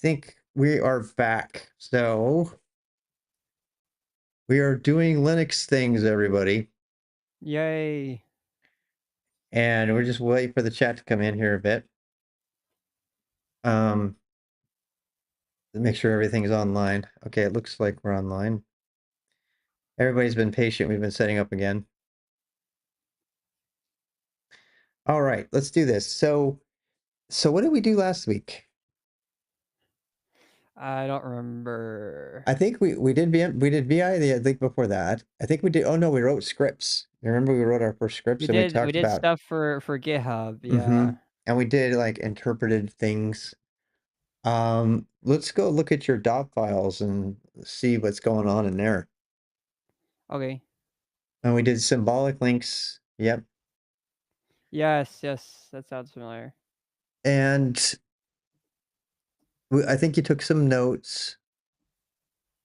think we are back. So we are doing Linux things, everybody. Yay. And we're just waiting for the chat to come in here a bit. To make sure everything's online. Okay, it looks like we're online. Everybody's been patient. We've been setting up again. All right, let's do this. So what did we do last week? I don't remember. I think we did VI the week before that. I think we did. Oh no, we wrote scripts. You remember we wrote our first scripts We and we did we talked did about. stuff for GitHub, Mm-hmm. yeah. And we did like interpreted things. Let's go look at your dot files and see what's going on in there. Okay. And we did symbolic links. Yep. Yes, that sounds familiar. And I think you took some notes.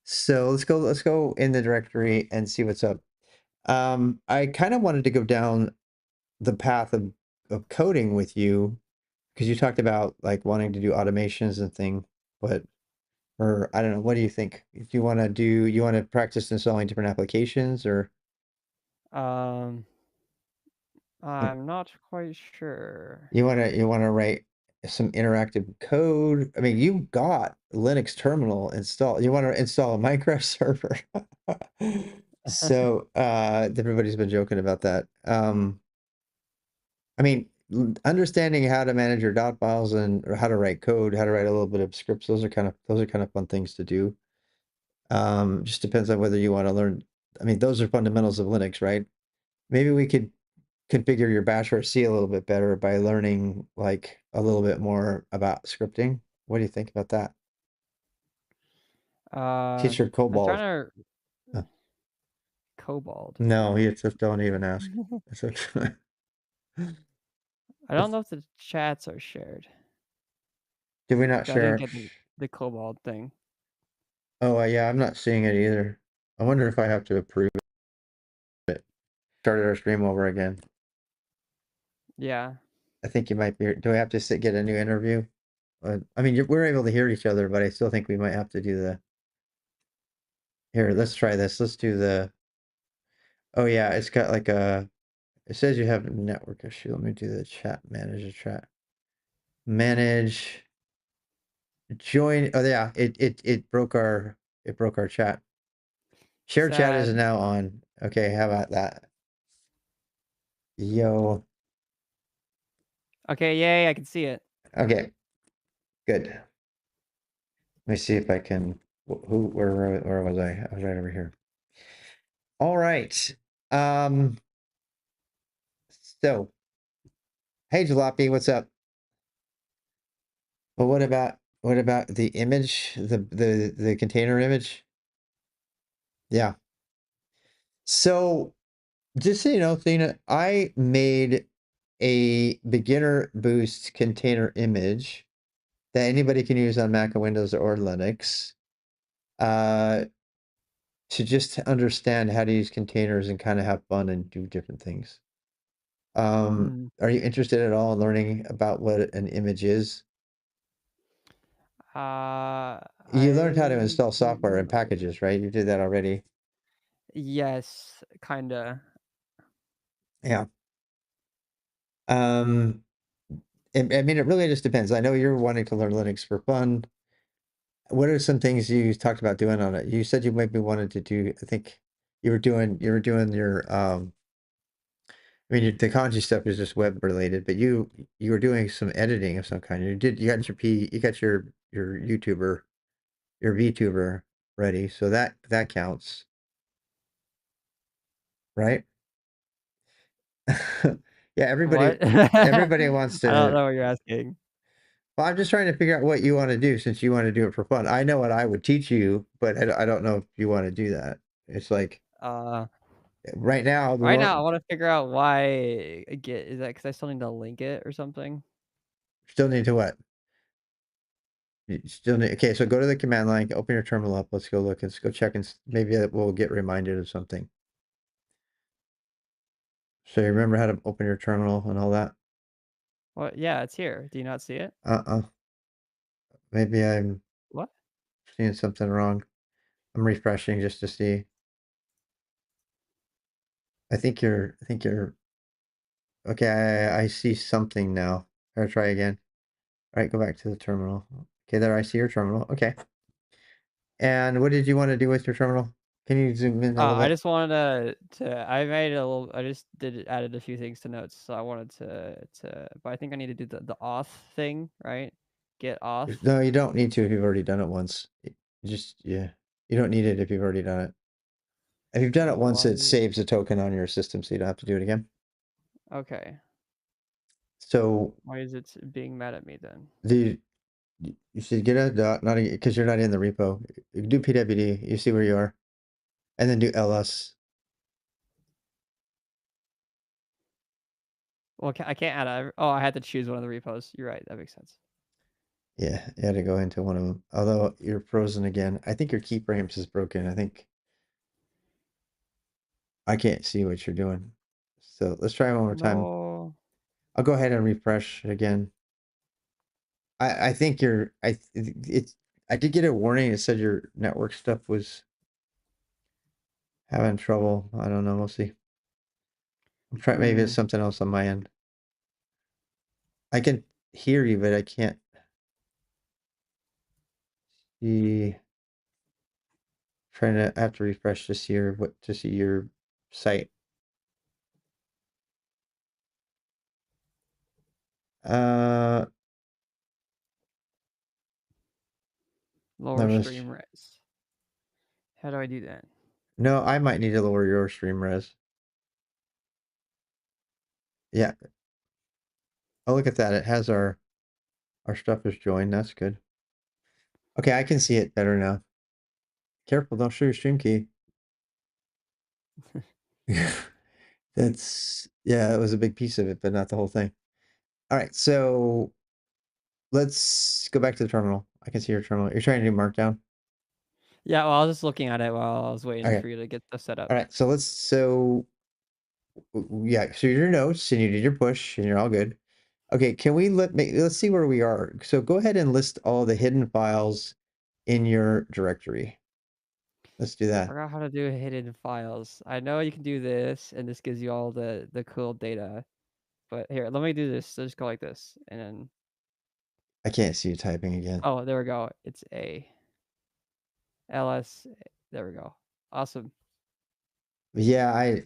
So let's go in the directory and see what's up. I kind of wanted to go down the path of coding with you because you talked about like wanting to do automations and thing, but or I don't know, what do you think? Do you want to practice installing different applications or Um, uh, I'm not quite sure. you want to write some interactive code? I mean, you got Linux terminal installed. You want to install a Minecraft server. So, everybody's been joking about that. I mean, understanding how to manage your dot files and or how to write code, how to write a little bit of scripts, those are kind of fun things to do. Just depends on whether you want to learn. I mean, those are fundamentals of Linux, right? Maybe we could configure your bash or C a little bit better by learning like a little bit more about scripting. What do you think about that? Teach your I'm COBOL. trying Uh, to Cobalt. no, you just don't even ask. It's okay. I don't know if the chats are shared. Did we not 'Cause I didn't share? get the Cobalt thing. Oh, yeah, I'm not seeing it either. I wonder if I have to approve it. Started our stream over again. Yeah. I think you might be. Do I have to get a new interview? I mean, we're able to hear each other, but I still think we might have to do the. Here, let's try this. Let's do the. Oh yeah, it's got like a. It says you have a network issue. Let me do the chat. Manage the chat. Manage. Join. Oh yeah, it broke our chat. Share chat is Sad. now on. Okay, how about that? Yo. Okay, yay, I can see it. Okay, good. Let me see if I can. Where was I? I was right over here. All right. Um. So, hey Jalopy, what's up? Well, what about the image, the container image? Yeah. So just so you know, Thina, I made a beginner boost container image that anybody can use on Mac and Windows or Linux, uh, to just understand how to use containers and kind of have fun and do different things. Mm. Are you interested at all in learning about what an image is? You learned how to I install don't software and know. packages, right? You did that already. Yes, kinda. Yeah. Um, I mean, it really just depends. I know you're wanting to learn Linux for fun. What are some things you talked about doing on it? You said you maybe wanted to do, I think you were doing your, I mean, the kanji stuff is just web related, but you were doing some editing of some kind. You got your YouTuber, your VTuber ready. So that counts, right? Yeah, everybody What? I everybody wants don't to. know what you're asking. Well, I'm just trying to figure out what you want to do since you want to do it for fun. I know what I would teach you, but I don't know if you want to do that. It's like Uh, right now, right now I wanna figure out why Git is that because I still need to link it or something? still need to what? You still need, okay, so go to the command line, open your terminal up. Let's go look. Let's go check and maybe we'll get reminded of something. So you remember how to open your terminal and all that? Well, yeah, it's here. Do you not see it? Uh-uh. Maybe I'm seeing something wrong. I'm refreshing just to see. I think you're okay. I see something now. Or try again. All right, go back to the terminal. Okay, there I see your terminal. Okay. And what did you want to do with your terminal? Can you zoom in a little I bit? just wanted I made a little I just added a few things to notes, so I wanted but I think I need to do the auth thing, right? Get auth. No, you don't need to if you've already done it once. Yeah, you don't need it if you've already done it. If you've done it once, Why it saves a token on your system, so you don't have to do it again. okay. So Why is it being mad at me then? the you should get a dot, not because you're not in the repo. You do pwd, you see where you are, and then do ls. Well, I can't add I had to choose one of the repos. You're right, that makes sense. Yeah, you had to go into one of them. Although you're frozen again. I think your keyframes is broken. I think I can't see what you're doing. So let's try one more time. No. I'll go ahead and refresh it again. I think I did get a warning. It said your network stuff was having trouble. I don't know. We'll see. I'm trying. Maybe it's something else on my end. I can hear you, but I can't see. Trying to I have to refresh to see your site. Uh, Lower let me. stream res. How do I do that? No, I might need to lower your stream res. Yeah. Oh, look at that. It has our stuff is joined. That's good. Okay, I can see it better now. Careful, don't show your stream key. Yeah, it was a big piece of it, but not the whole thing. All right, so let's go back to the terminal. I can see your terminal. You're trying to do markdown. Yeah, well, I was just looking at it while I was waiting Okay. for you to get the setup. All right. Yeah, so your notes and you did your push and you're all good. Okay, can we let's see where we are. So go ahead and list all the hidden files in your directory. Let's do I that. forgot how to do hidden files. I know you can do this, and this gives you all the cool data. But here, let me do this. So just go like this, and then I can't see you typing again. oh, there we go. It's a ls. There we go. Awesome. Yeah,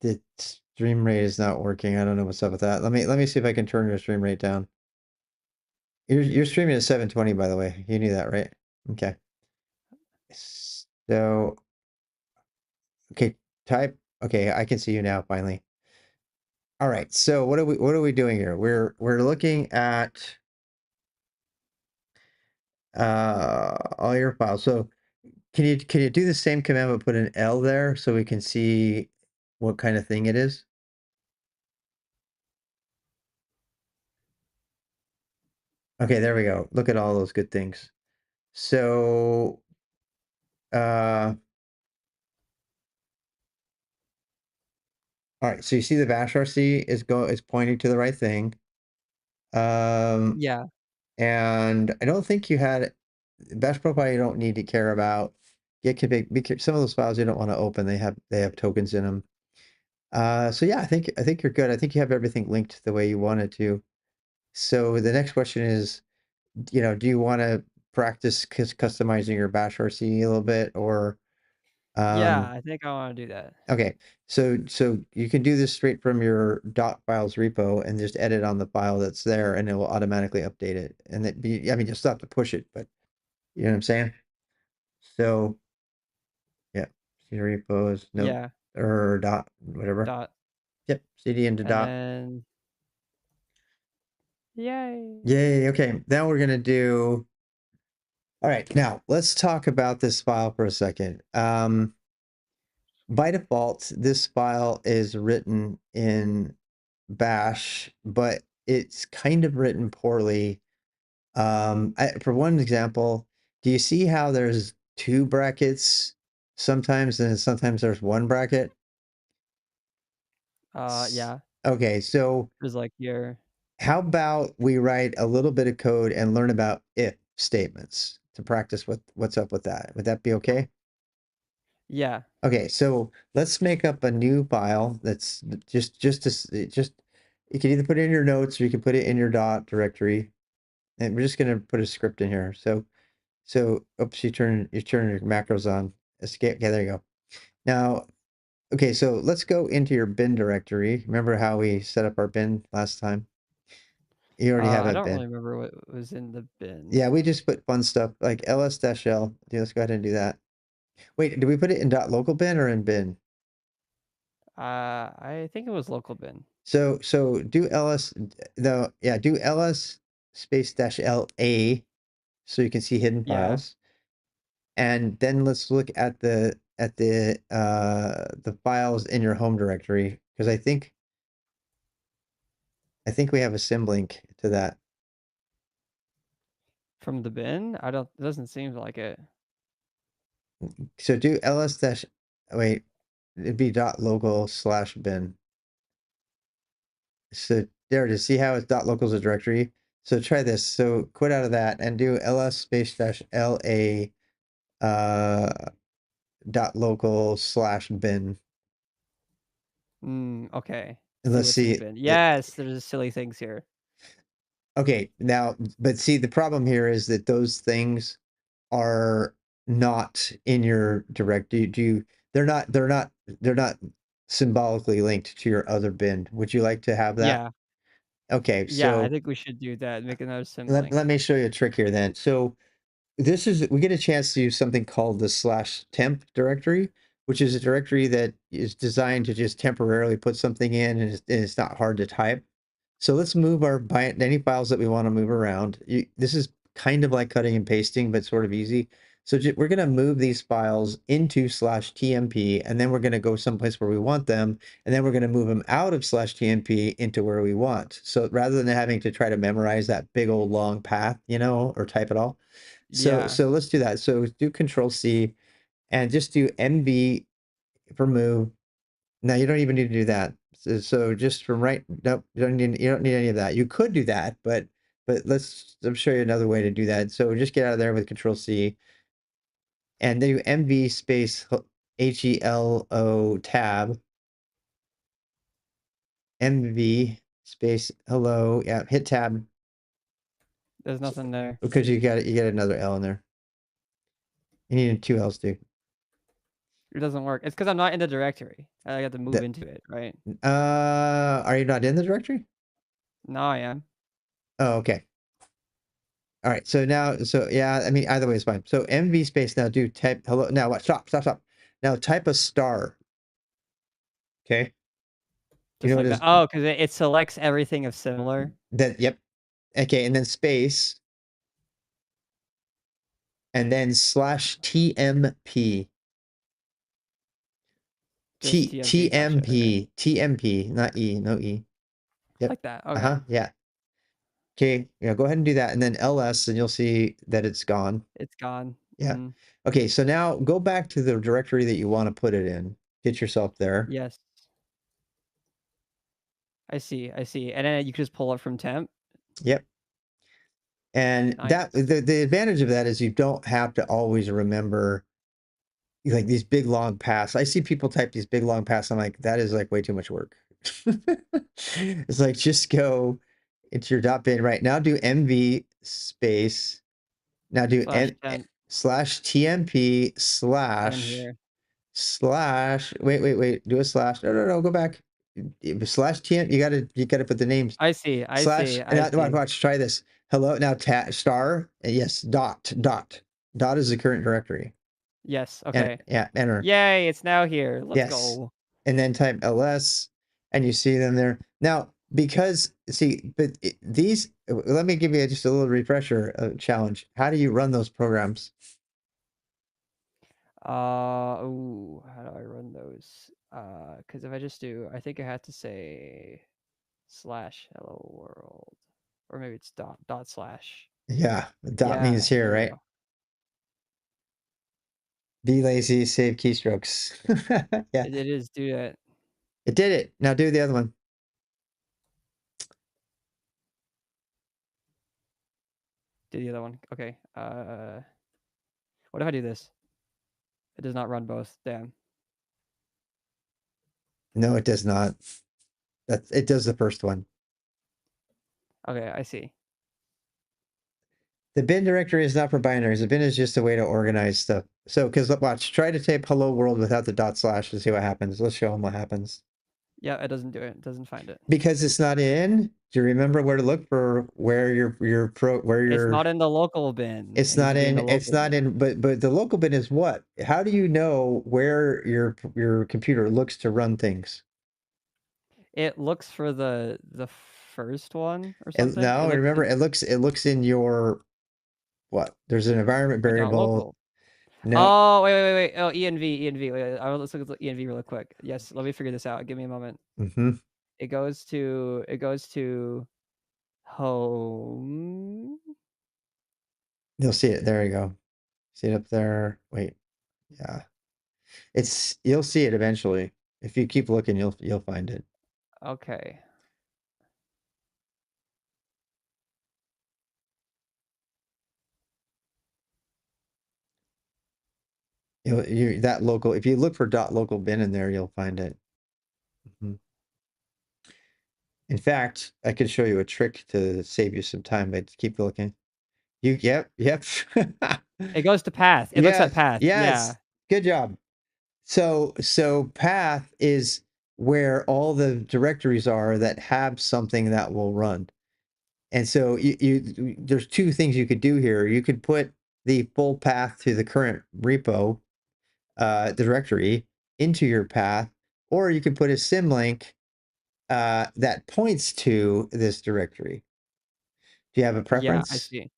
the stream rate is not working. I don't know what's up with that. Let me see if I can turn your stream rate down. You're streaming at 720, by the way. You knew that, right? Okay. So, okay, type. Okay, I can see you now finally. All right. So what are we doing here? We're looking at all your files. So can you do the same command but put an L there so we can see what kind of thing it is? Okay, there we go. Look at all those good things. So all right, so you see the bash RC is pointing to the right thing. Yeah. And I don't think you had bash profile you don't need to care about. Git config some of those files you don't want to open. They have tokens in them. So yeah, I think you're good. I think you have everything linked the way you wanted to. So the next question is, do you want to practice customizing your bash RC a little bit or Yeah, um I think I want to do that. okay. So you can do this straight from your .files repo and just edit on the file that's there and it will automatically update it. And I mean, you'll still have to push it, but you know what I'm saying? So yeah, CD repos, note Yeah. or dot, whatever. Dot. Yep, CD into And dot. then yay. Yay, okay. Now we're gonna do, all right, now let's talk about this file for a second. By default, this file is written in Bash, but it's kind of written poorly. For one example, do you see how there's two brackets sometimes, and sometimes there's one bracket? Yeah. Okay, so It was like your how about we write a little bit of code and learn about if? statements to practice what's up with that. Would that be okay? Yeah. Okay, so let's make up a new file that's just you can either put it in your notes or you can put it in your dot directory. And we're just gonna put a script in here. So oops, you turn your macros on. Escape. Okay, there you go. Now, okay, so let's go into your bin directory. Remember how we set up our bin last time? You already have I a don't really bin. remember what was in the bin. Yeah, we just put fun stuff like ls-l. Yeah, let's go ahead and do that. Wait, did we put it in .local bin or in bin? I think it was local bin. So do ls though, yeah, do ls space dash la so you can see hidden Yeah. files. And then let's look at the files in your home directory because I think we have a symlink to that. From the bin? I don't, it doesn't seem like it. So do ls dash wait, it'd be .local/bin. So there it is. See how it's .local is a directory? So try this. So quit out of that and do ls space dash la .local/bin. Okay. And See let's what's in the see. bin. Yes, there's silly things here. Okay, now, but see, the problem here is that those things are not in your direct. They're not symbolically linked to your other bin. Would you like to have that? Yeah. Okay, Yeah, I so think we should do that. Make another sim let, link. let me show you a trick here then. So we get a chance to use something called the /temp directory, which is a directory that is designed to just temporarily put something in and it's not hard to type. So let's move any files that we want to move around. This is kind of like cutting and pasting, but sort of easy. So we're going to move these files into /tmp, and then we're going to go someplace where we want them, and then we're going to move them out of /tmp into where we want. So rather than having to try to memorize that big old long path, or type it all. So Yeah. so let's do that. So do Control C and just do MV for move. Now you don't even need to do that. So just from right, nope, you don't need any of that. You could do that, but I'll show you another way to do that. So just get out of there with Control C and then do MV space HELO tab. MV space hello. Yeah, hit tab There's nothing there. because you get another L in there. You need two L's too. It doesn't work. It's because I'm not in the directory. I got to move The, into it, right? are you not in the directory? Now I am. Oh, okay. All right. So now, so yeah, I mean, either way is fine. So MV space now do type hello. Now what? Stop. Now type a star. Okay. You Just know what like that. is Oh, because it selects everything of similar. that? Yep. Okay. And then space and then /TMP. Just TMP. Gotcha. Okay. TMP, not E, no E. Yep. Like that. Okay. Uh-huh. Yeah. Okay. Yeah. Go ahead and do that. And then LS, and you'll see that it's gone. It's gone. Yeah. Okay. So now go back to the directory that you want to put it in. Get yourself there. Yes. I see. I see. And then you can just pull it from temp. Yep. And that Nice. the advantage of that is you don't have to always remember like these big long paths. I see people type these big long paths. I'm like, that is like way too much work. It's like just go into your .bin right now. Do MV space. Now do Slash temp. /TMP And slash. Wait. Do a slash. No. Go back. /TM. You gotta put the names. I see. I Slash, see. and I see. watch, try this. Hello, now star, yes, dot is the current directory. Yes. And Okay. yeah, enter. Yay! It's now here. Let's Yes. go. And then type ls, and you see them there. Now, because, see, but let me give you just a little refresher challenge. How do you run those programs? Ooh, how do I run those? Because if I just do, I think I have to say slash hello world, or maybe it's dot slash. Yeah, dot Yeah, means here, there we right? go. Be lazy, save keystrokes. Yeah, It is do that. it did it. Now do the other one. do the other one. Okay. What if I do this? It does not run both. Damn. No, it does not. It does the first one. Okay, I see. The bin directory is not for binaries. The bin is just a way to organize stuff. So, because watch, try to type hello world without the dot slash to see what happens. Let's show them what happens. Yeah, it doesn't do it. It doesn't find it. Because it's not in. Do you remember where to look for where It's not in the local bin. It's It needs not to be in in. the It's local not bin. in. But the local bin is what? How do you know where your computer looks to run things? It looks for the first one or And something. It now looks remember, in it looks in your what? There's an environment my dot variable. local. No. Oh, wait. Oh, env. Wait, let's look at env really quick. Yes, let me figure this out. Give me a moment. Mm-hmm. It goes to home. You'll see it. There you go. See it up there. Wait. Yeah. You'll see it eventually. If you keep looking, you'll find it. Okay. That local. If you look for dot local bin in there, you'll find it. Mhm. In fact, I could show you a trick to save you some time, but keep looking. Yep. It goes to path. It looks at Yes, path. Yeah. yes. Good job. So path is where all the directories are that have something that will run. And so there's two things you could do here. You could put the full path to the current repo directory into your path, or you could put a symlink that points to this directory. Do you have a Yeah, I preference? see.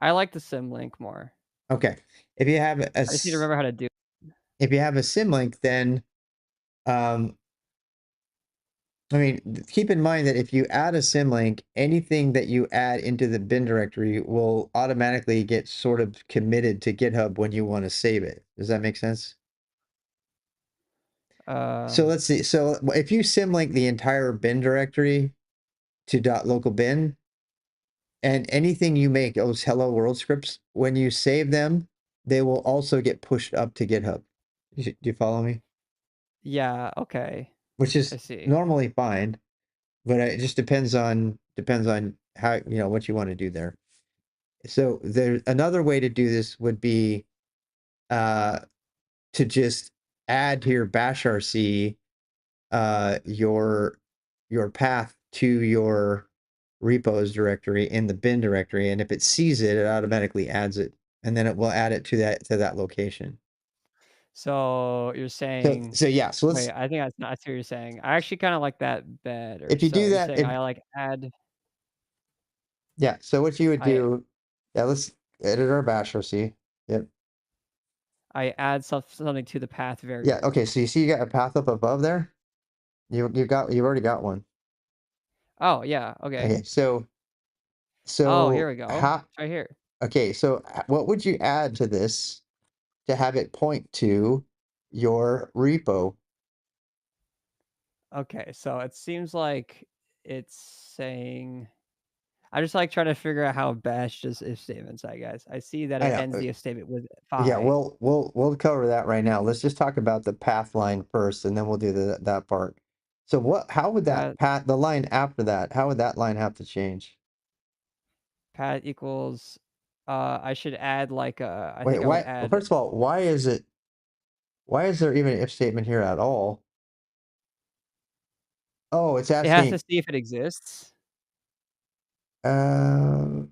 I like the symlink more. Okay. If you have I just need to remember how to do it. if you have a symlink, then um, I mean, keep in mind that if you add a symlink, anything that you add into the bin directory will automatically get sort of committed to GitHub when you want to save it. Does that make sense? So let's see. So if you symlink the entire bin directory to .local bin, and anything you make, those hello world scripts, when you save them, they will also get pushed up to GitHub. Do you follow me? Yeah, okay. Which I is see. normally fine, but it just depends on how, what you want to do there. So there's another way to do this would be uh, to just add to your bashrc your path to your repos directory in the bin directory, and if it sees it, it automatically adds it, and then it will add it to that location. So you're So saying so yeah, so wait, let's I think that's what you're saying. I actually kinda like that better. if you So do you're that, saying if I like add yeah, so what you would I do, yeah, let's edit our bashrc. Yep. I add something to the path Yeah, variable. okay, so you see you got a path up above there? You've already got one. Oh, yeah, okay. Okay, so Oh, here so we go. how It's right here. okay, so what would you add to this to have it point to your repo? Okay, so it seems like it's saying I just like trying to figure out how bash does if statements, I guess. I see that I it know. ends the if statement with Yeah, phi. we'll cover that right now. Let's just talk about the path line first, and then we'll do that part. So how would that Path path the line after that? How would that line have to change? path equals I should add like I Wait, think I would why? add First of all, why is there even an if statement here at all? Oh, it's it has to asking. see if it exists. Um,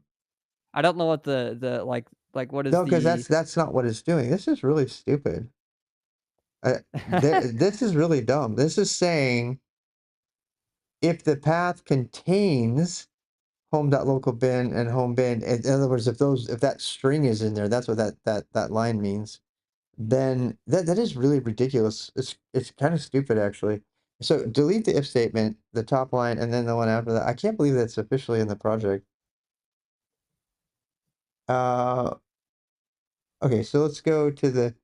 I don't know what the like what is no, because the that's not what it's doing. This is really stupid. This is really dumb. This is saying if the path contains home.local bin and home bin, in other words, if that string is in there, that's what that line means, then that is really ridiculous. It's kind of stupid actually. So delete the if statement, the top line, and then the one after that. I can't believe that's officially in the project. Uh okay, so let's go to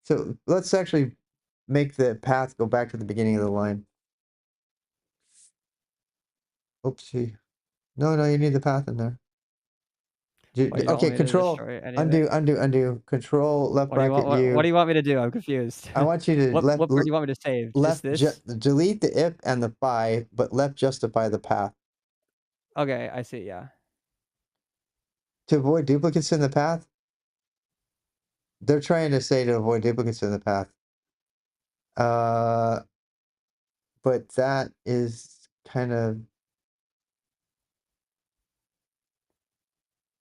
so let's actually make the path go back to the beginning of the line. Oopsie. No, you need the path in there. What, you don't want Okay, me to control, destroy any of it? undo, control left What do you want? bracket What do U. you want me to do? I'm confused. I want you to What part do you want me to save? Just this? delete the if and the by, but left justify the path. Okay, I see. Yeah. To avoid duplicates in the path? They're trying to say to avoid duplicates in the path. But that is kind of,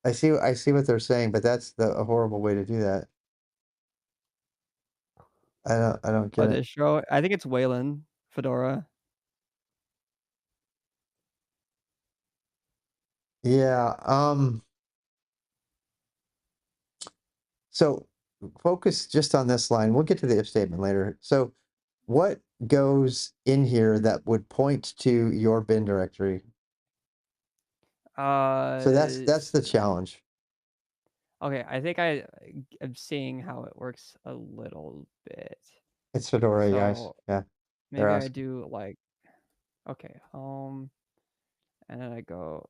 I see what they're saying, but that's a horrible way to do that. I don't Oh, get it. distro. I think it's Wayland Fedora. Yeah, so focus just on this line. We'll get to the if statement later. So what goes in here that would point to your bin directory? So that's the challenge. Okay, I think I am seeing how it works a little bit. It's Fedora, guys. So Yeah, they're maybe I asking. do like, okay, home, and then I go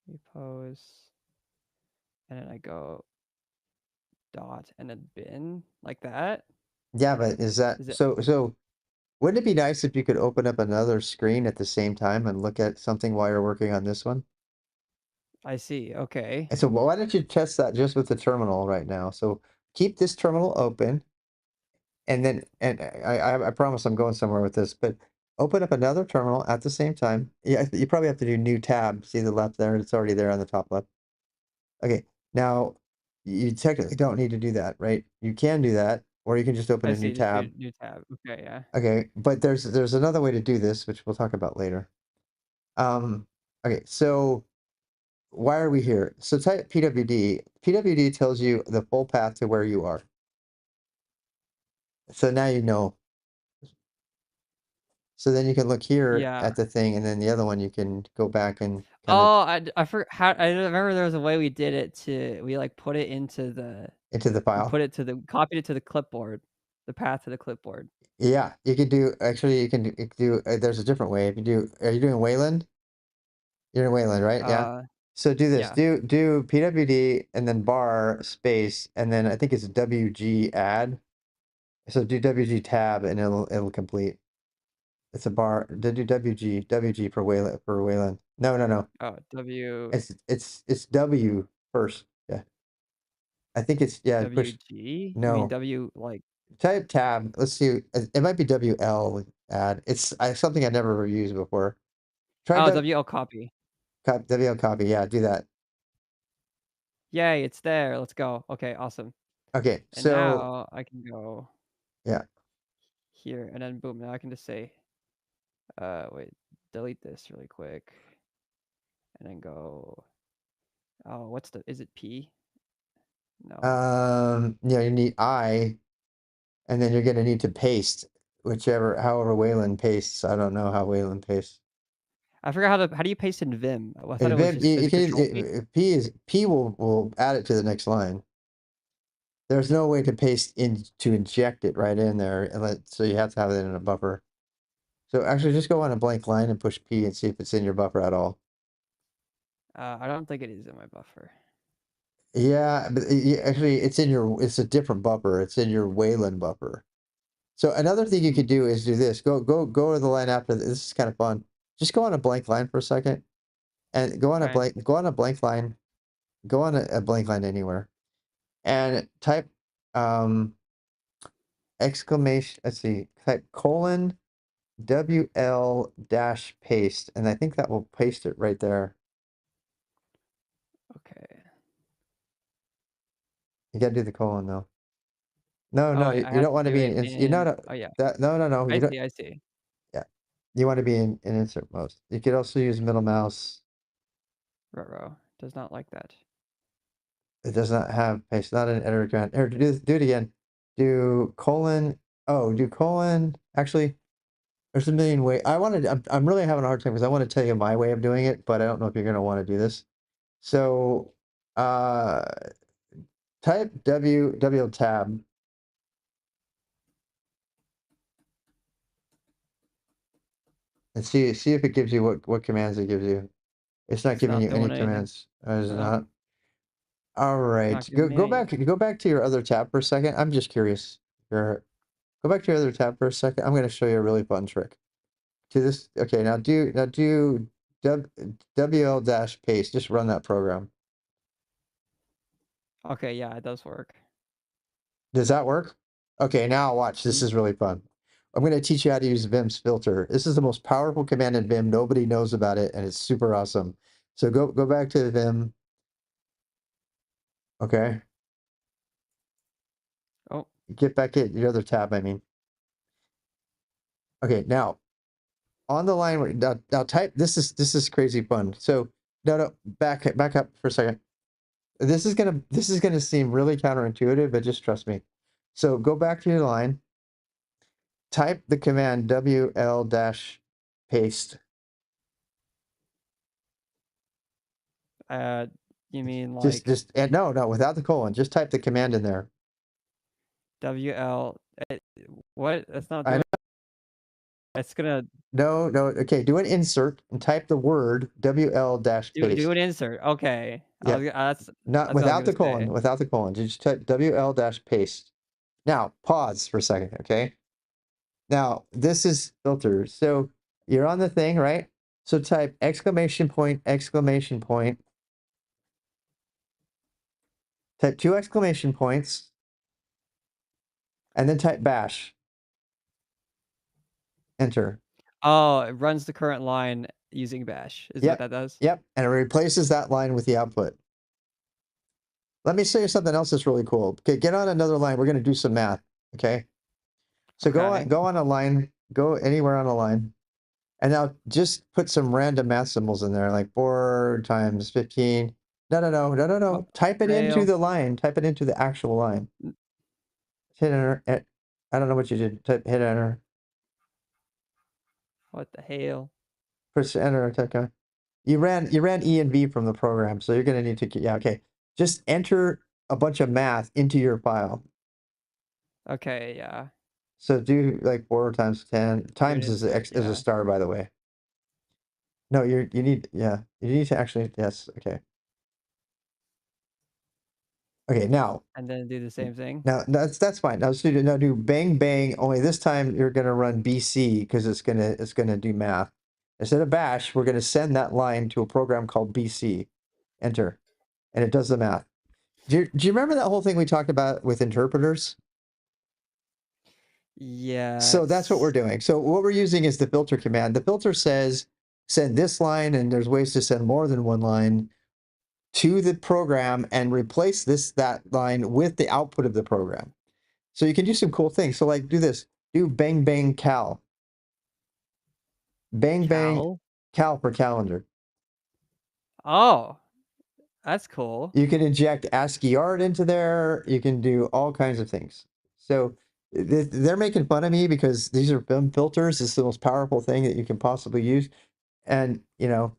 repos, and then I go dot and then bin like that. Yeah, but is that Is it? so? Wouldn't it be nice if you could open up another screen at the same time and look at something while you're working on this one? I see. Okay. And so why don't you test that just with the terminal right now? So keep this terminal open, and then and I promise I'm going somewhere with this, but open up another terminal at the same time. Yeah, you probably have to do new tab. See the left there? It's already there on the top left. Okay, now you technically don't need to do that, right? You can do that, or you can just open I a new see. Just do tab. new tab. Okay. Yeah. Okay, but there's another way to do this, which we'll talk about later. Okay, so why are we here? So type PWD. PWD tells you the full path to where you are. So now you know. So then you can look here Yeah. at the thing, and then the other one you can go back and kind of Oh, I forgot how I remember there was a way we did it to we like put it into the into the we file. put it to the copied it to the clipboard, the path to the clipboard. Yeah, you can do actually you can do there's a different way. If you do are you doing Wayland? You're in Wayland, right? Yeah. Uh, So do this. yeah. Do PWD and then bar space and then I think it's WG add. So do WG tab and it'll complete. It's a bar. Do WG for Wayland. No. Oh, W It's W first. Yeah. I think it's yeah, push WG? You mean no. W like Type tab. Let's see. It might be WL add. It's something I never used before. Try oh, WL copy. WL copy. Yeah, do that. Yay, it's there. Let's go. Okay, awesome. Okay, And so now I can go yeah. here and then boom, now I can just say wait, delete this really quick and then go oh, what's the is it P? No. Yeah, you need I, and then you're gonna need to paste however Wayland pastes. I don't know how Wayland pastes. I forgot how do you paste in Vim? I thought And it was Vim, just is you it can control P? P will add it to the next line. There's no way to paste in to inject it right in there, so you have to have it in a buffer. So actually, just go on a blank line and push P and see if it's in your buffer at all. I don't think it is in my buffer. Yeah, but actually, it's a different buffer. It's in your Wayland buffer. So another thing you Hmm, could do is do this. Go to the line after this. This is kind of fun. Just go on a blank line for a second, and okay. go on a blank line. Go on a blank line anywhere, and type exclamation. Let's see. Type colon WL dash paste, and I think that will paste it right there. Okay. You gotta do the colon though. No, Oh, no, I you have don't to want to do be it in. You know in oh yeah. that. No. I You don't. see, I see. Yeah, you want to be in insert mode. You could also use middle mouse. Ruh-roh does not like that. It does not have paste. Not an editor command. Here, do it again. Do colon. Oh, do colon. Actually, there's a million ways. I'm really having a hard time because I want to tell you my way of doing it, but I don't know if you're gonna want to do this. So, uh, type W tab. And see if it gives you what commands it gives you. It's not It's giving not you any doing anything. commands. Is it No, not? All right. not giving me any. Go back to your other tab for a second. I'm just curious. Go back to your other tab for a second. I'm going to show you a really fun trick. To this, okay, now do WL dash paste. Just run that program. Okay, yeah, it does work. Does that work? Okay, now watch. This is really fun. I'm going to teach you how to use Vim's filter. This is the most powerful command in Vim. Nobody knows about it, and it's super awesome. So go back to Vim. Okay. Oh, Get back at your other tab, I mean. Okay, now on the line now type this is crazy fun. So no back up for a second. This is gonna seem really counterintuitive, but just trust me. So go back to your line, type the command WL dash paste. you mean like Just and no without the colon. Just type the command in there. WL? What? That's not I doing. know. It's gonna No. Okay, do an insert and type the word WL dash do paste. an insert. Okay, Yeah, that's not what I was without gonna the colon. say. Without the colon. Just type WL dash paste. Now pause for a second, okay? Now this is filter. So you're on the thing, right? So type exclamation point, exclamation point. Type 2 exclamation points, and then type bash. Enter. Oh, it runs the current line using bash. Is what Yep. that does? Yep. And it replaces that line with the output. Let me show you something else that's really cool. Okay, get on another line. We're going to do some math. Okay. So Okay. go on a line, go anywhere on a line. And now just put some random math symbols in there, like 4 times 15. Oh, Type it into fail. the line. Type it into the actual line. Hit enter. I don't know what you did. Hit enter. What the hell? Press enter. Type. You ran E and V from the program, so you're going to need to. Yeah, okay. Just enter a bunch of math into your file. Okay, yeah. So do like 4 times 10. Do an Times insert. is a Yeah. star, by the way. No, you need you need to actually yes. Okay. Okay, now And then do the same thing. that's fine. Now do bang bang. Only this time you're gonna run BC because it's gonna do math. Instead of bash, we're gonna send that line to a program called BC. Enter, and it does the math. Do you remember that whole thing we talked about with interpreters? So that's what we're Yes. doing. So what we're using is the filter command. The filter says send this line, and there's ways to send more than one line to the program and replace that line with the output of the program. So you can do some cool things. So like do this, do bang bang cal. Bang bang Cal. cal for calendar. Oh, that's cool. You can inject ASCII art into there. You can do all kinds of things. So they're making fun of me because these are Vim filters. It's the most powerful thing that you can possibly use. And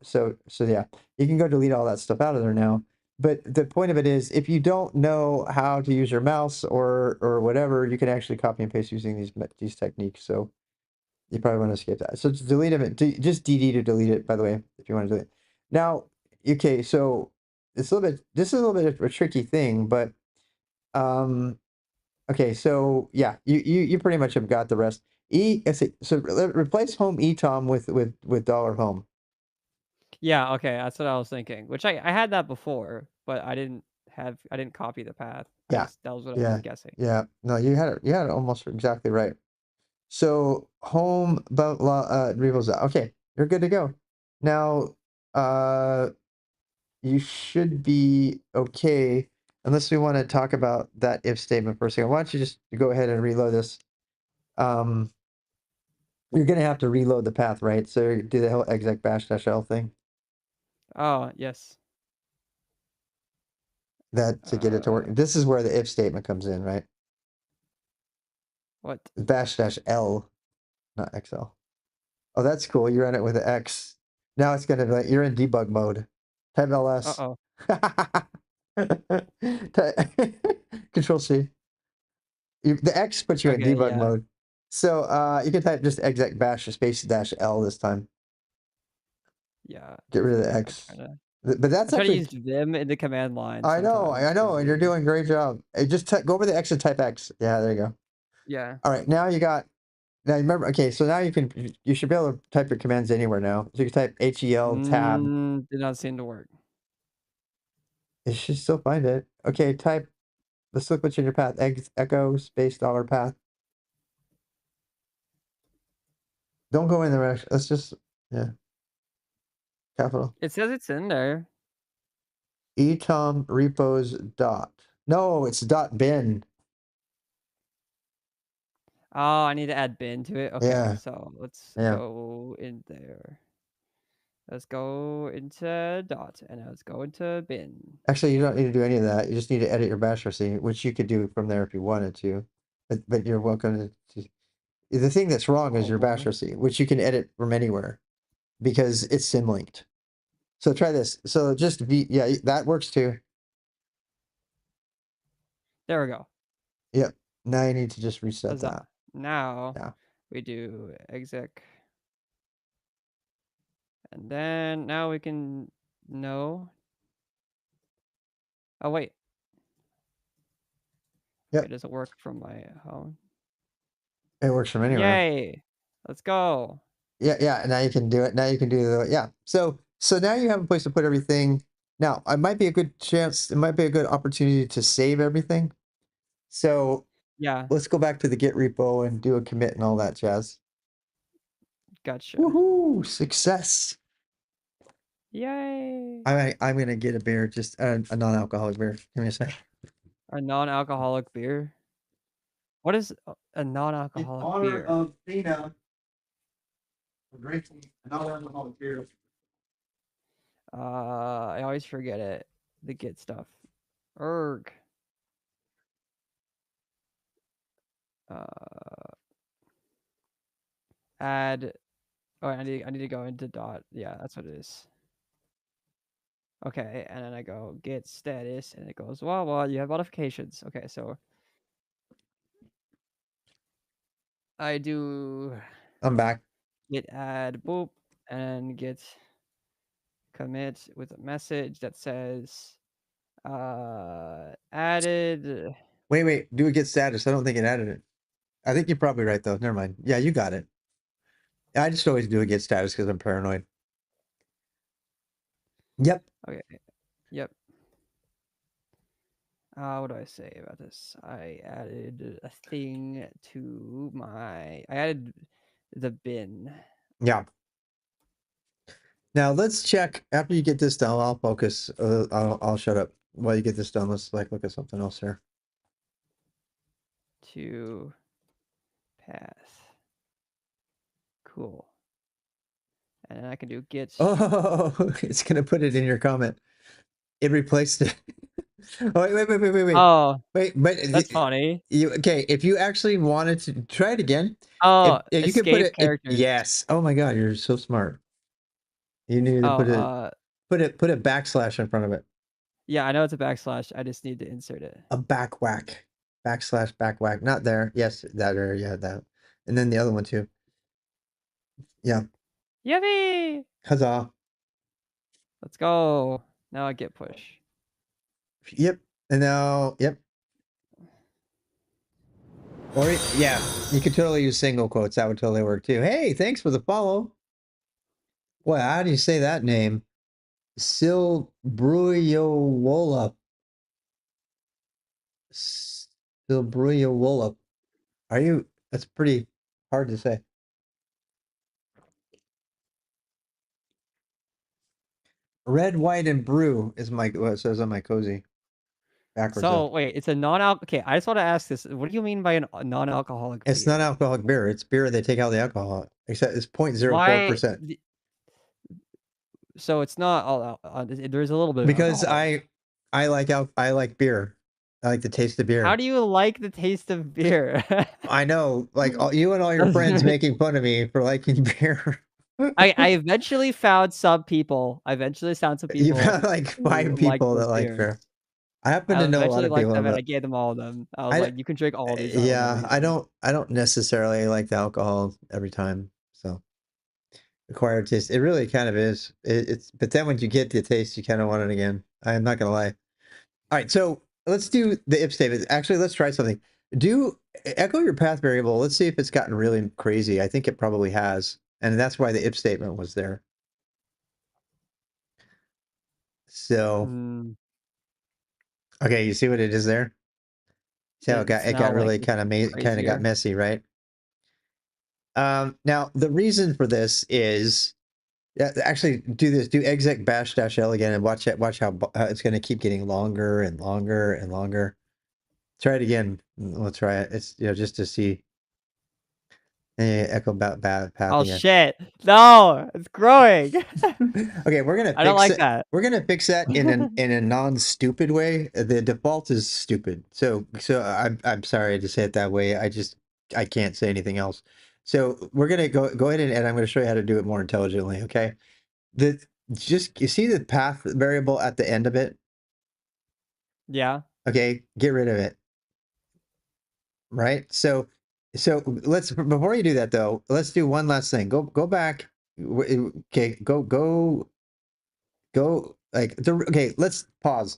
so yeah, you can go delete all that stuff out of there now. But the point of it is, if you don't know how to use your mouse or whatever, you can actually copy and paste using these techniques. So you probably want to escape that. So to delete them, just DD to delete it. By the way, if you want to delete it. Now, okay, so it's a little bit. This is a little bit of a tricky thing, but okay, so yeah, you pretty much have got the rest. So replace home etom with dollar home. Yeah, okay, that's what I was thinking. Which I had that before, but I didn't copy the path. Yeah, That was what I was yeah, guessing. yeah. No, you had it almost exactly right. So home, but Revo's out. Okay, you're good to go. Now, you should be okay, unless we want to talk about that if statement for a second. Why don't you just go ahead and reload this? You're gonna have to reload the path, right? So do the whole exec bash dash l thing Oh, yes. that to get it to work. This is where the if statement comes in, right? What? Bash dash l, not xl. Oh, that's cool. You run it with an X. Now it's gonna be like you're in debug mode. Type ls. Uh-oh. Control C. The X puts you in Okay, debug yeah. mode. So you can type just exec bash space dash L this time. Yeah. Get rid of the I'm X. trying to. But that's I'm trying to actually. use Vim in the command line I know, sometimes. I know, and you're doing a great job. Just go over the X and type X. Yeah, there you go. Yeah. All right, now you got. Now remember, okay, so now you should be able to type your commands anywhere now. So you can type HEL tab. Did not seem to work. It should still find it. Okay, type. Let's look what's in your path. Echo space dollar path. Don't go in the rest. Let's just capital. It says it's in there. etom repos dot. No, it's dot bin. Oh, I need to add bin to it. Okay, Yeah. so let's Yeah. go in there. Let's go into dot and let's go into bin. Actually, you don't need to do any of that. You just need to edit your bash RC, which you could do from there if you wanted to. But you're welcome to. The thing that's wrong is your bash Oh. RC, which you can edit from anywhere because it's sim linked. So try this. So just yeah, that works too. There we go. Yep. Now you need to just reset Huzzah. that. Now Yeah. we do exec. And then now we can no. Oh wait. Yep. It doesn't work from my home. It works from anywhere. Yay. Let's go. Yeah. Now you can do it. Now you can do the So now you have a place to put everything. Now it might be a good chance. It might be a good opportunity to save everything. So Yeah. let's go back to the Git repo and do a commit and all that jazz. Gotcha. Woohoo! Success. Yay. I'm gonna get a beer, just a non-alcoholic beer. Give me a sec. A non-alcoholic beer. What is a non-alcoholic beer? Of Dina, drinking a non-alcoholic beer. I always forget it. The Git stuff. Erg. Add. Oh, I need to go into dot. Yeah, that's what it is. Okay, and then I go git status, and it goes, well, you have modifications. Okay, so I do. I'm back. Git add boop and git commit with a message that says added. Wait. Do a git status. I don't think it added it. I think you're probably right though. Never mind. Yeah, you got it. I just always do a git status because I'm paranoid. Yep. Okay. Yep. What do I say about this? I added a thing to my. I added the bin. Yeah. Now let's check after you get this done. I'll focus. I'll shut up while you get this done. Let's look at something else here. To path. Cool. And I can do git. Oh, it's gonna put it in your comment. It replaced it. Oh, wait. Oh, wait, but that's funny. Okay, if you actually wanted to try it again, Oh, if you could put it. characters. Yes. Oh my God, you're so smart. You need to put a backslash in front of it. Yeah, I know it's a backslash. I just need to insert it. A back whack. Backslash back whack. Not there. Yes, that or yeah, that. And then the other one too. Yeah. Yippee! Huzzah. Let's go. Now I get push. Yep. And now, yep. Or yeah, you could totally use single quotes. That would totally work too. Hey, thanks for the follow. Well, how do you say that name? Silbruyowola. Silbruyowola. Are you? That's pretty hard to say. Red, white, and brew is what it says on my cozy. Backwards. So wait, it's a non-alcoholic. Okay, I just want to ask this. What do you mean by a non-alcoholic beer? It's not alcoholic beer. It's beer they take out the alcohol. Except it's 0.04%. So it's not all. There's a little bit. Because I like beer. I like the taste of beer. How do you like the taste of beer? I know, like you and all your friends making fun of me for liking beer. I eventually found some people. You found like 5 people that like beer. I happen to know a lot of people. Them, and I gave them all of them. I was like, you can drink all of these. Yeah, I don't necessarily like the alcohol every time. So acquired taste. It really kind of is. It's but then when you get the taste, you kind of want it again. I'm not gonna lie. All right, so let's do the if statement. Actually, let's try something. Do echo your path variable. Let's see if it's gotten really crazy. I think it probably has, and that's why the if statement was there. So, Mm, okay, you see what it is there? See how it's it got now like really kind of got crazier. messy, right? Now the reason for this is actually do this. Do exec bash dash l again and watch it. Watch how it's going to keep getting longer and longer and longer. Try it again. We'll try it. It's just to see. Echo about bad path Oh again. shit! No, it's growing. Okay, we're gonna I don't fix like it. that. We're gonna fix that in a non-stupid way. The default is stupid. So I'm sorry to say it that way. I can't say anything else. So we're gonna go ahead and I'm gonna show you how to do it more intelligently. Okay. The just you see the path variable at the end of it. Yeah. Okay, get rid of it. Right. So let's before you do that though, let's do one last thing. Go back. Okay, go like okay, let's pause.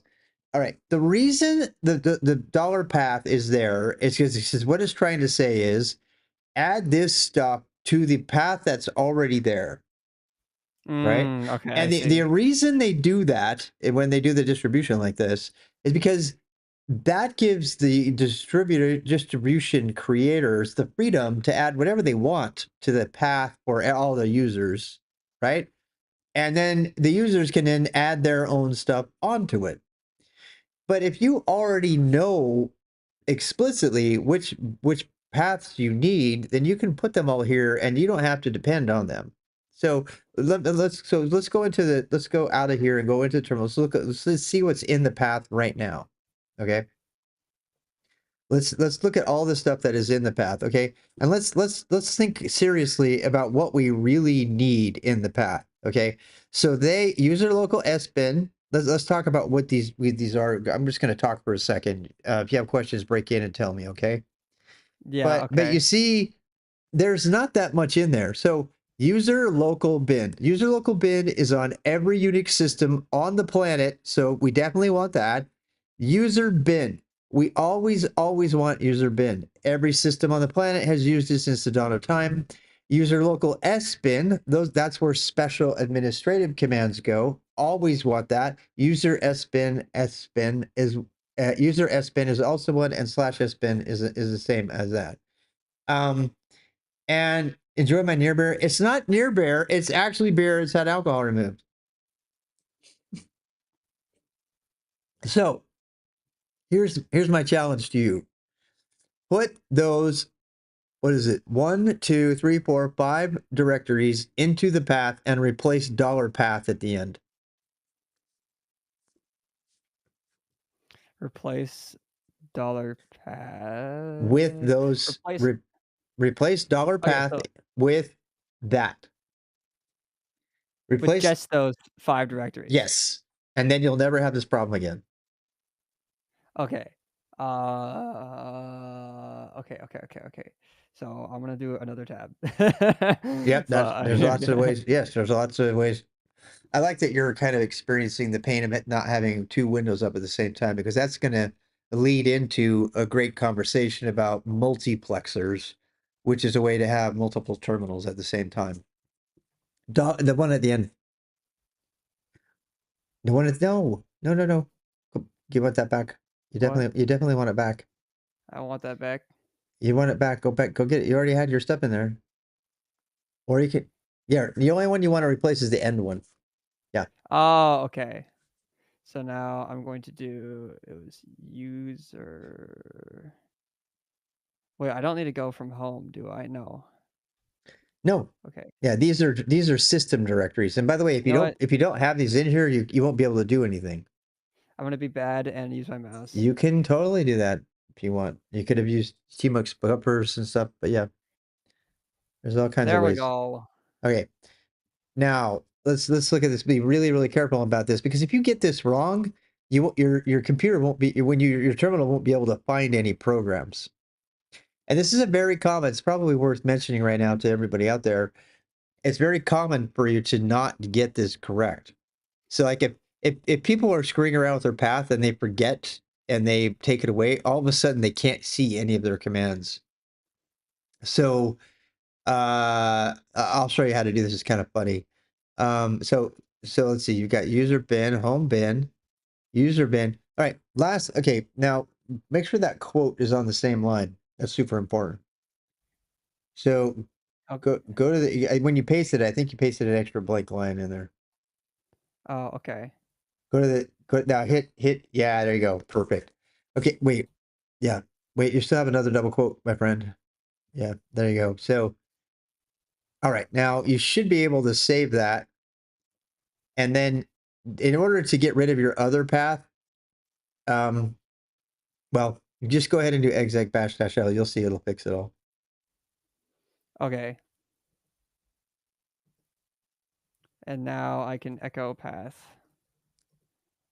All right, the reason the dollar path is there is because it says what it's trying to say is add this stuff to the path that's already there, right? Okay, I And the see. reason they do that when they do the distribution like this is because that gives the distribution creators the freedom to add whatever they want to the path for all the users, right? And then the users can then add their own stuff onto it. But if you already know explicitly which paths you need, then you can put them all here and you don't have to depend on them. So let's go into let's go out of here and go into the terminal. Let's see what's in the path right now. Okay. Let's look at all the stuff that is in the path, okay? And let's think seriously about what we really need in the path, okay? So they user local sbin. Let's talk about what these are. I'm just going to talk for a second. If you have questions, break in and tell me, okay? Yeah. But you Okay. see, there's not that much in there. So user local bin. User local bin is on every Unix system on the planet. So we definitely want that. User bin. We always want user bin. Every system on the planet has used it since the dawn of time. User local sbin, that's where special administrative commands go. Always want that. User sbin is user sbin is also one, and slash sbin is the same as that. And enjoy my near beer. It's not near beer. It's actually beer. It's had alcohol removed. So here's my challenge to you. Put those, what is it? 1, 2, 3, 4, 5 directories into the path and replace dollar path at the end. Replace dollar path With those replace replace dollar oh yeah, path so with that. with Replace just those 5 directories. yes. And then you'll never have this problem again. Okay. Okay. So I'm gonna do another tab. Yep, So there's lots of ways. Yes, there's lots of ways. I like that you're kind of experiencing the pain of it not having two windows up at the same time, because that's going to lead into a great conversation about multiplexers, which is a way to have multiple terminals at the same time. The one at the end. The one at no. You want that back? What? You definitely want it back. I want that back. You want it back? Go back. Go get it. You already had your stuff in there, or you could. Yeah, the only one you want to replace is the end one. Yeah. Oh, okay. So now I'm going to do it was user. Wait, I don't need to go from home, do I? No. No. Okay. Yeah, these are system directories. And by the way, You know what? if you don't have these in here, you won't be able to do anything. I'm gonna be bad and use my mouse. You can totally do that if you want. You could have used Tmux buffers and stuff, but yeah, there's all kinds of There we ways. go. Okay, now let's look at this. Be really careful about this, because if you get this wrong, your computer won't be your terminal won't be able to find any programs. And this is a very common. It's probably worth mentioning right now to everybody out there. it's very common for you to not get this correct. So like if people are screwing around with their path and they forget and they take it away, all of a sudden they can't see any of their commands. So I'll show you how to do this. It's kind of funny. So let's see. You've got user bin, home bin, user bin. All right. Okay. Now make sure that quote is on the same line. That's super important. So Okay. go to the when you paste it. I think you pasted an extra blank line in there. Oh, okay. Go to the go now. Hit. Yeah. There you go. Perfect. Okay. Wait. Yeah. Wait. You still have another double quote, my friend. Yeah. There you go. So all right. Now you should be able to save that. And then in order to get rid of your other path, well, just go ahead and do exec bash dash l. You'll see it'll fix it all. Okay. And now I can echo path.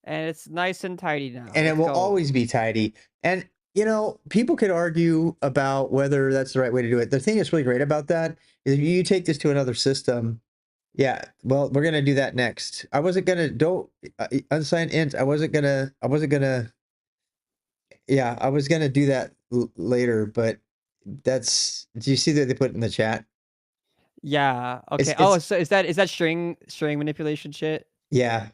And it's nice and tidy now. And it Let's will go. always be tidy. And, you know, people could argue about whether that's the right way to do it. The thing that's really great about that is if you take this to another system, yeah, well, we're going to do that next. I wasn't going to, don't, unsigned int, I wasn't going to, yeah, I was going to do that later, but that's, do you see that they put in the chat? Yeah. It's Okay. Oh, it's so is that string manipulation shit? yeah,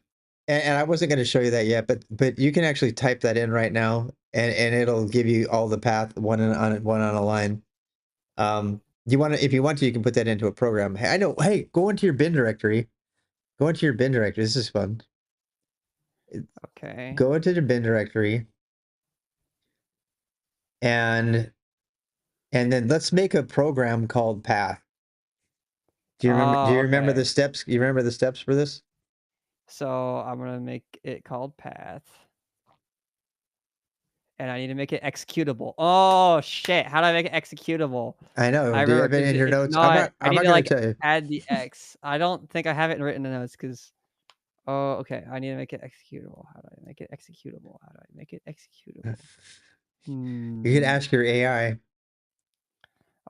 and I wasn't going to show you that yet, but you can actually type that in right now, and it'll give you all the path one on a line. You want to, if you want to, you can put that into a program. Hey, I know. Hey, go into your bin directory. Go into your bin directory. This is fun. Okay. Go into the bin directory, and then let's make a program called path. Do you remember? Do Oh, you remember okay. the steps? You remember the steps for this? So I'm gonna make it called path. And I need to make it executable. Oh shit! How do I make it executable? I know. I Do you remember have it because in your it's notes? I'm not. not. I I'm need not to going like to tell you. add the X. I don't think I have it written in the notes because. Oh, okay. I need to make it executable. How do I make it executable? How do I make it executable? You could ask your AI.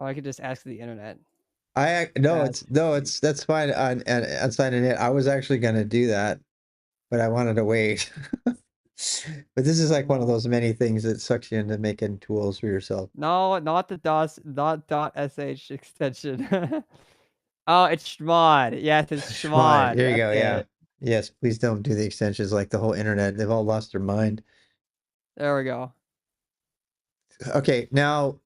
Oh, I could just ask the internet. No, That's that's fine on signing it. I was actually gonna do that, but I wanted to wait. But this is like one of those many things that sucks you into making tools for yourself. No, not the DOS, not .sh extension. Oh, it's Schmod. Yes, it's Schmod, Schmod. there you That's go, yeah. it. Yes, please don't do the extensions like the whole internet. They've all lost their mind. There we go. Okay, now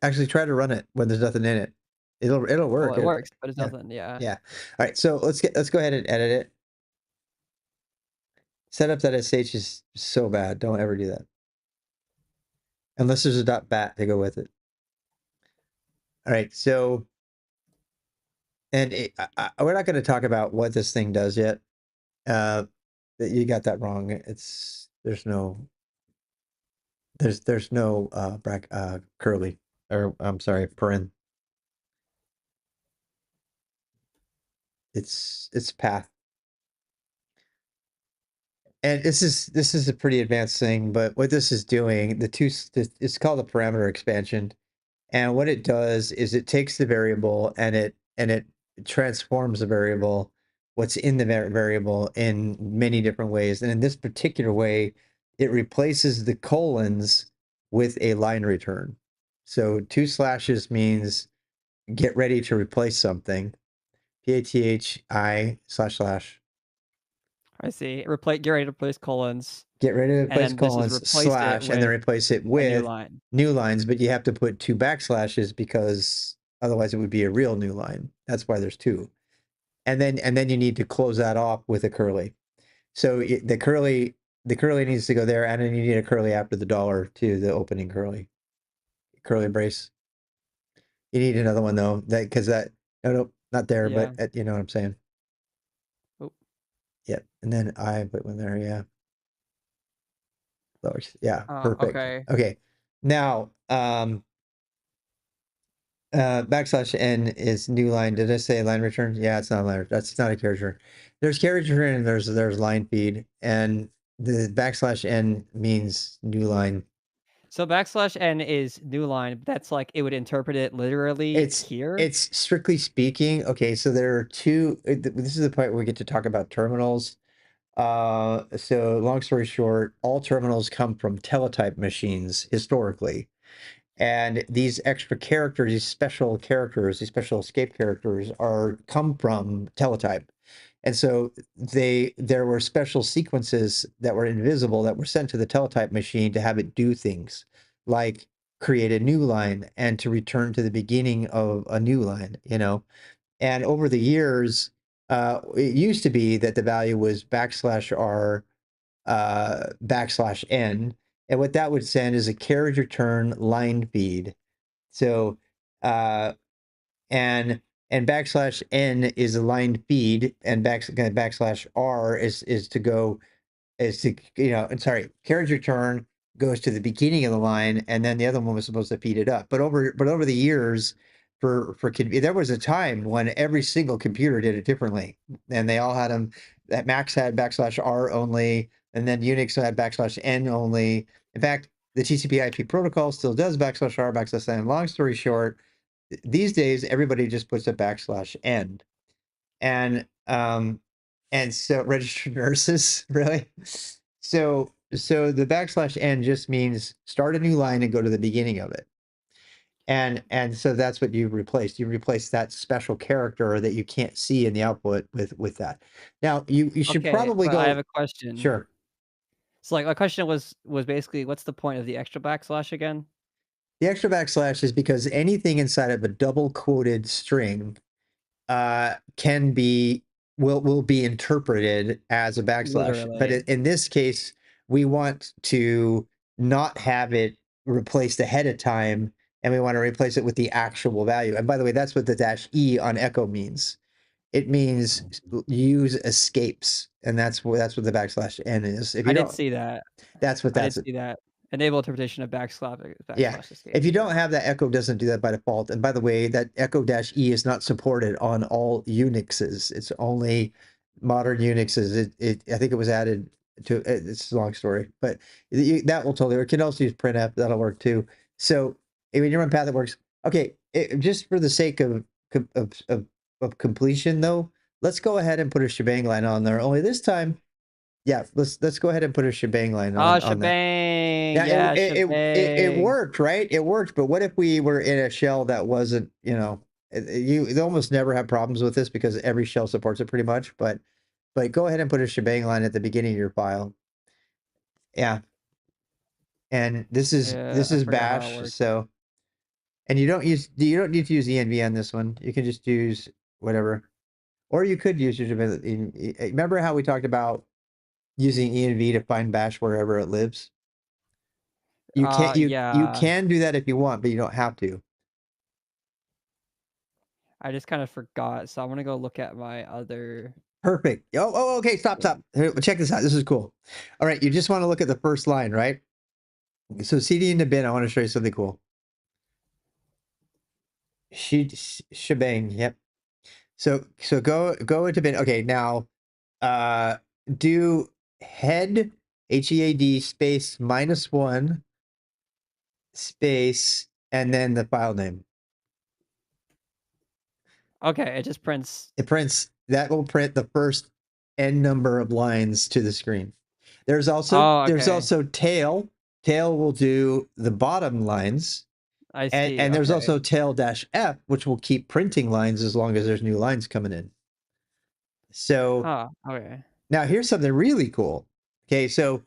actually try to run it when there's nothing in it. It'll Well, work. it works, but it Yeah. doesn't. Yeah. Yeah. All right, so let's go ahead and edit it. Setup.sh is so bad. Don't ever do that. Unless there's a .bat to go with it. All right, so, and we're not going to talk about what this thing does yet. You got that wrong. There's no curly, or I'm sorry, paren. It's path. And this is a pretty advanced thing, but what this is doing, it's called a parameter expansion. And what it does is it takes the variable and it transforms the variable, what's in the variable, in many different ways. And in this particular way, it replaces the colons with a line return. So 2 slashes means get ready to replace something. PATHI // I see. Replace. Get ready to replace colons, get ready to and replace then this is colons replace it slash and then with replace it a new with line. new lines, but you have to put 2 backslashes because otherwise it would be a real new line. That's why there's 2. And then you need to close that off with a curly. So the curly needs to go there, and then you need a curly after the dollar too, the opening curly brace. You need another one though, because no, not there, Yeah. but you know what I'm saying. Oh. Yeah, and then I put one there. Yeah. Yeah, perfect. Okay. Okay. Now, \n is new line. Did I say line return? Yeah, it's not a line. That's not a carriage return. There's carriage return and there's line feed, and the \n means new line. So \n is new line, but that's like it would interpret it literally It's here? it's strictly speaking, okay, so there are two. This is the point where we get to talk about terminals. So long story short, all terminals come from teletype machines historically. And these extra characters, these special characters, these special escape characters are come from teletype. And so there were special sequences that were invisible that were sent to the teletype machine to have it do things like create a new line and to return to the beginning of a new line, you know. And over the years, it used to be that the value was \r \n, and what that would send is a carriage return line feed. So uh, and \n is a line feed, and \r is to go is to, you know, and sorry, carriage return goes to the beginning of the line, and then the other one was supposed to feed it up. But over the years, there was a time when every single computer did it differently, and they all had them. That Macs had \r only, and then Unix had \n only. In fact, the TCP/IP protocol still does \r \n. Long story short, these days everybody just puts a \n, and so registered nurses, really. So the \n just means start a new line and go to the beginning of it. And so that's what you replaced. You replaced that special character that you can't see in the output with that. Now you should Okay, probably but I have go. a question. Sure. So, like, my question was basically, what's the point of the extra backslash again? The extra \/ is because anything inside of a double quoted string can be will be interpreted as a \. But Literally. in this case, we want to not have it replaced ahead of time, and we want to replace it with the actual value. And by the way, that's what the -e on echo means. It means use escapes, and that's what the \n is. If I you did don't, see that. that's what I did that's. see that. Enable interpretation of Yeah. backslash escape. If you Yeah. don't have that, Echo doesn't do that by default. And by the way, that Echo-E is not supported on all Unixes. It's only modern Unixes. I think it was added to, it's a long story, but that will totally work. You can also use printf. That'll work too. So when you run path, it works. Okay. Just for the sake of completion though, let's go ahead and put a shebang line on there. Only this time, yeah, let's go ahead and put a shebang line Oh, on that. shebang! Yeah, Yeah, it shebang. worked, right? It worked, but what if we were in a shell that wasn't, you know, you almost never have problems with this because every shell supports it pretty much, but go ahead and put a shebang line at the beginning of your file. Yeah. And this is Yeah, this I is forgot how it bash, works. so and you don't need to use env on this one. You can just use whatever. Or you could use your remember how we talked about using env to find bash wherever it lives? You Yeah. can do that if you want, but you don't have to. I just kind of forgot, so I'm gonna go look at my other Perfect. Okay. Stop. thing. Here, check this out. This is cool. All right. You just want to look at the first line, right? So CD in the bin. I want to show you something cool. Shebang. Yep. So go into bin. Okay. Now, do head HEAD space -1 space and then the file name. Okay, it just prints. It prints. That will print the first n number of lines to the screen. There's Oh, okay. also tail. Tail will do the bottom lines. I see. And there's Okay. also tail-f, which will keep printing lines as long as there's new lines coming in. So Huh. Okay. now here's something really cool. Okay, so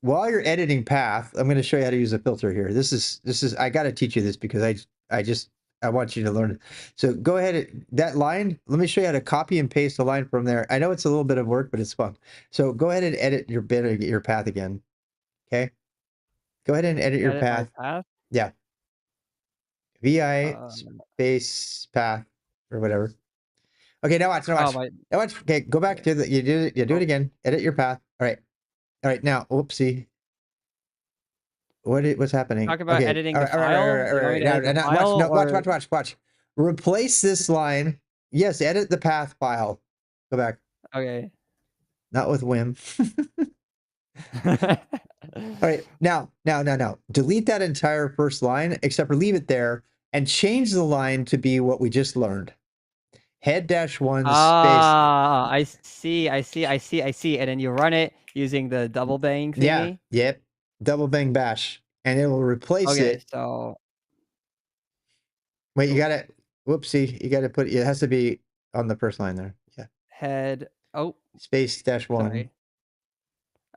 while you're editing path, I'm going to show you how to use a filter here. This is I got to teach you this because I want you to learn it. So go ahead, that line, let me show you how to copy and paste a line from there. I know it's a little bit of work, but it's fun. So go ahead and edit your bit or your path again. Okay. Go ahead and edit your Edit my path. path. Yeah. VI Um, space path or whatever. Okay, now watch, oh my. Now watch. Okay, go back to the you do it again. Edit your path. All right. All right, now, whoopsie. What's happening? Talk about Okay. editing All the right, all right, all file. right, Do all you want me right. to edit the Now watch, file no, or? watch. Replace this line. Yes, edit the path file. Go back. Okay. Not with Wim. All right, now, delete that entire first line, except for leave it there and change the line to be what we just learned. Head -1 space. Ah, I see. And then you run it using the double bang Yeah, thingy. yep. Double bang bash, and it will replace Okay, it. so Wait, you oh, gotta. Whoopsie, you gotta put. It has to be on the first line there. Yeah, head. Oh, space -1. sorry.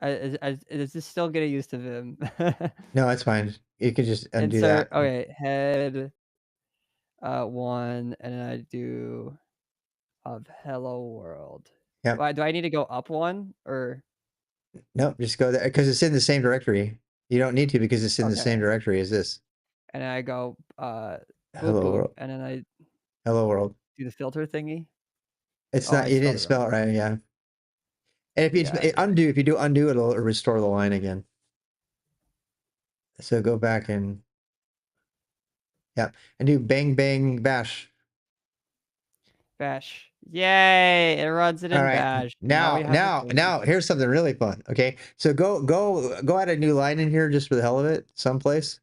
Is this still getting used to Vim? No, it's fine. You can just undo Insert. that. Okay, head. One, and then I do of hello world. Yep. Why do I need to go up one or Nope, just go there because it's in the same directory. You don't need to because it's in the same okay? directory as this. And then I go boop Hello boop, world. and then I Hello world. do the filter thingy. It's Oh, not. I You spelled didn't it spell wrong. it right. Yeah. And if you Yeah, I did. undo, if you do undo, it'll restore the line again. So go back and yeah, and do bang bang bash. Bash. Yay! It runs it All in right. Bash. Now we Now, have the now, thing. now, here's something really fun. Okay. So go add a new line in here just for the hell of it, someplace.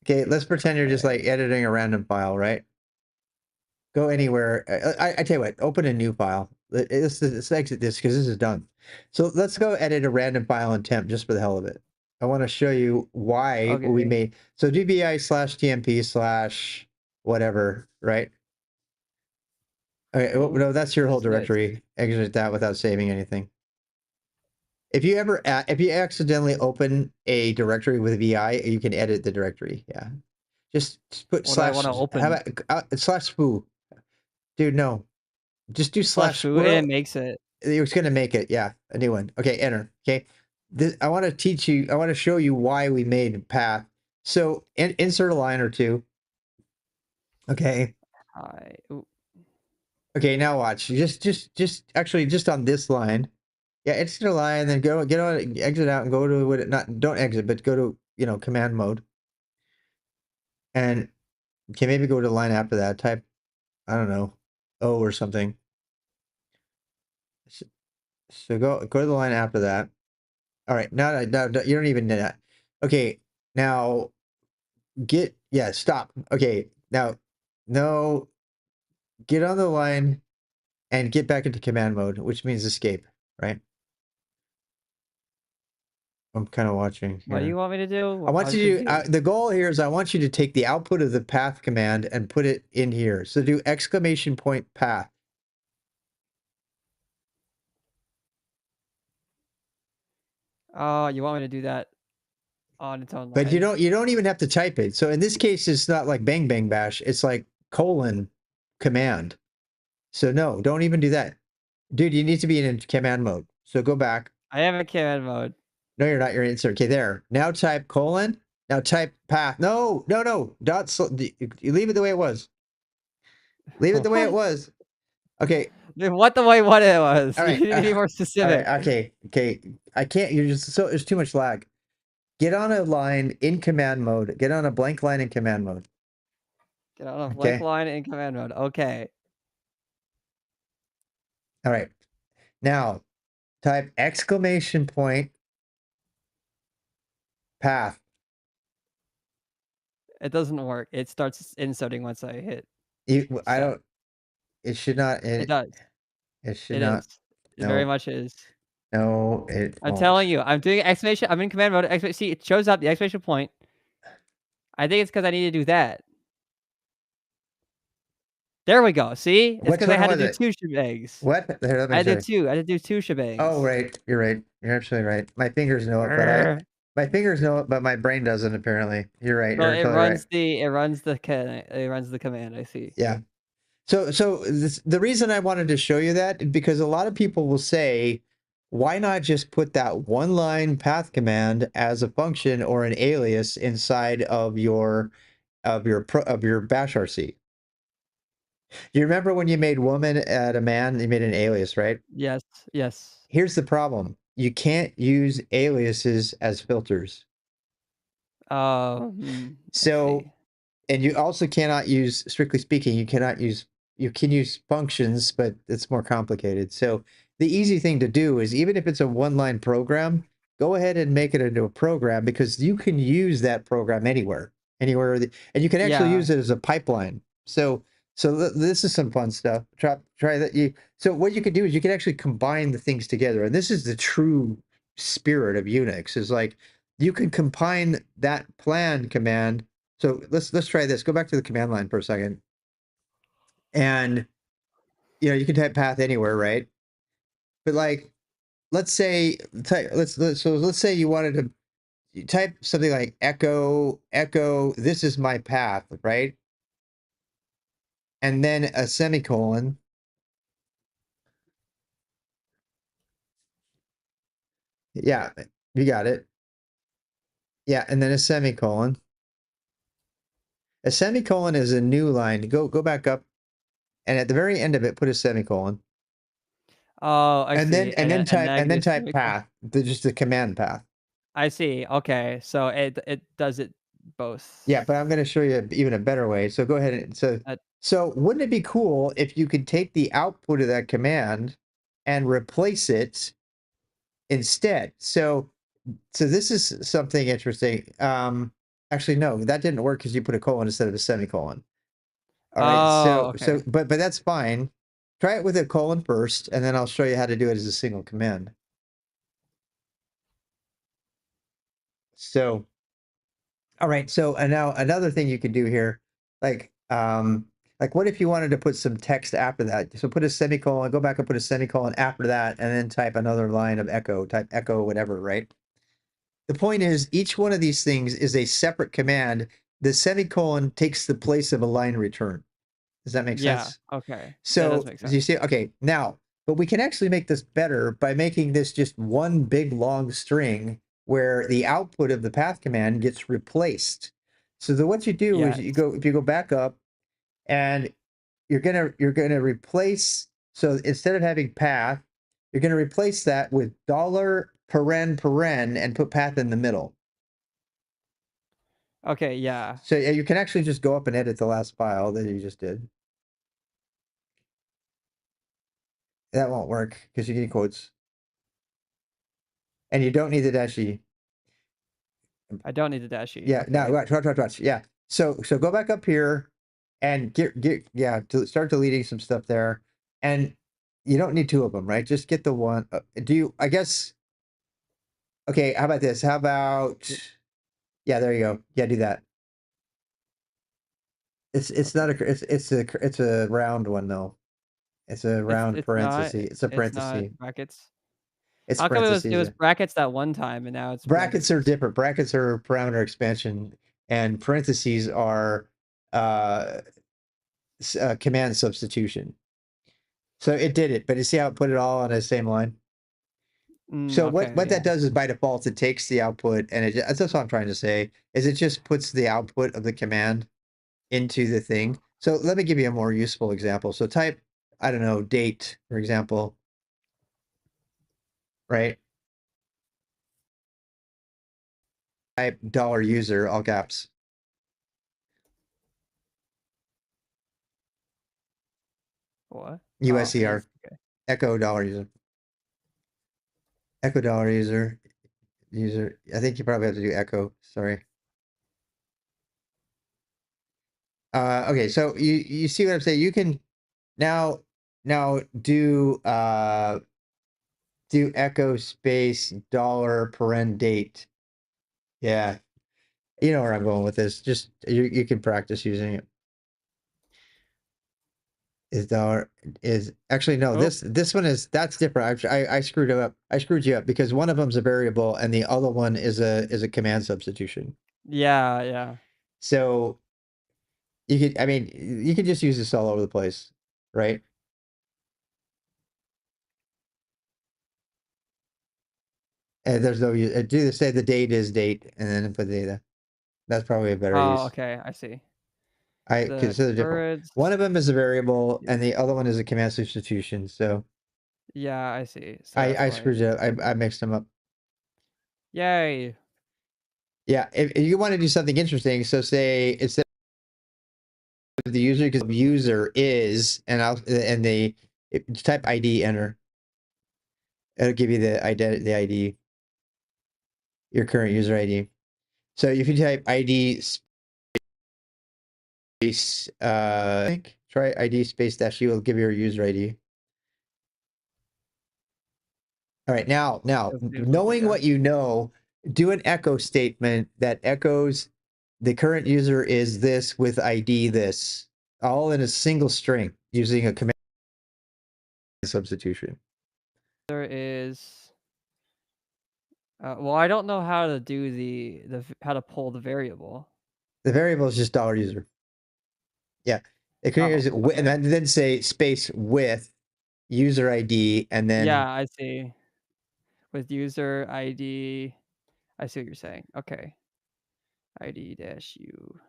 Okay, let's pretend you're just Okay. like editing a random file, right? Go anywhere. I tell you what, open a new file. Let's exit this because this is done. So let's go edit a random file in temp just for the hell of it. I want to show you why we Okay. made so dbi/tmp/ whatever, right? Okay, oh, Ooh, no, that's your what whole is this? directory. Exit that without saving anything. If you accidentally open a directory with vi, you can edit the directory. Yeah, just put What do I slash. want to How open? about slash foo, dude? No, just do Slash slash foo, and it squirrel. makes it. It's gonna make it. Yeah, a new one. Okay, enter. Okay, I want to teach you. I want to show you why we made path. So insert a line or two. Okay. Hi. Ooh. Okay, now watch. Just actually just on this line. Yeah, it's gonna lie, and then get on, exit out, and go to what? Not don't exit, but go to command mode, and can maybe go to the line after that. Type I don't know, O or something. So go to the line after that. All right, now you don't even need that. Okay, now stop. Okay, now no, get on the line and get back into command mode, which means escape. Right? I'm kind of watching What do you here. want me to I do? want I'm you to, confused. the goal here is I want you to take the output of the path command and put it in here. So do exclamation point path. Oh, you want me to do that on its own But line? you don't even have to type it. So in this case, it's not like bang bang bash. It's like colon command. So no, don't even do that. Dude, you need to be in command mode. So go back. I am in command mode. No, you're not. You're insert. Okay, there. Now type colon. Now type path. No. You leave it the way it was. Leave it the way it What? was. Okay. Dude, what the way what it was? All You right. need to be more All specific. right. Okay. I can't. You're just so there's too much lag. Get on a line in command mode. Get on a blank line in command mode. Get on a blank Okay. line in command mode. Okay. All right. Now type exclamation point path. It doesn't work. It starts inserting once I hit I set. don't. It should not. It does. It should It not. is. It very No. much is. No. It I'm won't. telling you, I'm doing exclamation. I'm in command mode. See, it shows up the exclamation point. I think it's because I need to do that. There we go. See? It's Which because I one had to was do it? 2 shebangs. What? Here, let me I show did you. 2. I had to do 2 Oh, shebangs. right. You're right. You're absolutely right. My fingers know it, but Grr. my fingers know it, but my brain doesn't apparently. You're right. So You're totally right. it runs the command, I see. Yeah. So the reason I wanted to show you that because a lot of people will say, why not just put that one line path command as a function or an alias inside of your bash RC? You remember when you made woman at a man, you made an alias, right? Yes, yes. Here's the problem. You can't use aliases as filters. I So see. and you also cannot use, strictly speaking, you can use functions, but it's more complicated. So the easy thing to do is, even if it's a one-line program, go ahead and make it into a program, because you can use that program anywhere, and you can actually Yeah. use it as a pipeline. So this is some fun stuff. Try that. So what you could do is you can actually combine the things together, and this is the true spirit of Unix. Is like you can combine that plan command. So let's try this. Go back to the command line for a second, and you can type path anywhere, right? But like, let's say let's say you wanted to type something like echo, this is my path, right? And then a semicolon. Yeah, you got it. Yeah, and then a semicolon. A semicolon is a new line. Go back up, and at the very end of it, put a semicolon. Oh, I And then see. And and then negative type semicolon. path, just the command path. I see. Okay, so it does it Yeah, both. but I'm going to show you even a better way. So go ahead and so wouldn't it be cool if you could take the output of that command and replace it instead? So this is something interesting. Actually, no, that didn't work because you put a colon instead of a semicolon. All right. Oh, So okay. but that's fine. Try it with a colon first, and then I'll show you how to do it as a single command. So, all right. So, and now another thing you can do here, like what if you wanted to put some text after that? So put a semicolon, go back and put a semicolon after that, and then type another line of echo, type echo, whatever, right? The point is, each one of these things is a separate command. The semicolon takes the place of a line return. Does that make Yeah, sense? okay. That does So make you sense. see, okay, now, but we can actually make this better by making this just one big long string where the output of the path command gets replaced. So what you do is Yes. if you go back up, and you're gonna replace. So instead of having path, you're gonna replace that with dollar paren and put path in the middle. Okay, yeah. So yeah, you can actually just go up and edit the last file that you just did. That won't work because you need quotes. And you don't need the dash E. I don't need the dash E. Yeah, no, Okay. watch. Yeah. So go back up here and start deleting some stuff there. And you don't need two of them, right? Just get the one. I guess, okay, how about this? How about, yeah, there you go. Yeah, do that. It's not Okay. it's a round one though. It's a round It's not parenthesis. It's a it's not parenthesis. brackets. It's How come it parentheses. was brackets that one time and now it's Brackets are parentheses? different. Brackets are parameter expansion, and parentheses are uh, command substitution. So it did it, but you see how it put it all on the same line? So Okay, what that yeah. does is, by default, it takes the output, and that's what I'm trying to say, is it just puts the output of the command into the thing. So let me give you a more useful example. So type, I don't know, date, for example, right? Type $user, all caps, What? Oh, USER, okay. echo $user, echo $user, user. I think you probably have to do echo, sorry. Okay, so you see what I'm saying? You can now do echo space dollar paren date. Yeah, you know where I'm going with this. Just you can practice using it. Is dollar is actually no, Oh, this one is, that's different. I screwed up. I screwed you up because one of them's a variable and the other one is a command substitution. yeah, yeah. So you could, I mean, you could just use this all over the place, right? And there's no use. Do say the date is date and then put data. That's probably a better Oh, use. okay, I see. I The consider different. current One of them is a variable is and the other one is a command substitution. So yeah, I see. So that's I why screwed it's it up. I mixed them up. yay. Yeah, if you want to do something interesting, so say instead of the user, because user is, and the type ID enter. It'll give you the ID, your current user ID. So if you type ID space, I think try ID space dash U will give you your user ID. All right, now, knowing what you know, do an echo statement that echoes the current user is this with ID this, all in a single string using a command substitution. There is. Well, I don't know how to do how to pull the variable. The variable is just $user. Yeah, it can use it okay. and then say space with user ID and then Yeah, I see. With user ID, I see what you're saying. Okay. ID dash U.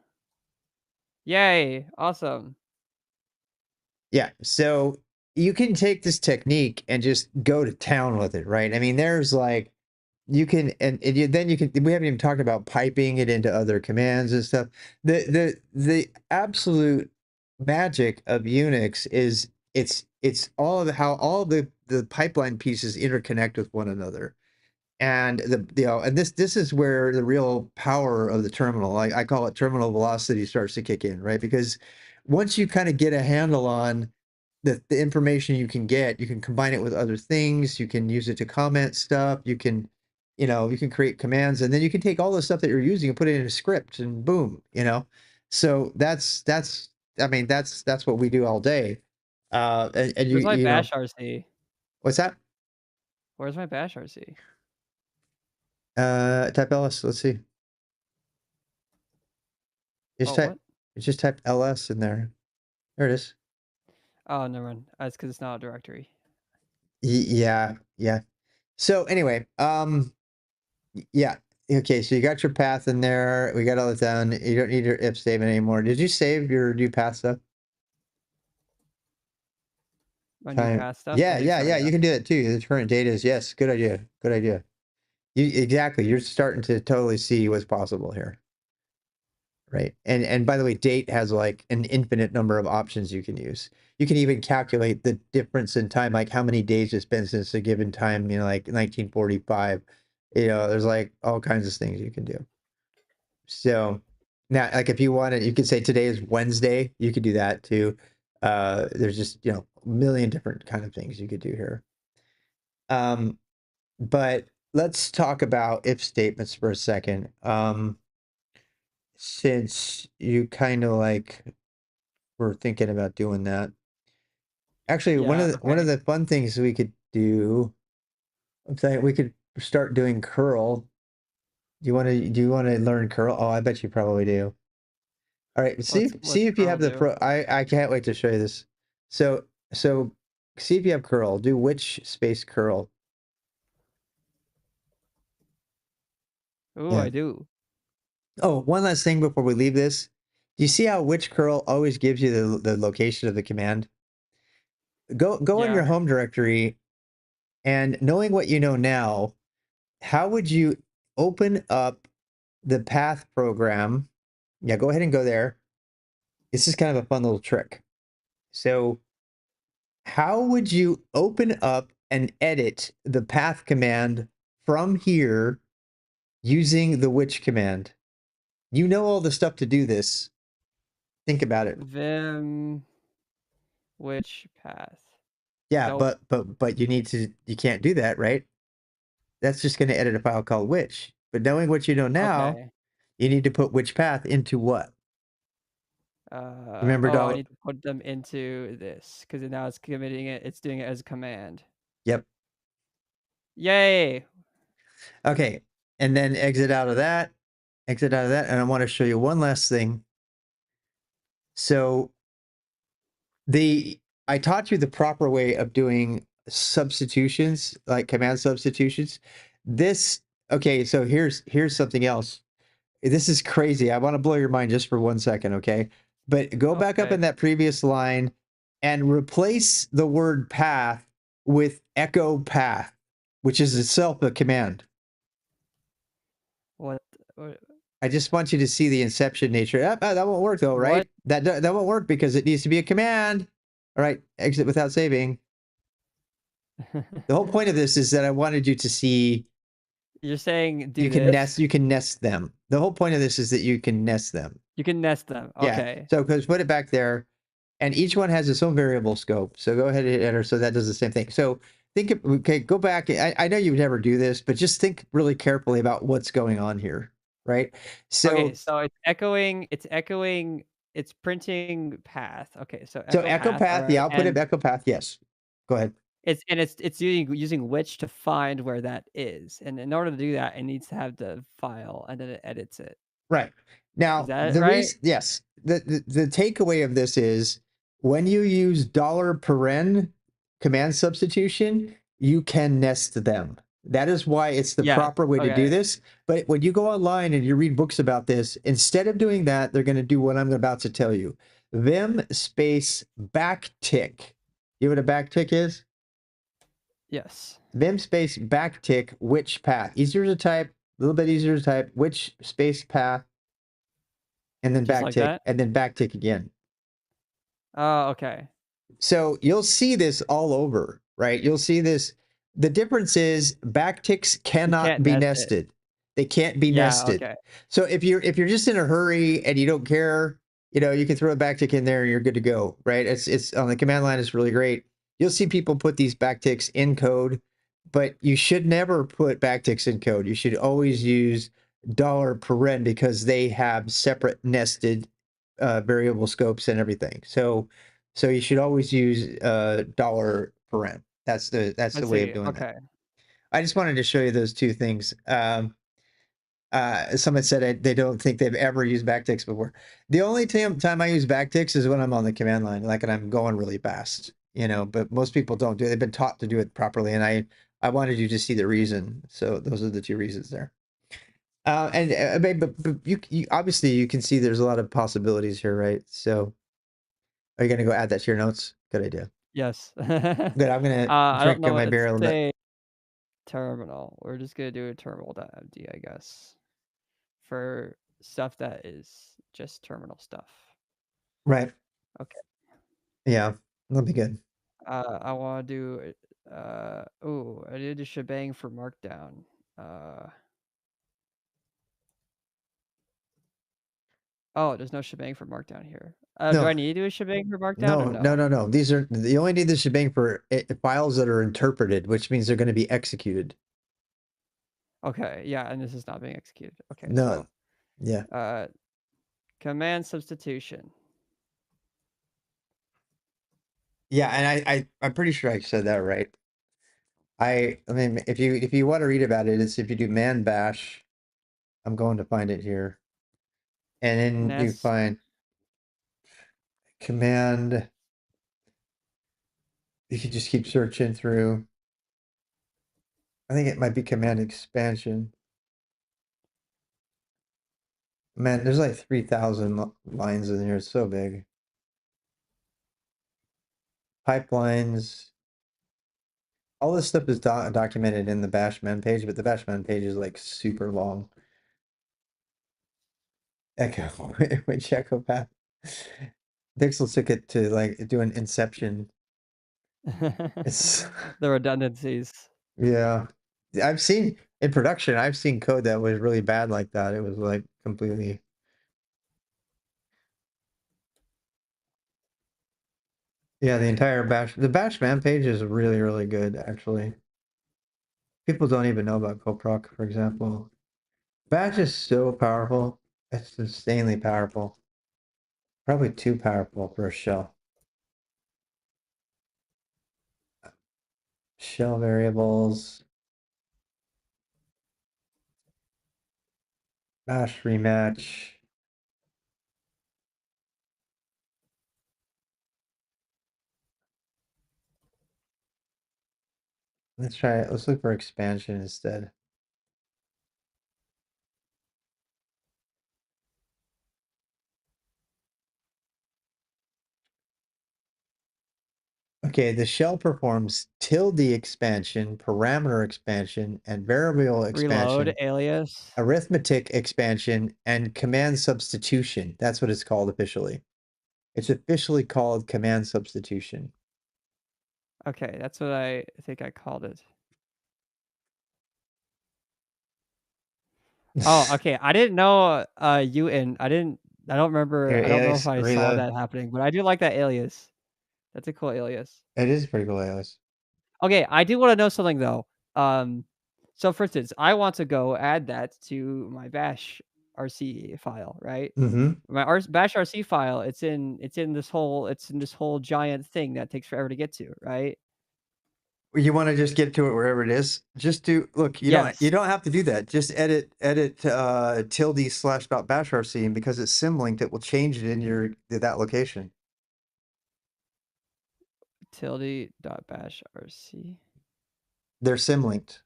Yay! Awesome. yeah. So you can take this technique and just go to town with it, right? I mean, there's like you can then you can we haven't even talked about piping it into other commands and stuff. The absolute magic of Unix is it's all of how all the pipeline pieces interconnect with one another. And and this is where the real power of the terminal, I call it terminal velocity, starts to kick in, right? Because once you kind of get a handle on the information you can get, you can combine it with other things, you can use it to comment stuff, you can, you can create commands, and then you can take all the stuff that you're using and put it in a script, and boom, So I mean, that's what we do all day. And Where's my you know, bash RC? what's that? Where's my bash RC? Type ls. Let's see. Just type. What? Just type ls in there. There it is. Oh, never mind. That's because it's not a directory. Yeah. So anyway, yeah. Okay, so you got your path in there. We got all that done. You don't need your if statement anymore. Did you save your new path stuff? My new path stuff. Yeah. I think so. Yeah. You can do it too. The current data is yes. Good idea. Good idea. Exactly. You're starting to totally see what's possible here. Right. And by the way, date has like an infinite number of options you can use. You can even calculate the difference in time, like how many days it's been since a given time, like 1945. There's like all kinds of things you can do. So now, like if you wanted, you could say today is Wednesday. You could do that too. There's just, a million different kind of things you could do here. But let's talk about if statements for a second. Since you kind of like were thinking about doing that. Actually, one Yeah. of the fun things we could do, I'm saying we could start doing curl. Do you want to learn curl? Oh, I bet you probably do. All right, see What's if you have curl the do? pro. I can't wait to show you this. So see if you have curl. Do which space curl. Ooh, Yeah. I do. Oh, one last thing before we leave this. Do you see how which curl always gives you the location of the command? Go in Yeah. your home directory, and knowing what you know now, how would you open up the path program? Yeah, go ahead and go there. This is kind of a fun little trick. So how would you open up and edit the path command from here using the which command? You know all the stuff to do this. Think about it. Vim. Which path? Yeah, Nope. but you can't do that, right? That's just going to edit a file called which. But knowing what you know now, Okay. you need to put which path into what? Remember, Oh, I dog? need to put them into this because now it's committing it. It's doing it as a command. Yep. Yay! Okay. And then exit out of that. Exit out of that. And I want to show you one last thing. So I taught you the proper way of doing substitutions, like command substitutions. Okay, so here's something else. This is crazy. I want to blow your mind just for 1 second, okay? But go back up Okay. in that previous line and replace the word path with echo path, which is itself a command. What? I just want you to see the inception nature. That won't work though, right? What? That won't work because it needs to be a command. All right, exit without saving. The whole point of this is that I wanted you to see You're saying do you can this. nest them. The whole point of this is that you can nest them. You can nest them. Yeah. Okay. So because put it back there, and each one has its own variable scope. So go ahead and hit enter. So that does the same thing. So okay, go back. I know you would never do this, but just think really carefully about what's going on here, right? Okay, So so it's printing path. Okay, so echo echo path, all path, the right. output of And echo path, yes. Go ahead. it's using which to find where that is. And in order to do that, it needs to have the file and then it edits it. Right. Is Now, that it, the right? reason, yes, the takeaway of this is when you use $paren command substitution, you can nest them. That is why it's the Yeah. proper way to do Okay. this. But when you go online and you read books about this, instead of doing that, they're going to do what I'm about to tell you. Vim space backtick. You know what a backtick is? Yes. Vim space backtick, which path? Easier to type, a little bit easier to type, which space path, and then Just like backtick, that? and then backtick again. Oh, okay. So you'll see this all over, right? You'll see this. The difference is backticks You cannot can't be nest it. nested. They can't be Yeah, nested. okay. So if you're just in a hurry and you don't care, you can throw a backtick in there and you're good to go, right? It's on the command line. It's really great. You'll see people put these backticks in code, but you should never put backticks in code. You should always use $paren because they have separate nested variable scopes and everything. So you should always use $paren. That's I the way of see. doing that. Okay. I just wanted to show you those two things. Someone said they don't think they've ever used backticks before. The only time I use backticks is when I'm on the command line, like, and I'm going really fast, but most people don't do it. They've been taught to do it properly. And I wanted you to see the reason. So those are the two reasons there. But you obviously you can see there's a lot of possibilities here, right? So are you going to go add that to your notes? Good idea. Yes. Good. I'm going to I don't drink know my what beer a it's little bit. say terminal. We're just gonna do a terminal.md, I guess, for stuff that is just terminal stuff. Right. Okay. Yeah, that'll be good. I want to do. I did a shebang for Markdown. Oh, there's no shebang for Markdown here. Do I No, need to do a shebang for Markdown or no, no, no? no, no. These are you only need the shebang for files that are interpreted, which means they're going to be executed. Okay, yeah, and this is not being executed. Okay, No, so yeah, command substitution. yeah, and I'm pretty sure I said that right. I mean, if you want to read about it, it's if you do man bash. I'm going to find it here, and then you Nest. find command. You can just keep searching through. I think it might be command expansion. Man, there's like 3,000 lines in here. It's so big. Pipelines. All this stuff is documented in the Bashman page, but the Bashman page is like super long. Echo, which echo path? Pixel took it to like do an inception. It's The redundancies. yeah. I've seen in production, I've seen code that was really bad like that. It was like completely. Yeah, the Bashman page is really, really good actually. People don't even know about Coproc, for example. Bash is so powerful. It's insanely powerful. Probably too powerful for a shell. Shell variables. Bash rematch. Let's try it. Let's look for expansion instead. Okay, the shell performs tilde expansion, parameter expansion, and variable Reload expansion, alias. arithmetic expansion, and command substitution. That's what it's called officially. It's officially called command substitution. Okay, that's what I think I called it. Oh, okay. I didn't know you and I don't remember. Here, I don't know if alias I saw reload. that happening, but I do like that alias. That's a cool alias. It is a pretty cool alias. Okay, I do want to know something though. Um, so for instance, I want to go add that to my bash RC file, right? Mm-hmm. My bash RC file, it's in this whole giant thing that takes forever to get to, right? You want to just get to it wherever it is. Just do look. You Yes. don't have to do that. Just edit tilde slash dot bash rc, and because it's symlinked, it will change it in your that location. Tilde.bash RC. They're symlinked.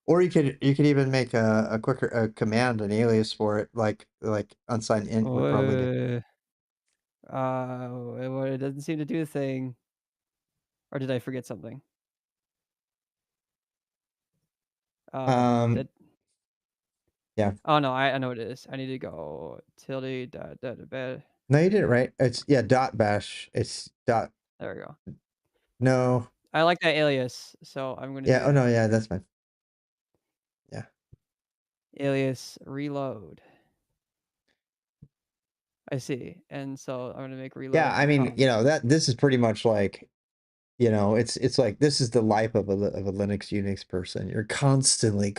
Or you could even make a quicker command, an alias for it, like unsigned int would probably do. It doesn't seem to do the thing. Or did I forget something? Um, That. yeah. Oh no, I know what it is. I need to go tilde dot bed. No, you did it right. It's dot bash. It's dot. There we go. No. I like that alias, so I'm gonna Yeah. do Oh no. that. Yeah, that's fine. Yeah. Alias reload. I see. And so I'm gonna make Yeah. reload. I mean, Oh, that this is pretty much like, it's like this is the life of a Linux Unix person. You're constantly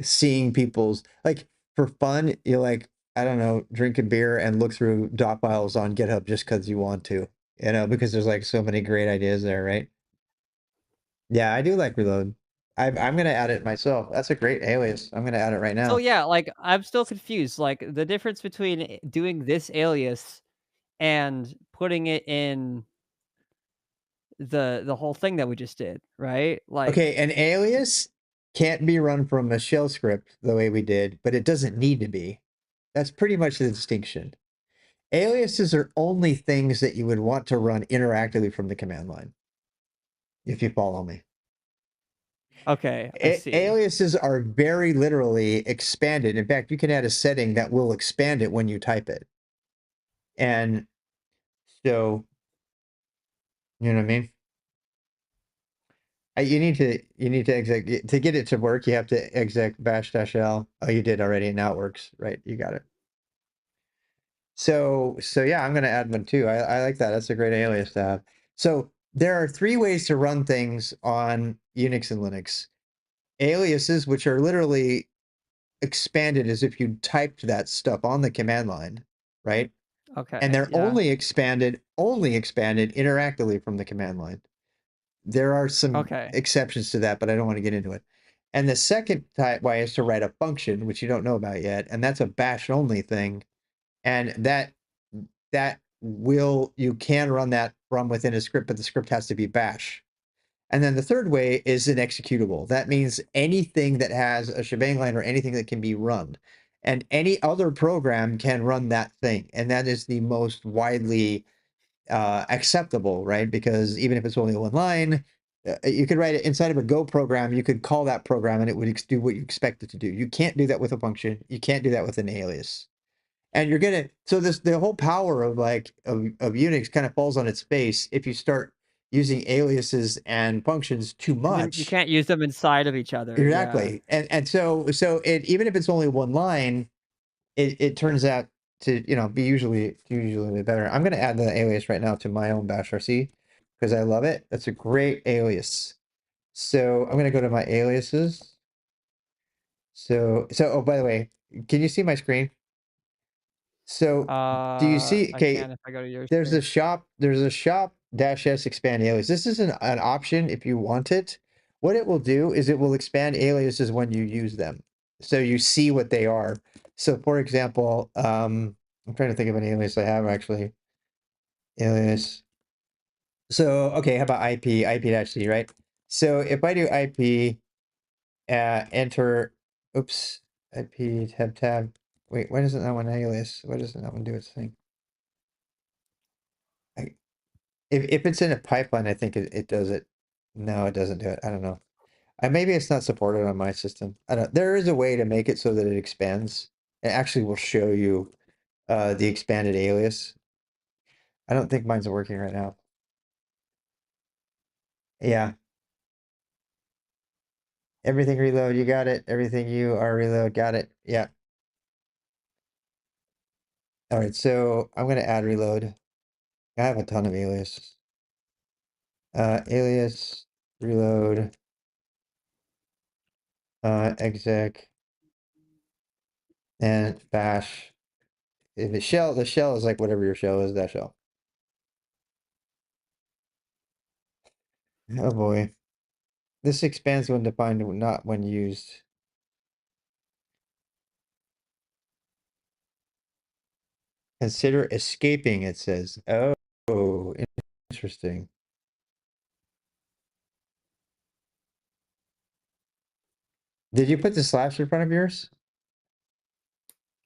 seeing people's, like, for fun. You're like, I don't know, drink a beer and look through dot files on GitHub just because you want to, because there's like so many great ideas there, right? Yeah, I do like reload. I'm gonna add it myself. That's a great alias. I'm gonna add it right so now. yeah, like I'm still confused. Like the difference between doing this alias and putting it in the whole thing that we just did, right? Okay, Like, an alias can't be run from a shell script the way we did, but it doesn't need to be. That's pretty much the distinction. Aliases are only things that you would want to run interactively from the command line, if you follow me. okay, I see. Aliases are very literally expanded. In fact, you can add a setting that will expand it when you type it. And so, you know what I mean? You need to exec to get it to work. You have to exec bash dash l. Oh, you did already, and now it works. Right, you got it. So yeah, I'm gonna add one too. I like that. That's a great alias to have. So there are three ways to run things on Unix and Linux. Aliases, which are literally expanded as if you typed that stuff on the command line, right? And Okay, they're yeah. only expanded interactively from the command line. There are some Okay. exceptions to that, but I don't want to get into it. And the second type way is to write a function, which you don't know about yet, and that's a bash only thing. And that you can run that from within a script, but the script has to be bash. And then the third way is an executable. That means anything that has a shebang line or anything that can be run. And any other program can run that thing. And that is the most widely acceptable, right? Because even if it's only one line, you could write it inside of a Go program. You could call that program and it would do what you expect it to do. You can't do that with a function. You can't do that with an alias. And you're gonna so this the whole power of of Unix kind of falls on its face if you start using aliases and functions too Because then you much. can't use them inside of each other. Yeah. Exactly. And so it, even if it's only one line, it turns out to be usually better. I'm gonna add the alias right now to my own bash RC because I love it. That's a great alias. So I'm gonna go to my aliases. So oh, by the way, can you see my screen? So do you see? I Okay, can if I go to your there's screen. a shop dash s expand alias. This is an option if you want it. What it will do is it will expand aliases when you use them. So you see what they are. So for example, I'm trying to think of an alias I have actually. Alias. So okay, how about IP-C, right? So if I do IP, enter, oops, IP tab. Wait, why doesn't that one alias? Why doesn't that one do its thing? I, if it's in a pipeline, I think it does it. No, it doesn't do it. I don't know. Maybe it's not supported on my system. I don't. There is a way to make it so that it expands. It actually will show you the expanded alias. I don't think mine's working right now. Yeah. Everything reload, you got it. Everything you are reload, got it. Yeah. All right, so I'm gonna add reload. I have a ton of alias. Alias, reload, exec, and bash. If the shell is like whatever your shell is, that shell. Oh boy. This expands when defined, not when used. Consider escaping, it says. Oh, interesting. Did you put the slash in front of yours?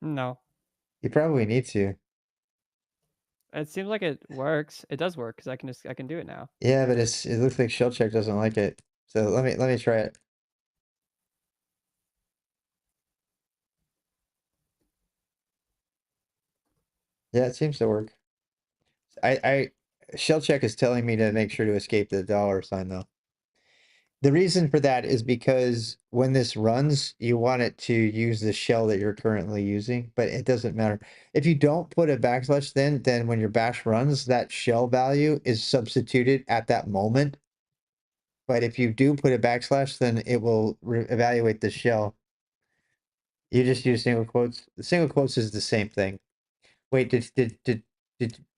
No. You probably need to. It seems like it works. It does work because I can do it now. Yeah, but it looks like shell check doesn't like it. So let me try it. Yeah, it seems to work. I shell check is telling me to make sure to escape the dollar sign though. The reason for that is because when this runs, you want it to use the shell that you're currently using, but it doesn't matter. If you don't put a backslash then when your bash runs, that shell value is substituted at that moment. But if you do put a backslash, then it will evaluate the shell. You just use single quotes. The single quotes is the same thing. Wait, did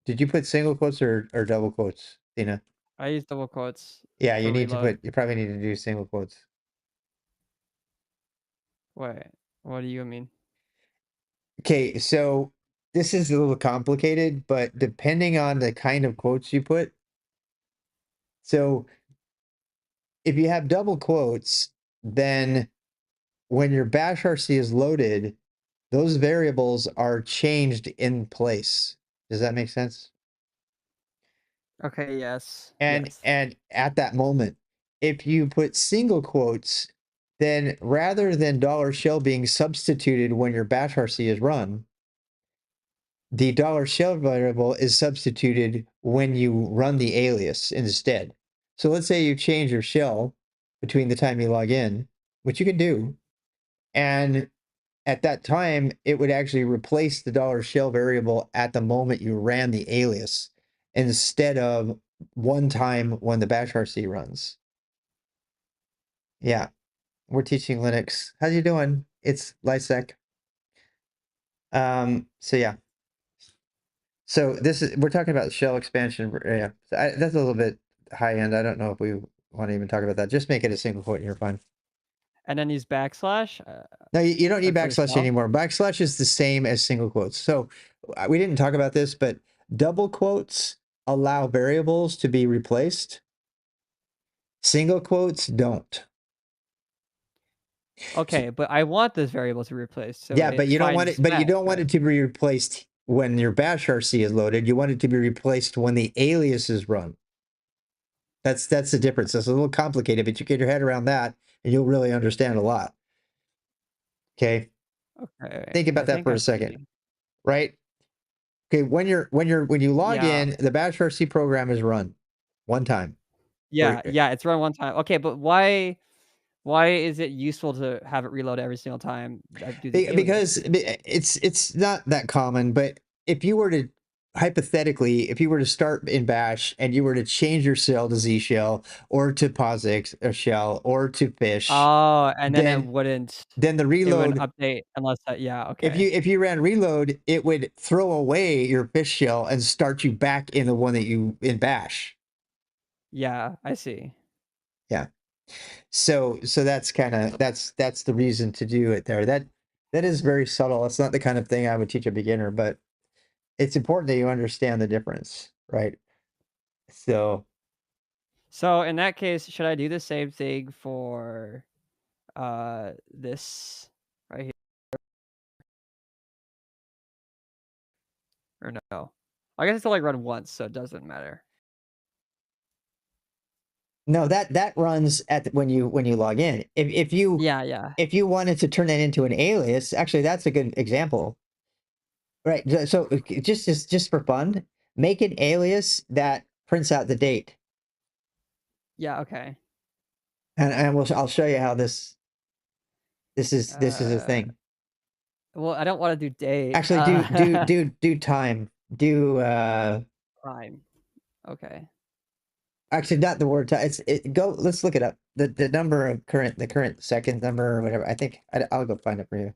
you put single quotes or double quotes, Tina? I use double quotes Yeah, for reload. you probably need to do single quotes. Wait, what do you mean? Okay, so this is a little complicated, but depending on the kind of quotes you put, so if you have double quotes, then when your bash RC is loaded, those variables are changed in place. Does that make sense? Okay, yes. And Yes. at that moment, if you put single quotes, then rather than dollar shell being substituted when your bash RC is run, the dollar shell variable is substituted when you run the alias instead. So let's say you change your shell between the time you log in, which you can do, and at that time, it would actually replace the dollar shell variable at the moment you ran the alias instead of one time when the bash RC runs. Yeah, we're teaching Linux. How you doing? It's Lysec. So yeah. So this is we're talking about shell expansion. Yeah, that's a little bit high end. I don't know if we want to even talk about that. Just make it a single quote and you're fine. And then use backslash No, you don't need for the backslash shell. anymore. Backslash is the same as single quotes. So we didn't talk about this, but double quotes allow variables to be replaced. Single quotes don't. Okay, but I want this variable to be replaced, so Yeah, but it you don't want finds it. But you that, don't want right? it to be replaced when your bash RC is loaded. You want it to be replaced when the alias is run. That's the difference. It's a little complicated, but you get your head around that, and you'll really understand a lot. Okay, Okay, think about I that think for I a second, see. right? Okay, when you log Yeah. in, the bash RC program is run one time. Yeah, yeah, it's run one time. Okay, but why is it useful to have it reload every single time I do the alias? Because it's not that common, but if you were to hypothetically, if you were to start in bash and you were to change your shell to Z shell or to POSIX or shell or to fish, Oh, and then then the it wouldn't reload, update unless that, yeah, okay. if you ran reload, it would throw away your fish shell and start you back in the one that you in bash. Yeah, I see. Yeah. So that's kind of that's the reason to do it there. That is very subtle. It's not the kind of thing I would teach a beginner, but it's important that you understand the difference, right? So So in that case, should I do the same thing for this right here or no? I guess it's only run once, so it doesn't matter. no, that runs at when you log in. Yeah, yeah. If you wanted to turn that into an alias, actually that's a good example. Right. So just for fun, make an alias that prints out the date. Yeah, okay. And I'll show you how this is a thing. Well, I don't want to do date. Actually, do time. Do Prime. Okay. actually not the word time. Go. Let's look it up. The number of the current second number or whatever. I think I'll go find it for you.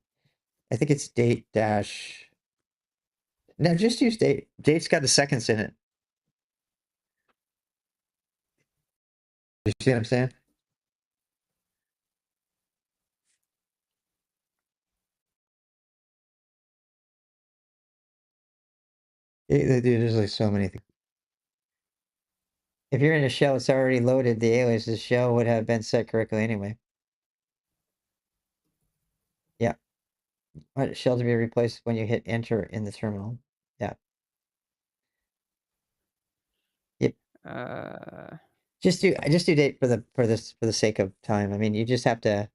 I think it's date dash. No, just use date. Date's got the seconds in it. You see what I'm saying? There's like so many things. If you're in a shell, it's already loaded. The alias's shell would have been set correctly anyway. Yeah. Right, shell to be replaced when you hit enter in the terminal. Yeah. Yep. Just do date for the sake of time. I mean, you just have to.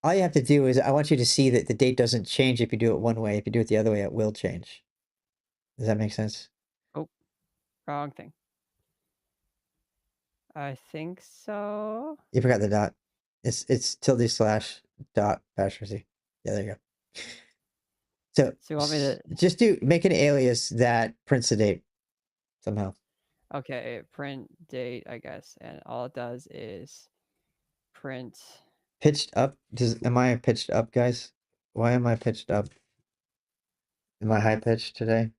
All you have to do is I want you to see that the date doesn't change if you do it one way. If you do it the other way, it will change. Does that make sense? Oh, wrong thing. I think so. You forgot the dot. It's tilde slash dot bash RC. Yeah, there you go. So you want me to just make an alias that prints the date somehow. Okay, print date, I guess, and all it does is print. Pitched up. Am I pitched up, guys? Why am I pitched up? Am I high pitched today?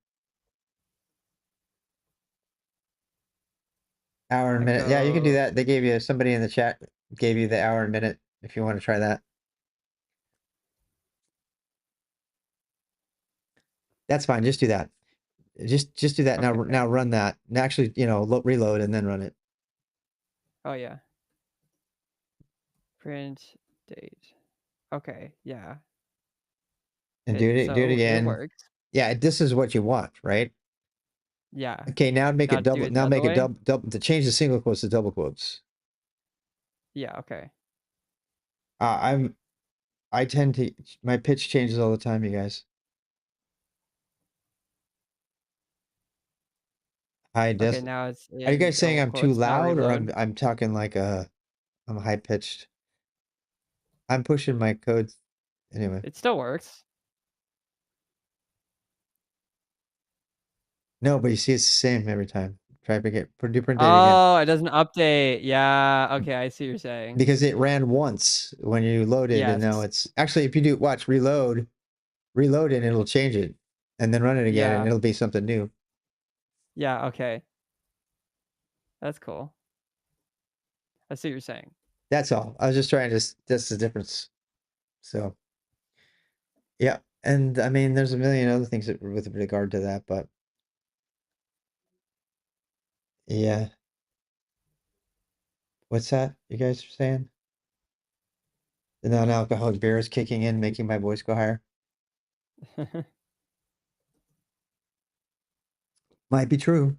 Hour and minute. Yeah, you can do that. They gave you somebody in the chat gave you the hour and minute if you want to try that. That's fine. Just do that. Just do that. Okay. Now run that. Now actually, reload and then run it. Oh yeah. Print date. Okay, yeah. And do it again. It works. Yeah, this is what you want, right? Yeah. Okay, now make it double. Now make it double to change the single quotes to double quotes. Yeah, okay. I tend to my pitch changes all the time, you guys. Okay, now it's Are you guys saying I'm too loud or I'm talking like I'm high pitched? I'm pushing my codes anyway. It still works. No, but you see it's the same every time. Try to get do print date again. Oh, it doesn't update. Yeah, okay, I see what you're saying. Because it ran once when you loaded and now it's actually if you do reload it and it'll change it and then run it again and it'll be something new. Yeah, okay. That's cool. I see what you're saying. That's all. I was just trying to that's the difference. So yeah. And I mean there's a million other things with regard to that, but yeah. What's that you guys are saying? The non-alcoholic beer is kicking in, making my voice go higher. Might be true.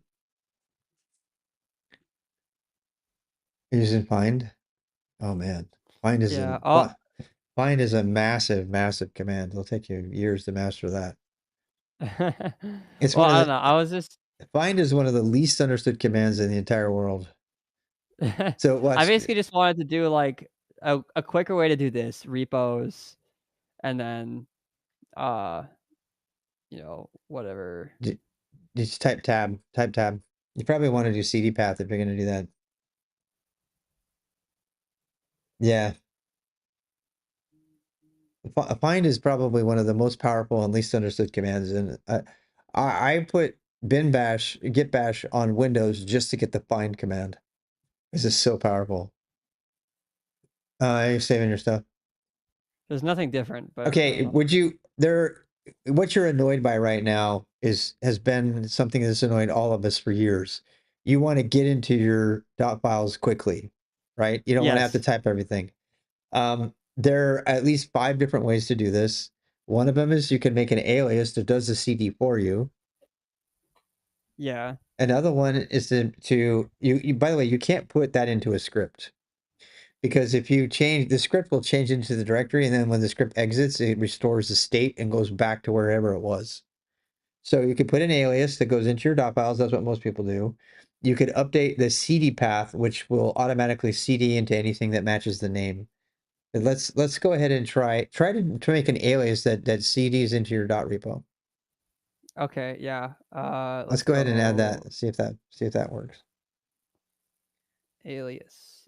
Using find. Oh man, find is find is a massive, massive command. It'll take you years to master that. It's well, I don't know. I was just find is one of the least understood commands in the entire world. So watch. I basically just wanted to do like a quicker way to do this repos, and then whatever. Just type tab. You probably want to do CD path if you're going to do that. Yeah. Find is probably one of the most powerful and least understood commands. And I put bin bash, git bash on Windows just to get the find command. This is so powerful. You're saving your stuff. There's nothing different, but okay. What you're annoyed by right now has been something that's annoyed all of us for years. You want to get into your dot files quickly, right? You don't want to have to type everything. There are at least 5 different ways to do this. One of them is you can make an alias that does the CD for you. Yeah. Another one is to by the way, you can't put that into a script. Because if you change, the script will change into the directory, and then when the script exits, it restores the state and goes back to wherever it was. So you can put an alias that goes into your dot files. That's what most people do. you could update the CD path, which will automatically CD into anything that matches the name. But let's go ahead and try to make an alias that CDs into your dot repo. Okay, yeah. Let's Let's go ahead and add go that. See if that works. alias.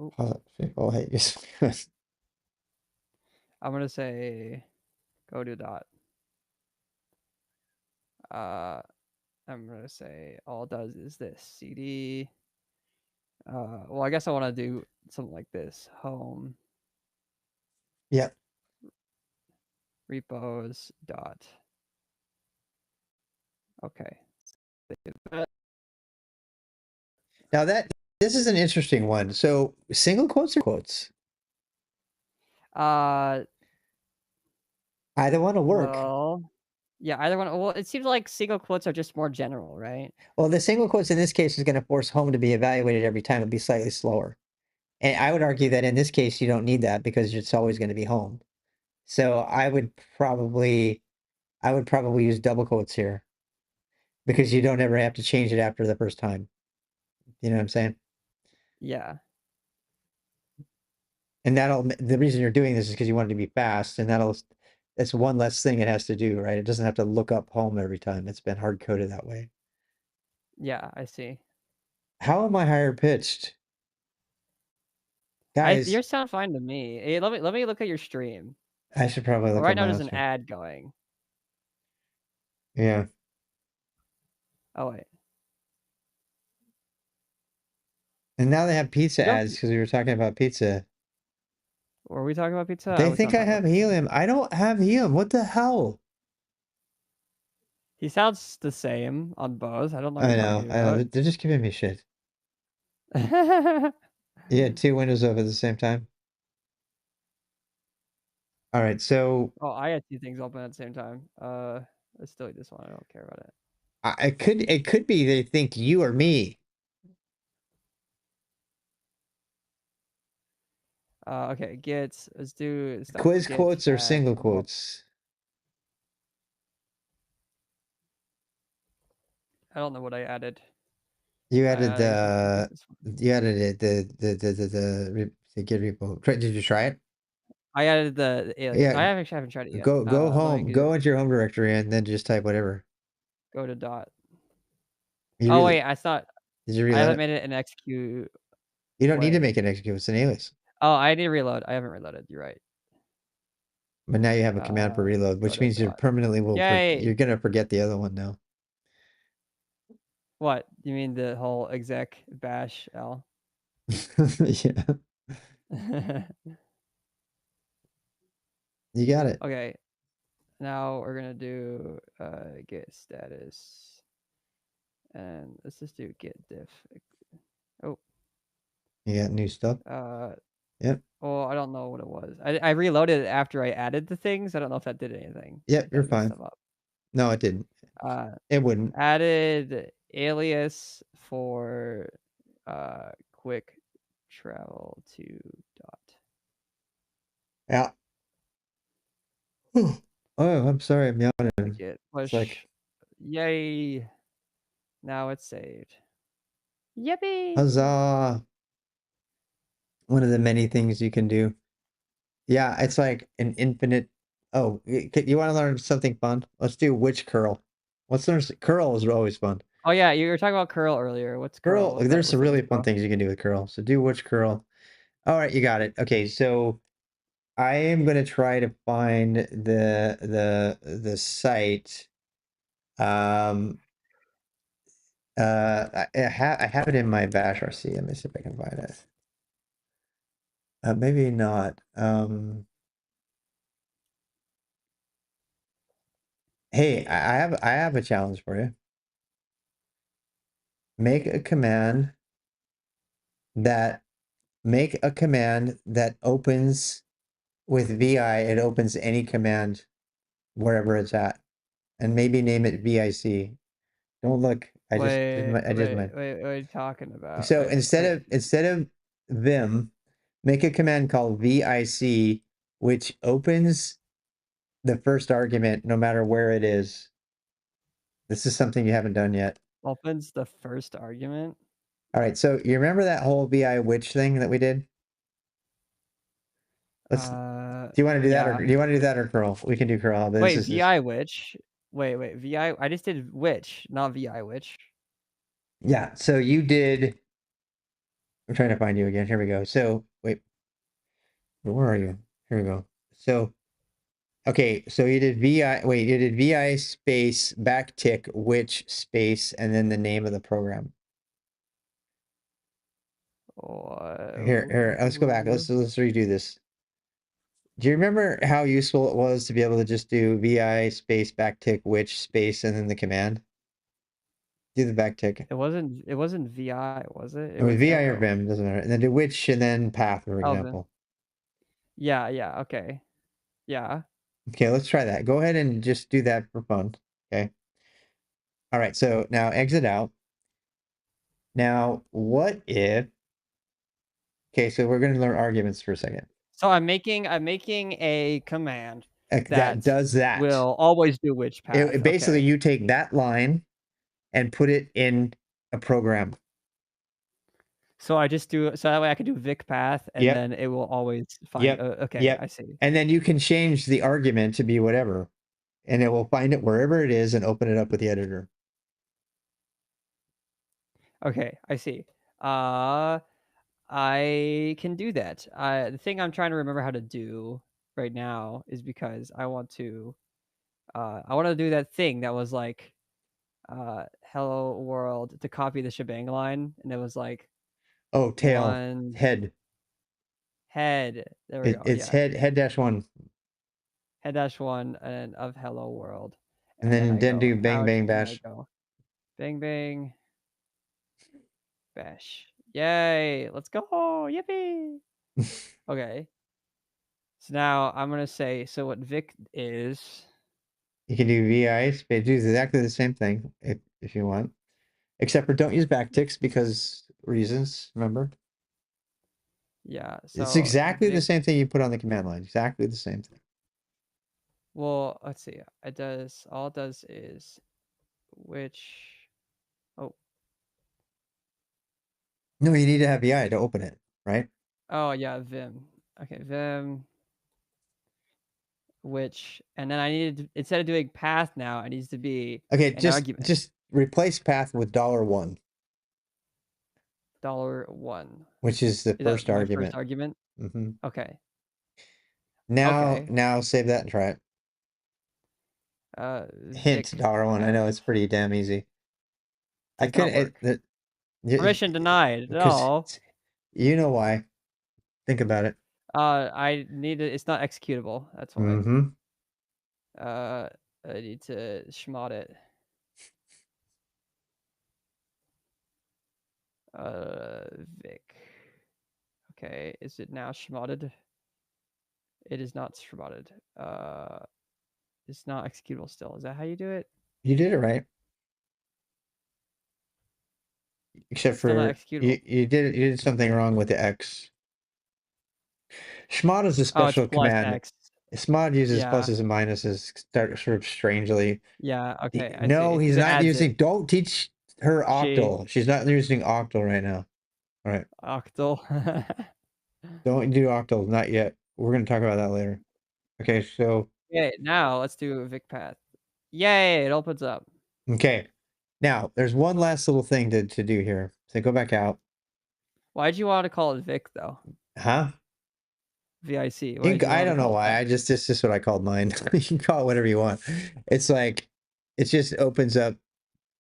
Ooh, Oh, hey, I'm gonna say go to dot. I'm gonna say all it does is this CD. Well, I guess I want to do something like this: home yeah. repos dot. Okay. Now this is an interesting one. So single quotes or quotes? Uh, Either one will work. well, yeah, either one. Well, it seems like single quotes are just more general, right? Well, the single quotes in this case is going to force home to be evaluated every time. It'll be slightly slower. And I would argue that in this case, you don't need that because it's always going to be home. So I would probably use double quotes here because you don't ever have to change it after the first time. You know what I'm saying? Yeah. And the reason you're doing this is because you want it to be fast, and that's one less thing it has to do, right? It doesn't have to look up home every time. It's been hard coded that way. Yeah, I see. How am I higher pitched? Guys, You sound fine to me. Hey, let me look at your stream. I should probably look Right at now, my there's own an stream. ad going. Yeah. Oh wait. And now they have pizza You don't. ads because we were talking about pizza. Were we talking about pizza? I They was think not I talking about have pizza. helium. I don't have helium. What the hell? He sounds the same on both. I don't know what I you're know. talking I know. about. They're just giving me shit. You had two windows open at the same time. All right. So Oh, I had two things open at the same time. Let's delete this one. I don't care about it. it could be they think you or me. Okay, let's do stuff. Quiz Get quotes or add. single Well, quotes? I don't know what I added. You I added guess I'll delete this one. you added it the get repo. Did you try it? I added the alias. Yeah. I haven't tried it yet. Go Let me home. Go into your home directory and then just type whatever. go to dot. You Oh really wait, I thought did you I reload haven't it? made it an execute. You don't need to Wait. make an execute. It's an alias. Oh, I need to reload. I haven't reloaded. You're right. But now you have a command for reload, Go which to means you dot. permanently you're Yay! gonna forget the other one now. What? You mean the whole exec bash L? Yeah, you got it. Okay. Now we're gonna do get status. And let's just do get diff. Oh. You got new stuff. Yep. Well, I don't know what it was. I reloaded it after I added the things. I don't know if that did anything. Yep, If you're that messed fine. stuff up. No, it didn't. It wouldn't. Added alias for quick travel to dot. Yeah. Oh, I'm sorry. I'm yawning. Get It's push. like, Yay. Now it's saved. Yippee. huzzah. One of the many things you can do. Yeah, it's like an infinite. Oh, you want to learn something fun? Let's do witch curl. Let's learn curl is always fun. Oh yeah, you were talking about curl earlier. What's curl? There's some What's that really use fun for? things you can do with curl. So do witch curl. All right, you got it. Okay, so I am going to try to find the site. I have it in my bash RC. Let me see if I can find it. Maybe not. Hey, I have a challenge for you. Make a command that opens with VI. It opens any command wherever it's at, and maybe name it VIC. Don't look. I just might. What are you talking about? So instead of Vim, make a command called VIC, which opens the first argument no matter where it is. This is something you haven't done yet. Opens the first argument. All right, so you remember that whole vi which thing that we did? Let's. Do you want to do that, or Yeah. do you want to do that, or curl? We can do curl. But Wait, this is vi which? Wait, vi. I just did which, not vi which. yeah. So you did. I'm trying to find you again. Here we go. So wait, where are you? Here we go. So okay, so you did vi. Wait, you did vi space backtick which space and then the name of the program. Here. Let's go back. Let's redo this. Do you remember how useful it was to be able to just do vi space backtick which space and then the command? Do the backtick. It wasn't vi, was it? I mean, was vi or hello. vim doesn't matter. And then do which and then path, for Oh, vim. example. Yeah, okay. Yeah. Okay, let's try that. Go ahead and just do that for fun. Okay. All right, so now exit out. Now, what if? Okay, so we're going to learn arguments for a second. So I'm making a command That does that. will always do which path. Basically, okay. you take that line and put it in a program. So I just do so that way I can do Vic path and Yep. then it will always find. Yep. Okay, Yep. I see. And then you can change the argument to be whatever, and it will find it wherever it is and open it up with the editor. Okay, I see. I can do that. The thing I'm trying to remember how to do right now is because I want to do that thing that was like hello world to copy the shebang line, and it was like Oh, tail, one head. There we go. It's Yeah. head dash one. Head dash one and of hello world. And then do bang bang And I bash. go bang bang bash. Yay! Let's go! Yippee! Okay. So now I'm gonna say so. What Vic is? You can do vi space. Do exactly the same thing if you want, except for don't use backticks because reasons. Remember, Yeah. So it's exactly the Vic, same thing you put on the command line. Exactly the same thing. well, let's see. It does. All it does is which. Oh. No, you need to have vi to open it, right? Oh yeah, Vim. Okay, Vim. Which, and then I needed instead of doing path now, it needs to be Okay, an argument. just replace path with $1, $1, which is the first my argument. first argument. Mm-hmm. Okay. Now save that and try it. Hint Vic $1. I know it's pretty damn easy. I couldn't. Permission denied. No. You know why? Think about it. I need it. It's not executable. That's why. Mm-hmm. I need to schmod it. Vic. Okay, is it now schmodded? It is not schmodded. It's not executable still. Is that how you do it? You did it right. Except Still not for executable. you did something wrong with the X. Schmod is a special command. X. Schmod uses pluses and minuses sort of strangely. Yeah, okay. No, he's not using. Don't teach her octal. She's not using octal right now. All right. Octal. Don't do octal, not yet. We're going to talk about that later. Okay, so. Okay, now let's do Vic path. Yay, it opens up. Okay. Now, there's one last little thing to do here. So go back out. Why'd you want to call it Vic, though? Huh? VIC. I don't know why. It's just what I called mine. You can call it whatever you want. It's like, it just opens up,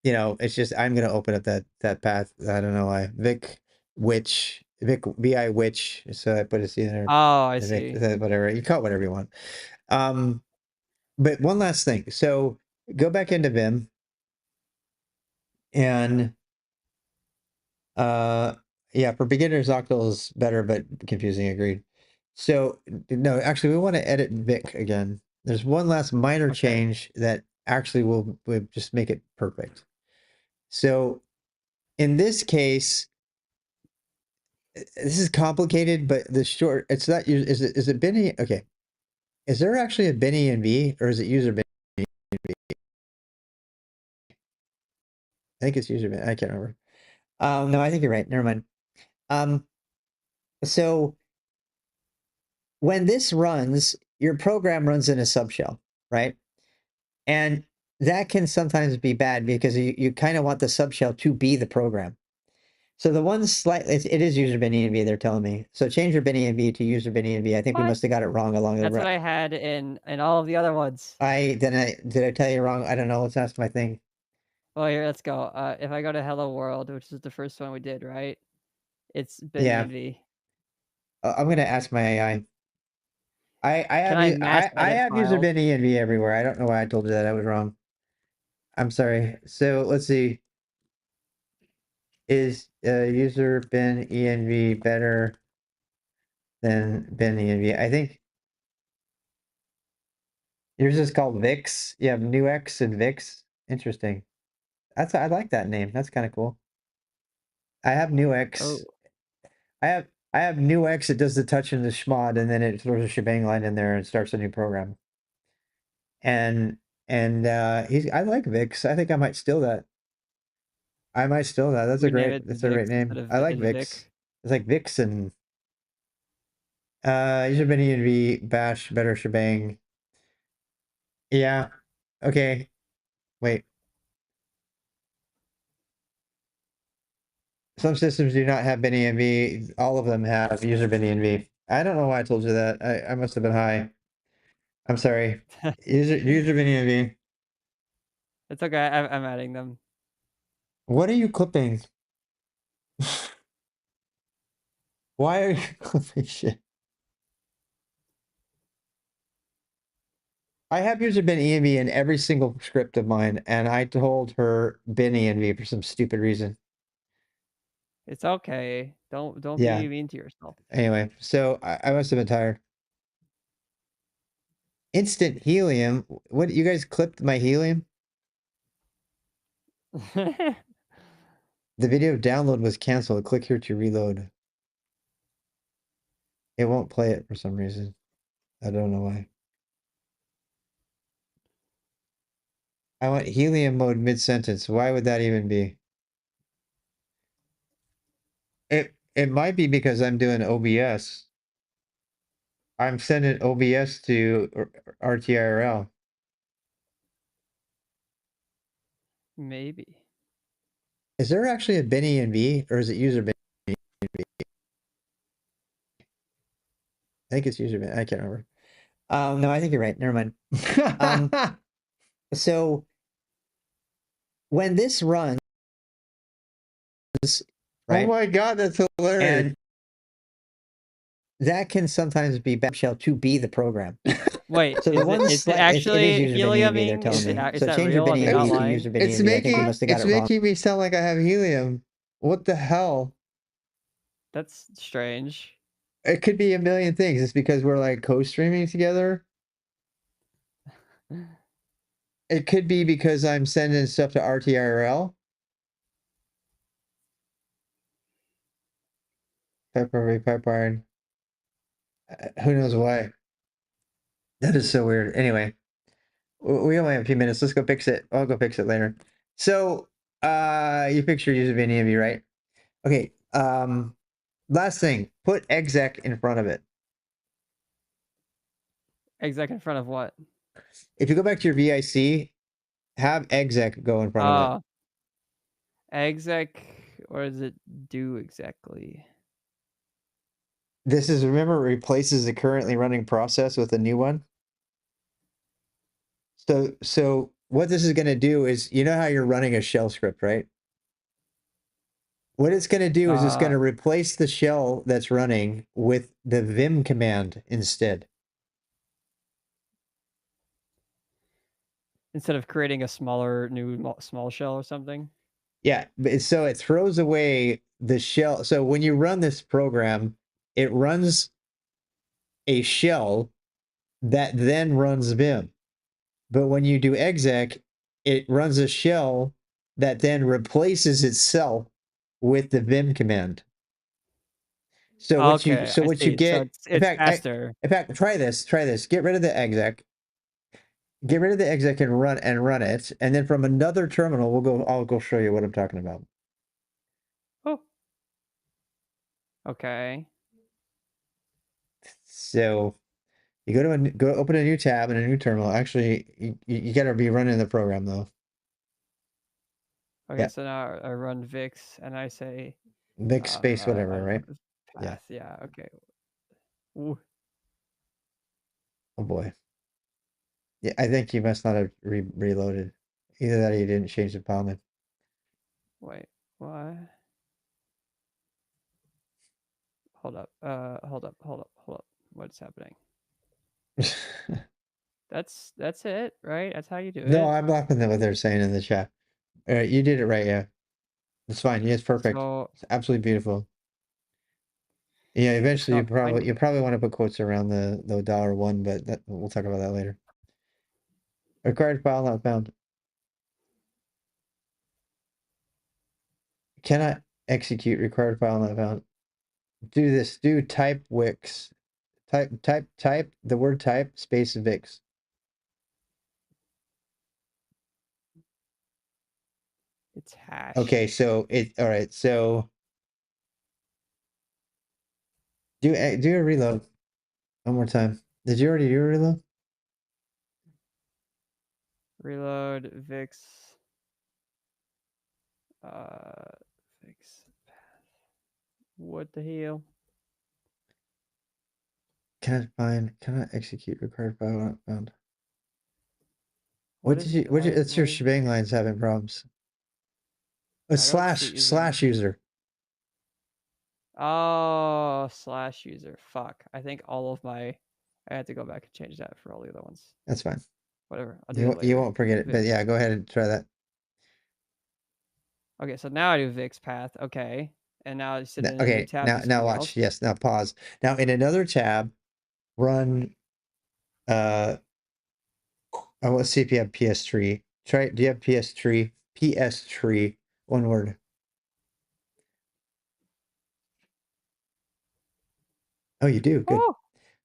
it's just, I'm going to open up that path. I don't know why. Vic VI which. So I put it in there. Oh, I see. Whatever. You call it whatever you want. But one last thing. So go back into Vim and, yeah, for beginners, octal is better, but confusing. Agreed. So no, actually, we want to edit Vic again. There's one last minor change that actually will just make it perfect. So in this case, this is complicated, but it's not. Is it Benny? Okay, is there actually a Benny and V, or is it user Benny and V? think it's user bin. I can't remember. No, I think you're right. Never mind. So when this runs, your program runs in a subshell, right? And that can sometimes be bad because you kind of want the subshell to be the program. So the one slightly, it is user bin env, they're telling me. So change your bin env to user bin env. I think we What? must have got it wrong along the That's what route. I had in all of the other ones. Did I tell you wrong? I don't know. Let's ask my thing. Well, here, let's go. If I go to Hello World, which is the first one we did, right? It's bin Yeah, env. I'm gonna ask my AI. I Can have I mass I edit have user files? bin env everywhere. I don't know why I told you that. I was wrong. I'm sorry. So let's see. Is user bin env better than bin env? I think yours is called Vix. You have Nuix and Vix. Interesting. I like that name. That's kind of cool. I have Nuix. Oh, I have Nuix. It does the touch and the schmod, and then it throws a shebang line in there and starts a new program. And I like Vix. I think I might steal that. I might steal that. we name it That's a great Vix instead name. of I like Vic. Vix. It's like Vixen. User bin env bash better shebang. Yeah. Okay. Wait. Some systems do not have bin env. All of them have user bin env. I don't know why I told you that. I must have been high. I'm sorry. User bin env. It's okay. I'm adding them. What are you clipping? Why are you clipping shit? I have user bin env in every single script of mine, and I told her bin env for some stupid reason. It's okay. Don't Yeah. be mean to yourself. Anyway, so I must have been tired. Instant helium. What, you guys clipped my helium? The video download was canceled. Click here to reload. It won't play it for some reason. I don't know why. I want helium mode mid-sentence. Why would that even be? It might be because I'm doing OBS. I'm sending OBS to RTIRL. Maybe. Is there actually a bin env or is it user bin? I think it's user bin. I can't remember. No, I think you're right. Never mind. So when this runs, right? Oh my god, that's hilarious. And that can sometimes be bad shell to be the program. Wait, So the is one it it is actually user bin env, they're heliuming? telling me. Is So that change your real? bin Are they not env to lying? user bin It's env. I think we making must have got it's it wrong. making me sound like I have helium. What the hell? That's strange. It could be a million things. It's because we're like co-streaming together. It could be because I'm sending stuff to RTIRL. Pipeline. Who knows why? That is so weird. Anyway, we only have a few minutes. Let's go fix it. I'll go fix it later. So, you fix your user bin env, right? Okay. Last thing, put exec in front of it. Exec in front of what? If you go back to your VIC, have exec go in front of it. Exec, or does it do exactly? This is, remember, it replaces the currently running process with a new one. So what this is going to do is, you know how you're running a shell script, right? What it's going to do is it's going to replace the shell that's running with the vim command instead. Instead of creating a smaller small shell or something? Yeah, so it throws away the shell. So when you run this program, it runs a shell that then runs vim. But when you do exec, it runs a shell that then replaces itself with the vim command. So what you So get, it's faster. in fact, try this. Get rid of the exec. get rid of the exec and run it, and then from another terminal, I'll go show you what I'm talking about. Oh. Okay. So you go open a new tab in a new terminal. Actually, you got to be running the program though. Okay, Yeah. so now I run Vix and I say Mix space, I whatever, don't right? know, Yeah. path. Yeah. Okay. Ooh. Oh boy. Yeah, I think you must not have reloaded. Either that or you didn't change the file name. Wait. What? Hold up. Hold up. What's happening? That's it, right? That's how you do No, it. I'm laughing at what they're saying in the chat. You did it right, yeah. It's fine. Yeah, it's perfect. So It's absolutely beautiful. Yeah, eventually stop finding you it. probably want to put quotes around the $1, but we'll talk about that later. Required file not found. Cannot execute required file not found. Do this. Do type Wix. Type the word type space Vix. It's hash. Okay, so all right. So do a reload one more time. Did you already do a reload? Reload Vix. Vix path. What the hell? Cannot execute required file not found. What is it? It's your Why- shebang lines having problems. A I don't see it using- user. Oh, slash user. Fuck. I think all of my. I had to go back and change that for all the other ones. That's fine. Whatever. I'll do it later. You won't forget it, but Vix. yeah, go ahead and try that. Okay, so now I do Vix path. Okay, and now I sit in a new Okay, tab. now do something watch. else. Yes, now pause. Now in another tab, run. Oh, let's see if you have PS3. Try. Do you have PS3? PS3. One word. Oh, you do. Good. Oh,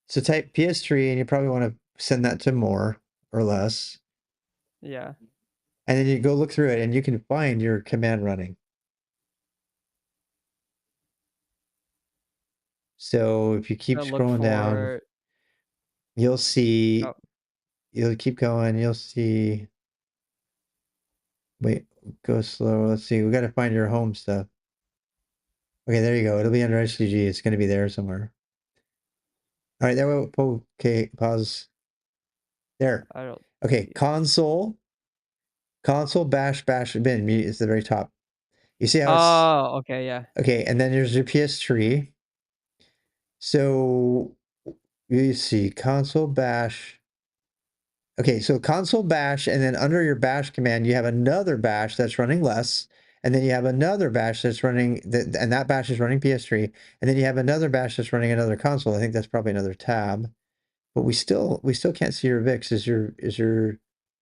So type PS3, and you probably want to send that to more or less, yeah. and then you go look through it, and you can find your command running. So if you keep Gonna look scrolling down, for. you'll see. Oh, You'll keep going. You'll see. Wait, go slow. Let's see. We got to find your home stuff. Okay, there you go. It'll be under HTG. It's going to be there somewhere. All right, there we go. Okay, pause. There. I don't. Okay, see it. console bash bin is the very top. You see how it's Oh, okay, yeah. okay, and then there's your PS3. So you see console bash. Okay, so console bash, and then under your bash command, you have another bash that's running less, and then you have another bash that's running and that bash is running PS3, and then you have another bash that's running another console. I think that's probably another tab, but we still can't see your Vix. Is your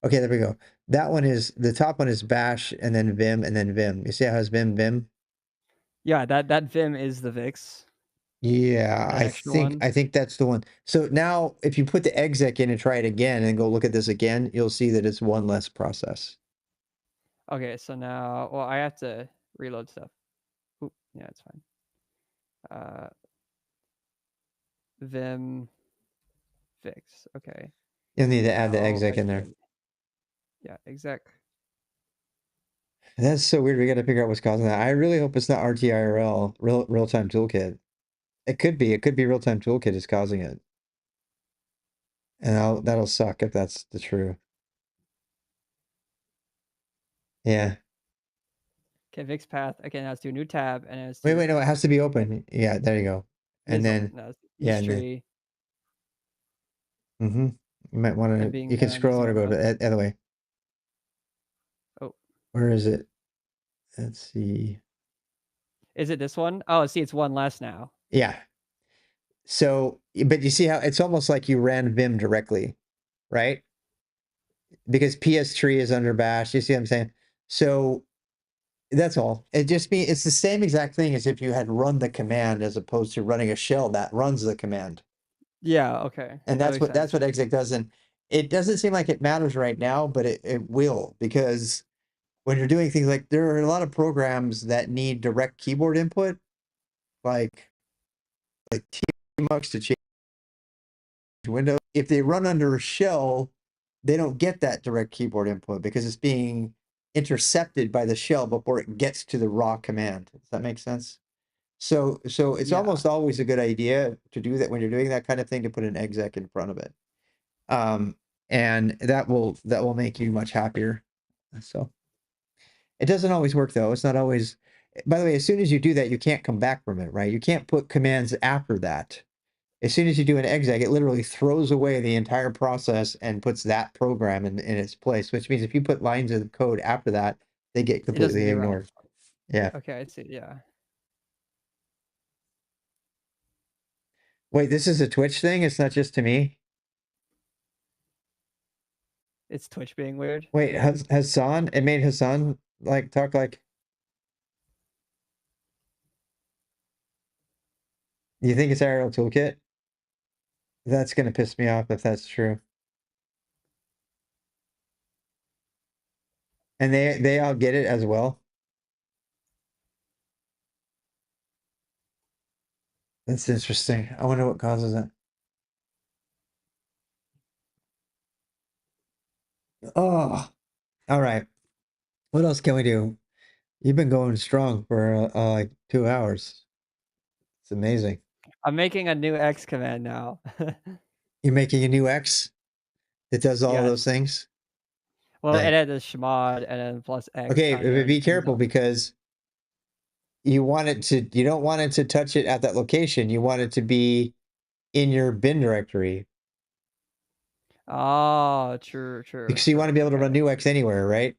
okay? There we go. That one is the top one is bash, and then Vim, and then Vim. You see how it has Vim? Yeah, that Vim is the Vix. Yeah, That extra one. I think that's the one. So now if you put the exec in and try it again and go look at this again, you'll see that it's one less process. Okay, so now, well, I have to reload stuff. Oop, yeah, it's fine. Vim Vix. Okay. You'll need to add the Now I exec in there. should- Yeah, exec. That's so weird. We got to figure out what's causing that. I really hope it's not RTIRL, real-time toolkit. It could be. It could be real-time toolkit is causing it. And that'll suck if that's the true. Yeah. Okay, Vix path. Okay, now let's do a new tab, and it's Wait, no, it has to be open. Yeah, there you go. And then, yeah, and then, history. you might want And to, being you can done, scroll it or go something to the other way. Oh. Where is it? Let's see. Is it this one? Oh, see, it's one less now. Yeah. So, but you see how it's almost like you ran Vim directly, right? Because PS3 is under bash. You see what I'm saying? So that's all. It's the same exact thing as if you had run the command as opposed to running a shell that runs the command. Yeah, okay. And That makes that's sense. what exec does. And it doesn't seem like it matters right now, but it will, because when you're doing things like, there are a lot of programs that need direct keyboard input, like Tmux to change Windows. If they run under a shell, they don't get that direct keyboard input because it's being intercepted by the shell before it gets to the raw command. Does that make sense? So it's Yeah. almost always a good idea to do that when you're doing that kind of thing, to put an exec in front of it. And that will make you much happier. So it doesn't always work though. It's not always, by the way, as soon as you do that, you can't come back from it, right? You can't put commands after that. As soon as you do an exec, it literally throws away the entire process and puts that program in its place, which means if you put lines of code after that, they get It doesn't completely do right. ignored. Yeah. Okay, I see. Yeah. Wait, this is a Twitch thing? It's not just to me? It's Twitch being weird. Wait, Hassan? It made Hassan like talk like. You think it's IRL Toolkit? That's gonna piss me off if that's true. And they all get it as well. That's interesting. I wonder what causes it. Oh, all right. What else can we do? You've been going strong for like 2 hours. It's amazing. I'm making a new X command now. You're making a new X that does all Yes. those things? Well, Right. it had a chmod and then plus X. Okay, onion, be and careful then- because you don't want it to touch it at that location. You want it to be in your bin directory. Oh, true. Because you want to be able to run NuX anywhere, right?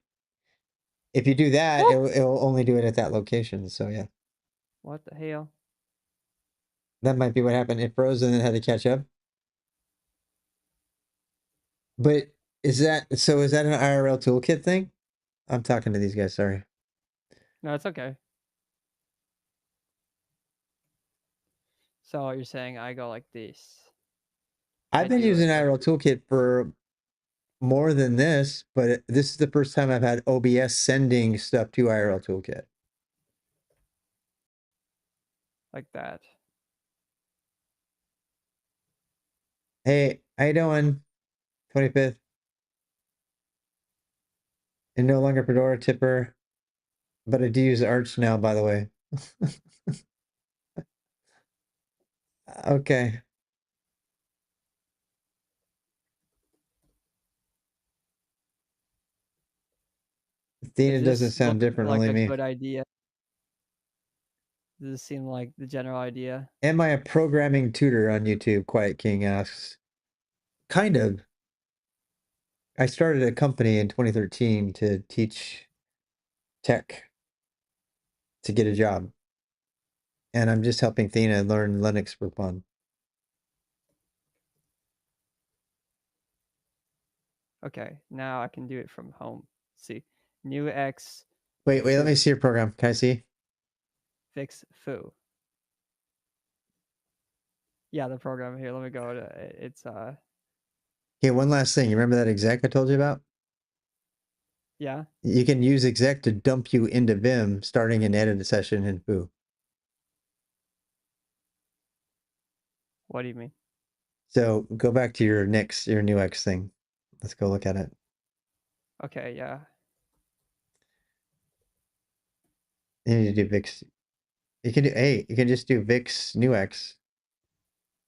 If you do that, it'll only do it at that location. So yeah, What the hell? that might be what happened. It froze and then had to catch up. But is that an IRL toolkit thing? I'm talking to these guys, sorry. No, it's okay. So you're saying I go like this? I've been do using it. IRL toolkit for more than this, but this is the first time I've had OBS sending stuff to IRL toolkit. Like that. Hey, how you doing? 25th. And no longer Fedora tipper, but I do use Arch now, by the way. Okay. Athena Does doesn't this sound look different, like only a me. good idea? Does this seem like the general idea? Am I a programming tutor on YouTube? Quiet King asks. Kind of. I started a company in 2013 to teach tech to get a job. And I'm just helping Athena learn Linux for fun. Okay, now I can do it from home. See, new X. Wait, let me see your program. Can I see? Fix foo. Yeah, the program here. Let me go to it's Okay, one last thing. You remember that exec I told you about? yeah. You can use exec to dump you into Vim, starting an edit session in Foo. What do you mean? So go back to your new X thing. Let's go look at it. Okay, yeah. You need to do Vix. You can just do Vix new X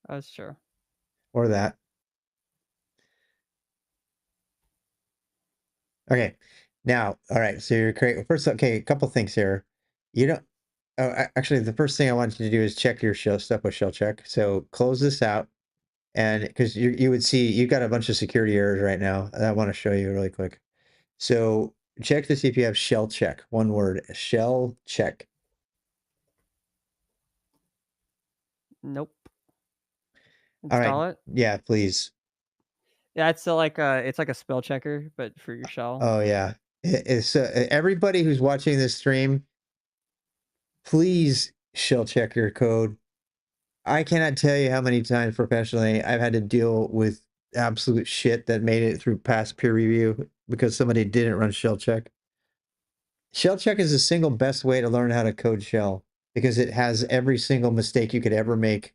That's true. or that. Okay. Now, all right. So you're creating first. Okay, a couple things here. You don't. Oh, actually, the first thing I want you to do is check your shell stuff with shell check. So close this out, and because you would see you've got a bunch of security errors right now. I want to show you really quick. So check to see if you have shell check. One word, shell check. Nope. All Install right. it. Yeah, please. Yeah, it's it's like a spell checker, but for your shell. Oh yeah. It's everybody who's watching this stream, please shell check your code. I cannot tell you how many times professionally I've had to deal with absolute shit that made it through past peer review because somebody didn't run shell check. Shell check is the single best way to learn how to code shell because it has every single mistake you could ever make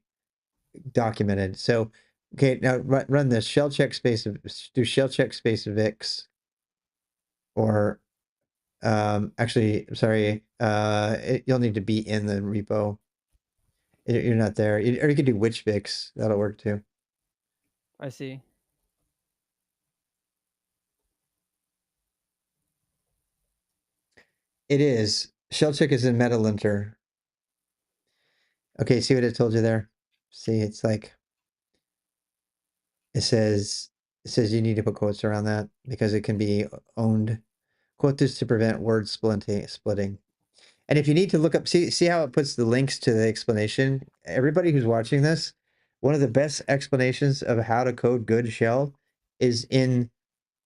documented. So, okay, now run this shell check space, do shell check space Vix, or actually, sorry, you'll need to be in the repo. You're not there, or you could do witch Vix. That'll work too. I see. It is. Shell check is in MetaLinter. Okay, see what it told you there? See, it's like it says you need to put quotes around that because it can be owned. Quote this to prevent word splitting. And if you need to look up, see how it puts the links to the explanation. Everybody who's watching this, one of the best explanations of how to code good shell is in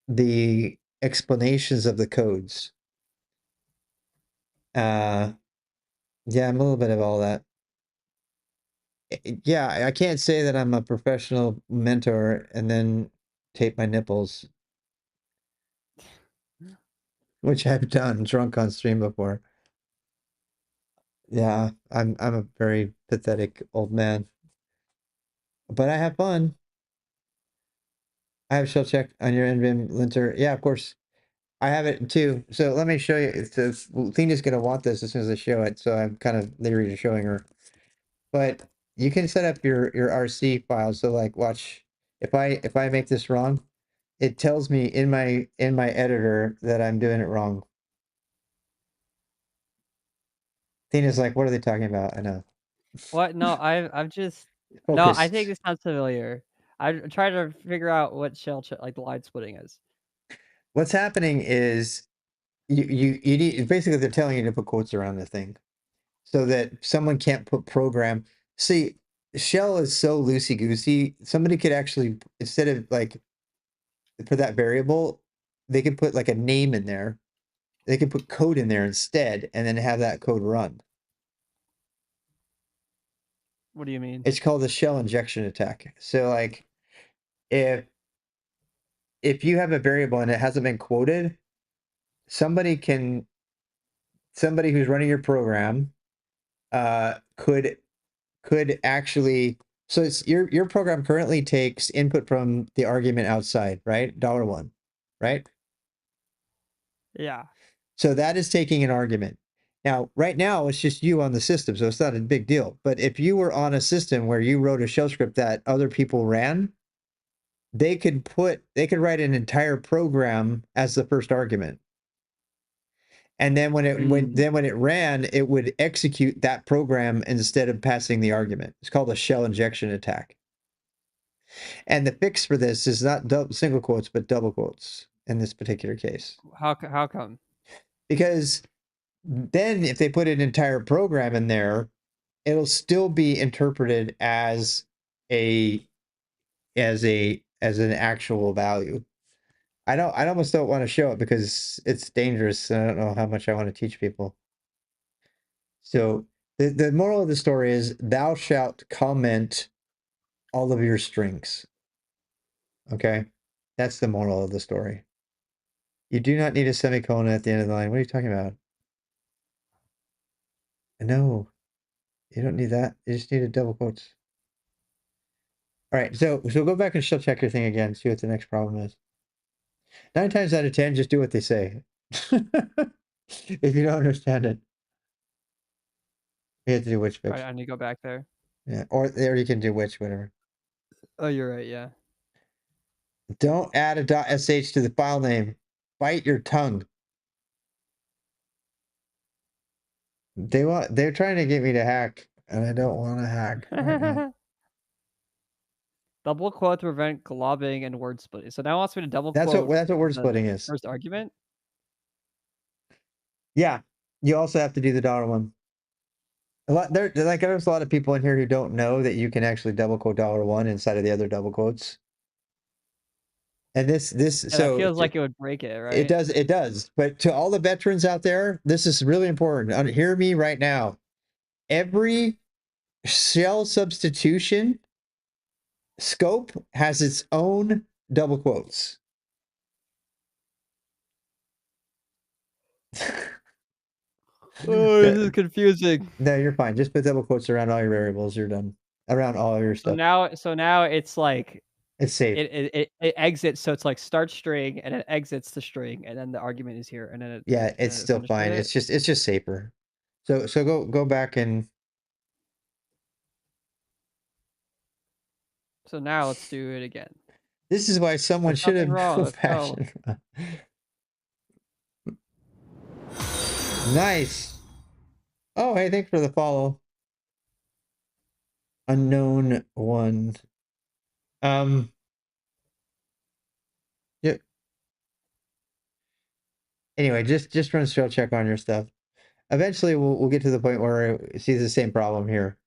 the explanations of the codes. Yeah, I'm a little bit of all that. Yeah, I can't say that I'm a professional mentor and then tape my nipples, which I've done drunk on stream before. Yeah, I'm a very pathetic old man, but I have fun. I have shell check on your NVIM linter. Yeah, of course. I have it too. So let me show you. So Thena's gonna want this as soon as I show it. So I'm kind of leery to showing her. But you can set up your RC file. So like, watch. If I make this wrong, it tells me in my editor that I'm doing it wrong. Thena's like, what are they talking about? I know. What? No, I'm just no. I Focused. think this sounds familiar. I'm trying to figure out what shell like the line splitting is. What's happening is you need basically they're telling you to put quotes around the thing so that someone can't put program. See, shell is so loosey goosey. Somebody could actually, instead of like for that variable, they could put like a name in there. They could put code in there instead, and then have that code run. What do you mean? It's called the shell injection attack. So like, if you have a variable and it hasn't been quoted, somebody who's running your program could actually, so it's your program currently takes input from the argument outside, right? $1, right? Yeah. So that is taking an argument. Now, right now, it's just you on the system, so it's not a big deal. But if you were on a system where you wrote a shell script that other people ran, they could write an entire program as the first argument. And then when it ran, it would execute that program instead of passing the argument. It's called a shell injection attack. And the fix for this is not single quotes, but double quotes in this particular case. How come? Because then if they put an entire program in there, it'll still be interpreted as an actual value. I almost don't want to show it because it's dangerous. I don't know how much I want to teach people. So the moral of the story is thou shalt comment all of your strings. Okay? That's the moral of the story. You do not need a semicolon at the end of the line. What are you talking about? No, you don't need that. You just need a double quotes. All right, so go back and shell check your thing again. See what the next problem is. 9 times out of 10, just do what they say. If you don't understand it, you have to do which fix. I need to go back there. Yeah, or you can do which, whatever. Oh, you're right. Yeah. Don't add a .sh to the file name. Bite your tongue. They're trying to get me to hack, and I don't want to hack right now. Double quote to prevent globbing and word splitting. So now it wants me to double That's quote. what word splitting is. First argument. Yeah, you also have to do the $1. There's a lot of people in here who don't know that you can actually double quote $1 inside of the other double quotes. And this so it feels like it would break it, right? It does. But to all the veterans out there, this is really important. Hear me right now. Every shell substitution scope has its own double quotes. Oh, this is confusing. No, you're fine. Just put double quotes around all your variables. You're done. Around all your So stuff. now it's like It's safe. it exits, so it's like start string and it exits the string and then the argument is here and then Yeah, and it's then it still finishes fine. it. It's just safer. So go back and So now let's do it again. this is why someone There's should nothing have wrong. built Let's go. Passion. Nice. Oh, hey, thanks for the follow. Unknown one. Yep. Anyway, just run a spell check on your stuff. Eventually, we'll get to the point where it sees the same problem here.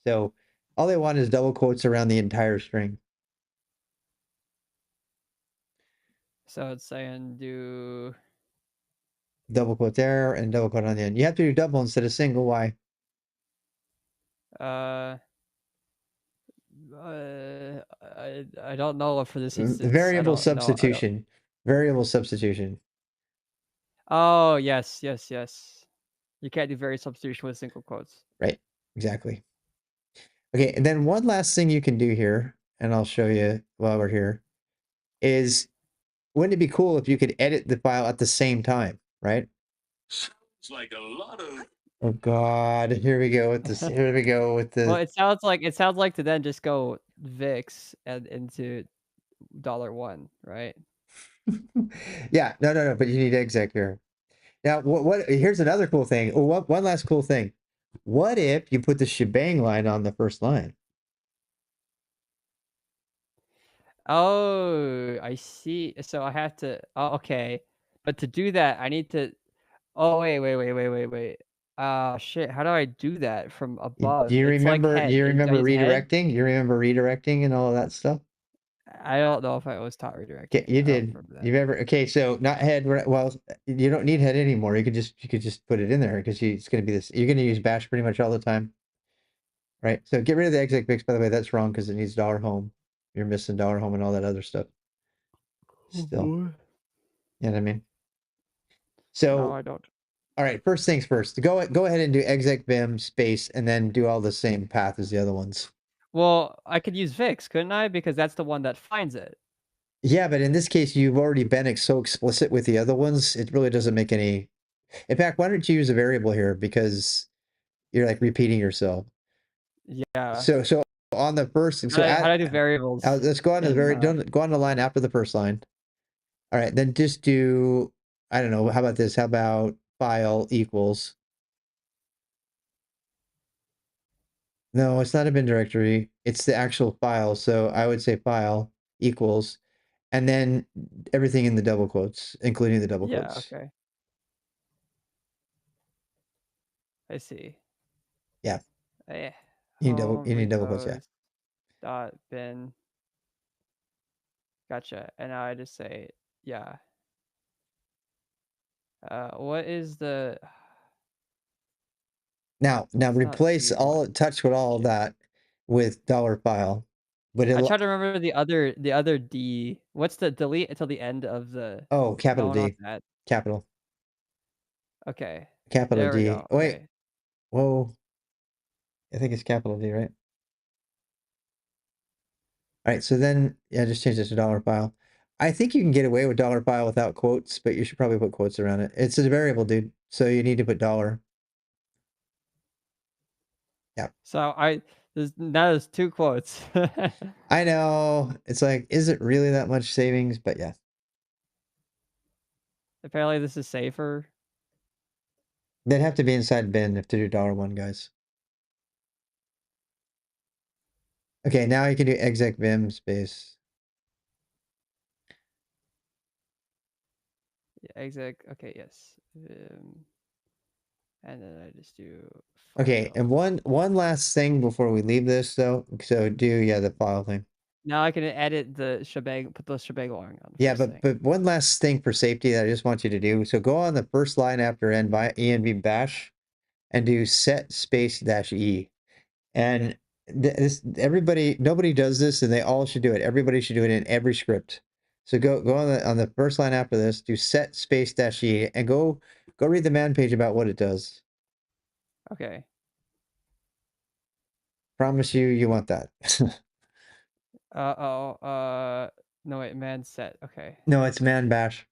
So all they want is double quotes around the entire string. So it's saying do Double quote there and double quote on the end. You have to do double instead of single. Why? I don't know for this instance. Variable I don't. substitution. Variable substitution. Oh yes. You can't do variable substitution with single quotes. Right. Exactly. Okay, and then one last thing you can do here, and I'll show you while we're here, is wouldn't it be cool if you could edit the file at the same time, right? Sounds like a lot of. Oh God, here we go with this. Here we go with the. Well, it sounds like to then just go VIX and into $1, right? Yeah, no, but you need exec here. Now, what? Here's another cool thing. Oh, one last cool thing. What if you put the shebang line on the first line? Oh, I see. So I have to. Oh, okay. But to do that, I need to. Oh wait. Shit. How do I do that from above? Do you It's like remember? head. Do you remember Head. redirecting? You remember redirecting and all of that stuff? I don't know if I was taught redirecting. Okay, you I don't did. remember that. You've ever? Okay, so not head. Well, you don't need head anymore. You could just put it in there because it's going to be this. You're going to use bash pretty much all the time, right? So get rid of the exec fix. By the way, that's wrong because it needs $home. You're missing $home and all that other stuff. Still, you know what I mean? So No, I don't. all right, first things first. Go ahead and do exec vim space and then do all the same path as the other ones. Well, I could use VIX, couldn't I? Because that's the one that finds it. Yeah, but in this case, you've already been so explicit with the other ones. It really doesn't make any. In fact, why don't you use a variable here because you're like repeating yourself. Yeah. So on the first. So how do I do variables? Let's go on the don't go on the line after the first line. All right, then just do. I don't know. How about this? How about file equals? No, it's not a bin directory. It's the actual file. So I would say file equals, and then everything in the double quotes, including the double quotes. Okay. I see. Yeah. You need double quotes, yeah. Dot bin. Gotcha. And now I just say, yeah. What is the? Now replace touch with all of that with $file. But I try to remember the other D. What's the delete until the end of the? Oh, capital D. Capital. Okay. Capital there D. We go. Wait. Okay. Whoa. I think it's capital D, right? All right. So then, yeah, just change it to $file. I think you can get away with $file without quotes, but you should probably put quotes around it. It's a variable, dude. So you need to put $. Yeah. So there's 2 quotes. I know. It's like, is it really that much savings? But yeah. Apparently this is safer. They'd have to be inside bin if to do $1, guys. Okay, now you can do exec vim space. Yeah, exec. Okay, yes. And then I just do. Okay, and one last thing before we leave this though. So do the file thing. Now I can edit the shebang, put the shebang line on. Yeah, but one last thing for safety that I just want you to do. So go on the first line after env bash and do set space -e. And nobody does this, and they all should do it. Everybody should do it in every script. So go on the first line after this, do set space dash E, and go read the man page about what it does. Okay. Promise you want that. No wait, man set. Okay. No, it's man bash.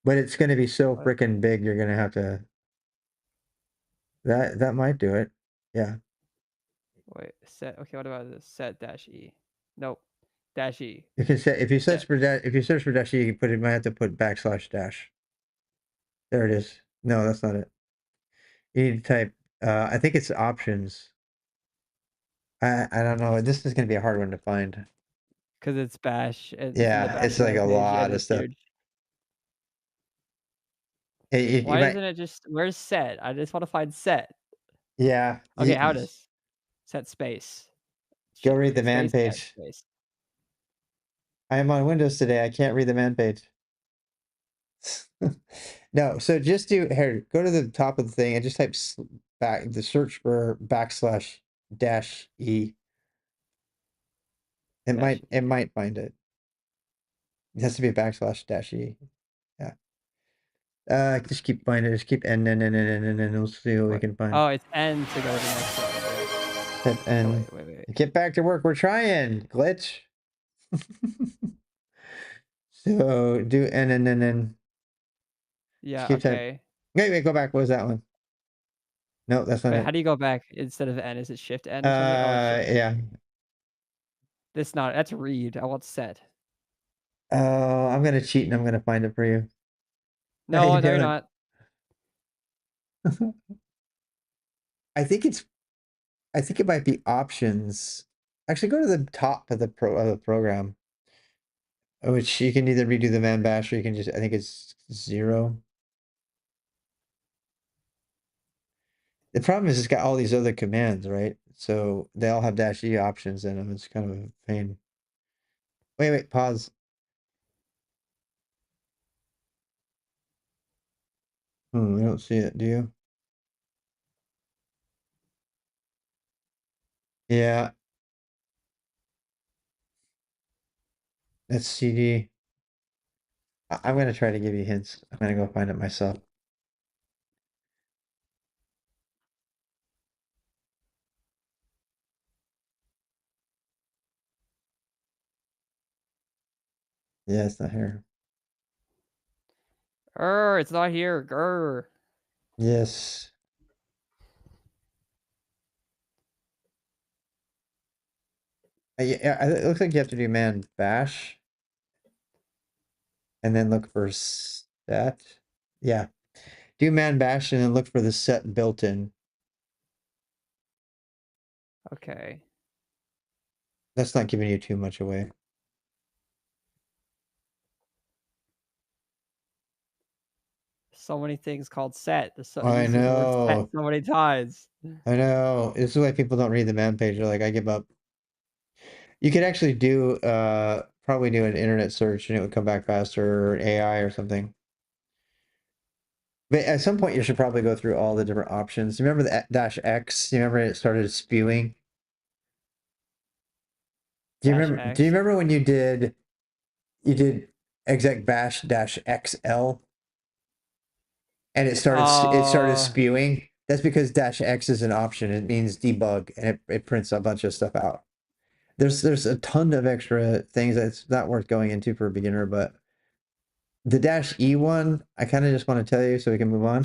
But it's going to be so What? freaking big, you're going to have to. That might do it. Yeah. Wait, set. Okay, what about this? Set dash E. Nope. Dash E. You can set if you search Set. for dash E, you might have to put backslash dash. There it is. No, that's not it. You need to type. I think it's options. I don't know. This is going to be a hard one to find. Because it's bash. Yeah, it's like a lot of stuff. Why isn't it just where's set? I just want to find set. Yeah. Okay, how does set space? Go read the man page. I am on Windows today. I can't read the man page. No, so just do here. Go to the top of the thing and just type the search for backslash dash E. It might find it. It has to be a backslash dash E. Yeah. Just keep finding it. Just keep N, and we'll see what we can find. Oh, it's N to go to the next one. Hit N. Wait. Get back to work. We're trying. Glitch. So do N and then. Yeah. Okay. Wait. Go back. What was that one? No, that's not it. How do you go back instead of N? Is it Shift N? Yeah. That's read. I want set. Oh, I'm gonna cheat and I'm gonna find it for you. No, you're not. I think it might be options. Actually, go to the top of the program, which you can either redo the man bash or you can just. I think it's 0. The problem is it's got all these other commands, right? So they all have -E options in them. It's kind of a pain. Wait, pause. I don't see it, do you? Yeah. That's CD. I'm going to try to give you hints. I'm going to go find it myself. Yeah, it's not here. It's not here. Grr. Yes. Yeah, it looks like you have to do man bash. And then look for set. Yeah. Do man bash and then look for the set built in. Okay. That's not giving you too much away. So many things called set. I know. So many times. I know. This is why people don't read the man page. They're like, I give up. You could actually do probably do an internet search and it would come back faster, or AI or something. But at some point you should probably go through all the different options. You remember the -X? You remember it started spewing? Do you remember when you did exec bash -XL and it started spewing? That's because -X is an option. It means debug and it prints a bunch of stuff out. There's a ton of extra things that's not worth going into for a beginner, but the -E one, I kind of just want to tell you so we can move on.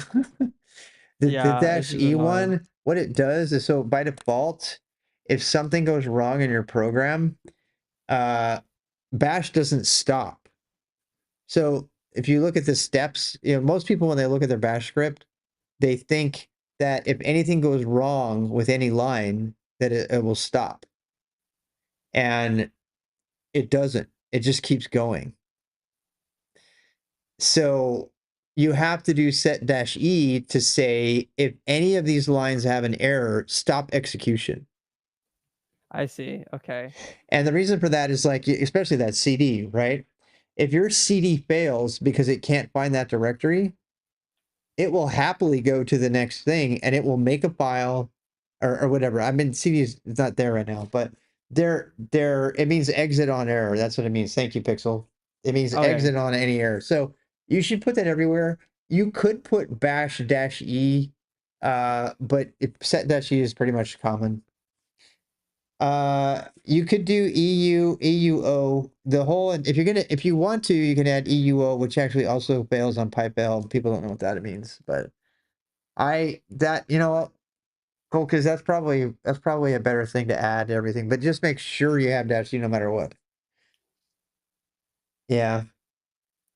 the -E one, what it does is, so by default, if something goes wrong in your program, bash doesn't stop. So if you look at the steps, most people, when they look at their bash script, they think that if anything goes wrong with any line, that it will stop. And it doesn't. It just keeps going. So you have to do set -E to say, if any of these lines have an error, stop execution. I see. Okay. And the reason for that is, like, especially that CD, right? If your CD fails because it can't find that directory, it will happily go to the next thing and it will make a file or whatever. I mean, CD is not there right now, but it means exit on error. That's what it means. Thank you, Pixel. It means Okay. exit on any error. So you should put that everywhere. You could put bash dash e, but set dash e is pretty much common. You could do EUO. The whole, if you want to, you can add EUO, which actually also fails on PipeL. People don't know what that means, but cool, because that's probably a better thing to add to everything. But just make sure you have dash E no matter what. Yeah.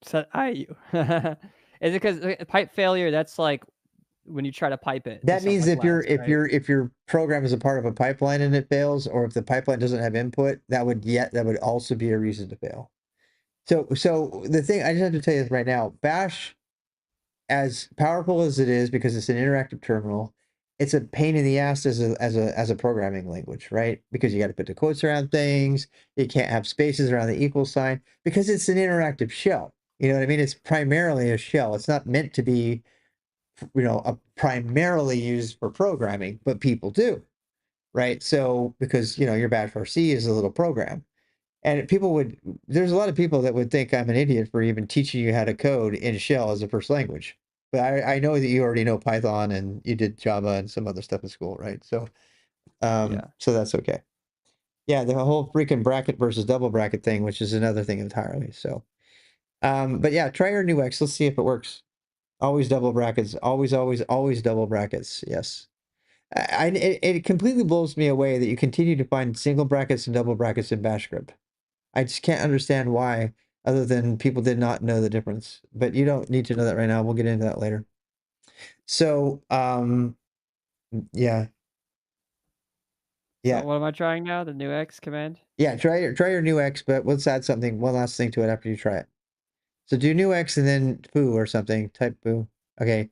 Set IU. Is it because pipe failure? That's like when you try to pipe it. to That means someone's last, right? if your program is a part of a pipeline and it fails, or if the pipeline doesn't have input, that would also be a reason to fail. So the thing I just have to tell you this right now, Bash, as powerful as it is because it's an interactive terminal, it's a pain in the ass as a programming language, right? Because you got to put the quotes around things, you can't have spaces around the equal sign because it's an interactive shell. You know what I mean? It's primarily a shell. It's not meant to be, primarily used for programming, but people do, right? So because your Bash RC is a little program. And there's a lot of people that would think I'm an idiot for even teaching you how to code in shell as a first language. But I know that you already know Python and you did Java and some other stuff in school, right? So, Yeah. so that's okay. Yeah, the whole freaking bracket versus double bracket thing, which is another thing entirely. So, but yeah, try your new X. Let's see if it works. Always double brackets. Always, always, always double brackets. Yes. It completely blows me away that you continue to find single brackets and double brackets in Bash script. I just can't understand why, other than people did not know the difference. But you don't need to know that right now. We'll get into that later. So, yeah. Yeah. So what am I trying now? The new X command? Yeah, try your new X, but let's add one last thing to it after you try it. So do new X and then foo or something. Type foo. Okay.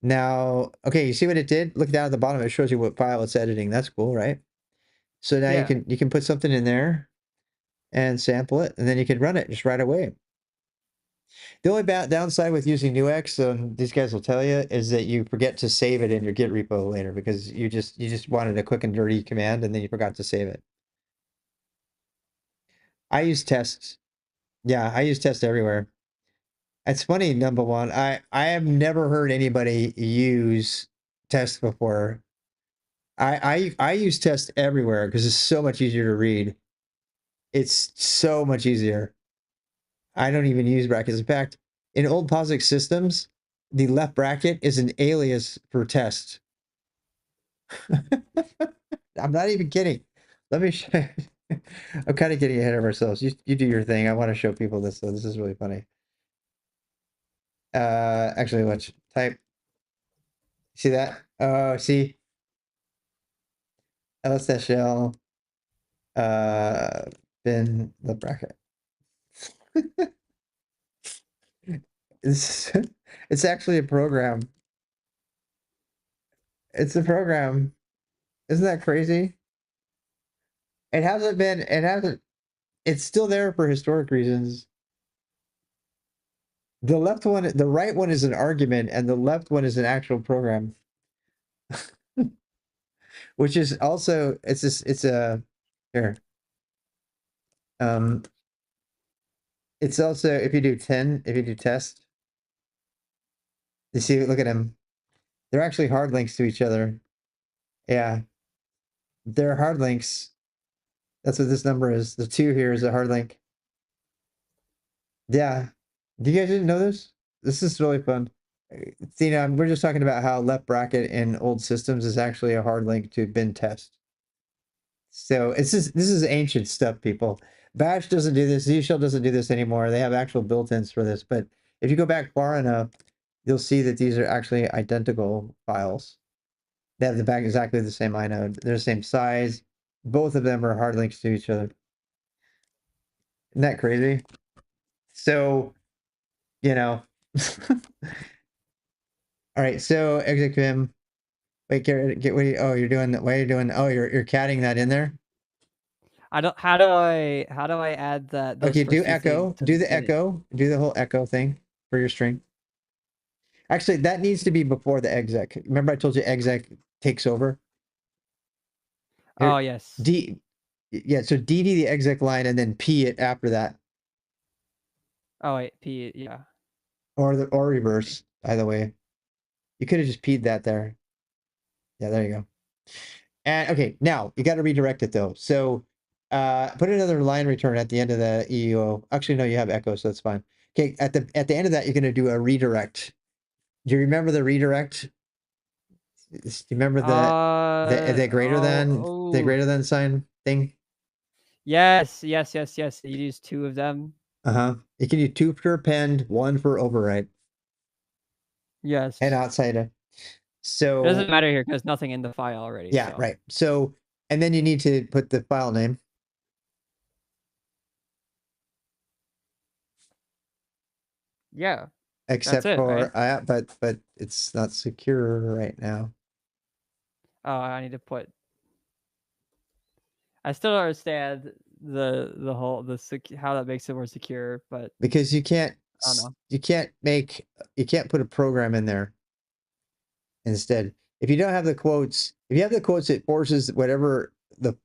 Now, okay, you see what it did? Look down at the bottom. It shows you what file it's editing. That's cool, right? So now Yeah. you can put something in there and sample it, and then you can run it just right away. The only downside with using Nuix, these guys will tell you, is that you forget to save it in your Git repo later because you just wanted a quick and dirty command and then you forgot to save it. I use tests. Yeah, I use tests everywhere. It's funny, number one, I have never heard anybody use tests before. I use tests everywhere because it's so much easier to read. It's so much easier. I don't even use brackets. In fact, in old POSIX systems, the left bracket is an alias for test. I'm not even kidding. Let me show you. I'm kind of getting ahead of ourselves. You do your thing. I want to show people this, so this is really funny. Actually, let's type. See that? Oh, see? LSS shell. Bin the bracket. It's actually a program. It's a program. Isn't that crazy? It's still there for historic reasons. The right one is an argument, and the left one is an actual program. Which is also, here. It's also, if you do test, you see, look at them. They're actually hard links to each other. Yeah. They're hard links. That's what this number is. The 2 here is a hard link. Yeah. Do you guys didn't know this? This is really fun. See, now we're just talking about how left bracket in old systems is actually a hard link to bin test. So this is ancient stuff, people. Bash doesn't do this. Z shell doesn't do this anymore. They have actual built-ins for this. But if you go back far enough, you'll see that these are actually identical files. They have exactly the same inode. They're the same size. Both of them are hard links to each other. Isn't that crazy? So, all right. So exit vim. Wait, get what? You're doing that. Why are you doing? Oh, you're catting that in there. I don't. How do I add that? Okay, do first two echo. things to Do the beginning? echo. Do the whole echo thing for your string. Actually, that needs to be before the exec. Remember, I told you exec takes over. Oh yes. Yeah, so DD the exec line and then P it after that, Oh wait, P. Yeah. or reverse. Either way, you could have just P'd that there. Yeah, there you go. And okay, now you got to redirect it though. So put another line return at the end of the EO. Actually, no, you have echo, so that's fine. Okay, at the end of that, you're going to do a redirect. Do you remember the redirect? Do you remember the greater than sign thing? Yes. You use 2 of them. You can do 2 for append, 1 for overwrite, Yes. and outside of. So It doesn't matter here because nothing in the file already. yeah, so. right. So and then you need to put the file name. Yeah. Except it, for right? but it's not secure right now. Oh, I need to put. I still don't understand the whole how that makes it more secure, but Because you can't I don't know. you can't put a program in there instead. If you don't have the quotes, if you have the quotes, it forces whatever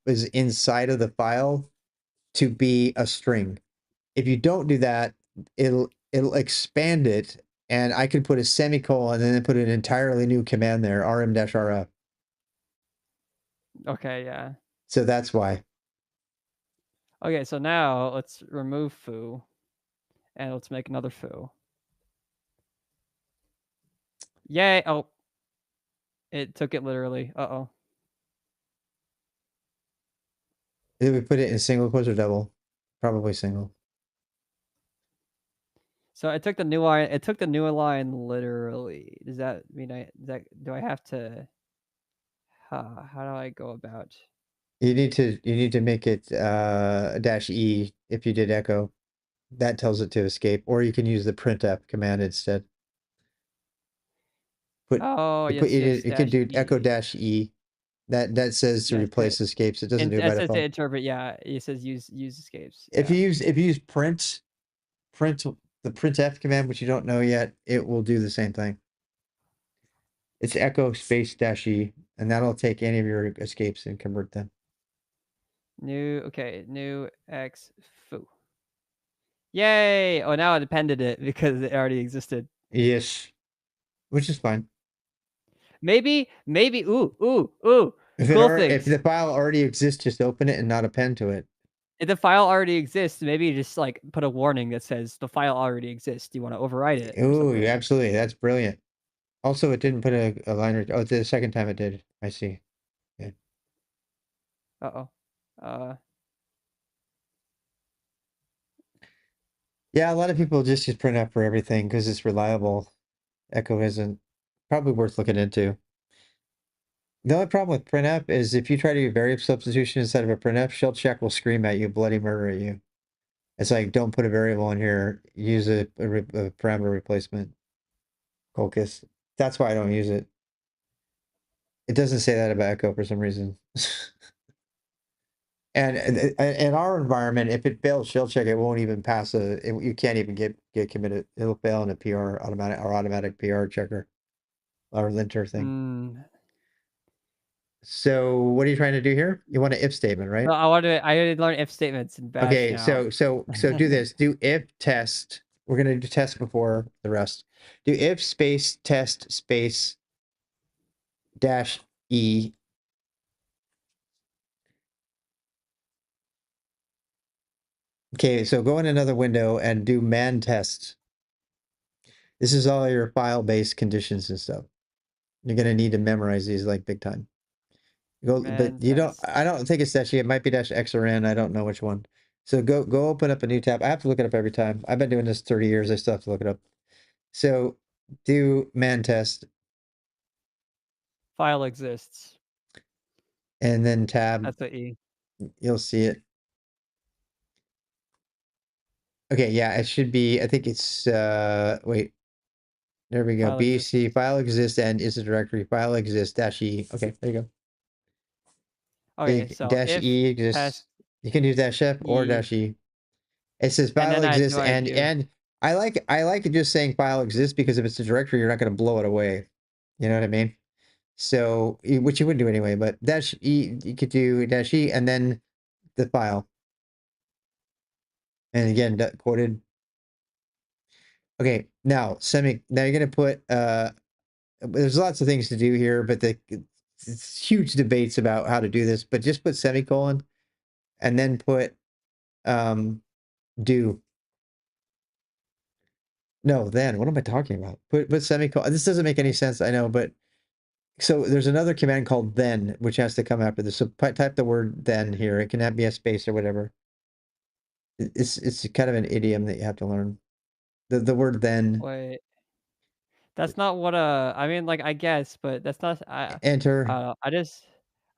is inside of the file to be a string. If you don't do that, it'll expand it, and I could put a semicolon and then put an entirely new command there, rm-rf. Okay, yeah. So that's why. Okay, so now let's remove foo, and let's make another foo. Yay! Oh, it took it literally. Uh-oh. Did we put it in single quotes or double? Probably single. So it took the new line. It took the new line literally. Does that mean do I have to? How do I go about? You need to make it -E if you did echo. That tells it to escape, or you can use the printf command instead. Oh yes, you could do -E. echo -E. That says to replace escapes. It doesn't do it by It says to default. interpret. Yeah, it says use escapes. If you use print the printf command, which you don't know yet, it will do the same thing. It's echo space -E, and that'll take any of your escapes and convert them. New x foo. Yay! Oh, now it appended it because it already existed. Yes, which is fine. Maybe. Ooh. If the file already exists, just open it and not append to it. If the file already exists, maybe you just like put a warning that says the file already exists. Do you want to overwrite it? Ooh, absolutely. That's brilliant. Also, it didn't put a line. Oh, the second time it did. I see. Yeah. Yeah, a lot of people just use printf for everything because it's reliable. Echo isn't. Probably worth looking into. The only problem with printf is if you try to do variable substitution instead of a printf, shell check will scream at you, bloody murder at you. It's like, don't put a variable in here. Use a parameter replacement. Colchis. That's why I don't use it. It doesn't say that about echo for some reason. And in our environment, if it fails shell check, it won't even pass you can't even get committed. It'll fail in a PR automatic PR checker or linter thing. So what are you trying to do here? You want an if statement, right? No, I already learned if statements in Bash. Okay, now. so do this. Do if test. We're gonna do test before the rest. Do if space test space -E. Okay, so go in another window and do man test. This is all your file-based conditions and stuff. You're gonna need to memorize these like big time. But you don't. I don't think it's -E. It might be -X or N. I don't know which one. So go open up a new tab. I have to look it up every time. I've been doing this 30 years. I still have to look it up. So do man test. File exists. And then tab. That's the E. You'll see it. Okay, yeah, it should be. I think it's wait. There we go. BC file exists and is a directory. File exists -E. Okay, there you go. Okay, so -E exists. You can use -F or -E. It says file exists and I like it just saying file exists because if it's a directory, you're not going to blow it away. You know what I mean? So, which you wouldn't do anyway, but dash E, you could do dash E and then the file. And again, quoted. Okay, now now you're gonna put there's lots of things to do here, but it's huge debates about how to do this, but just put semicolon and then put do. No, then what am I talking about? Put semicolon. This doesn't make any sense, I know, but so there's another command called then, which has to come after this. So type the word then here. It can be a space or whatever. It's kind of an idiom that you have to learn. The word then. Wait. That's not what I mean, like, I guess, but that's not Enter. I'm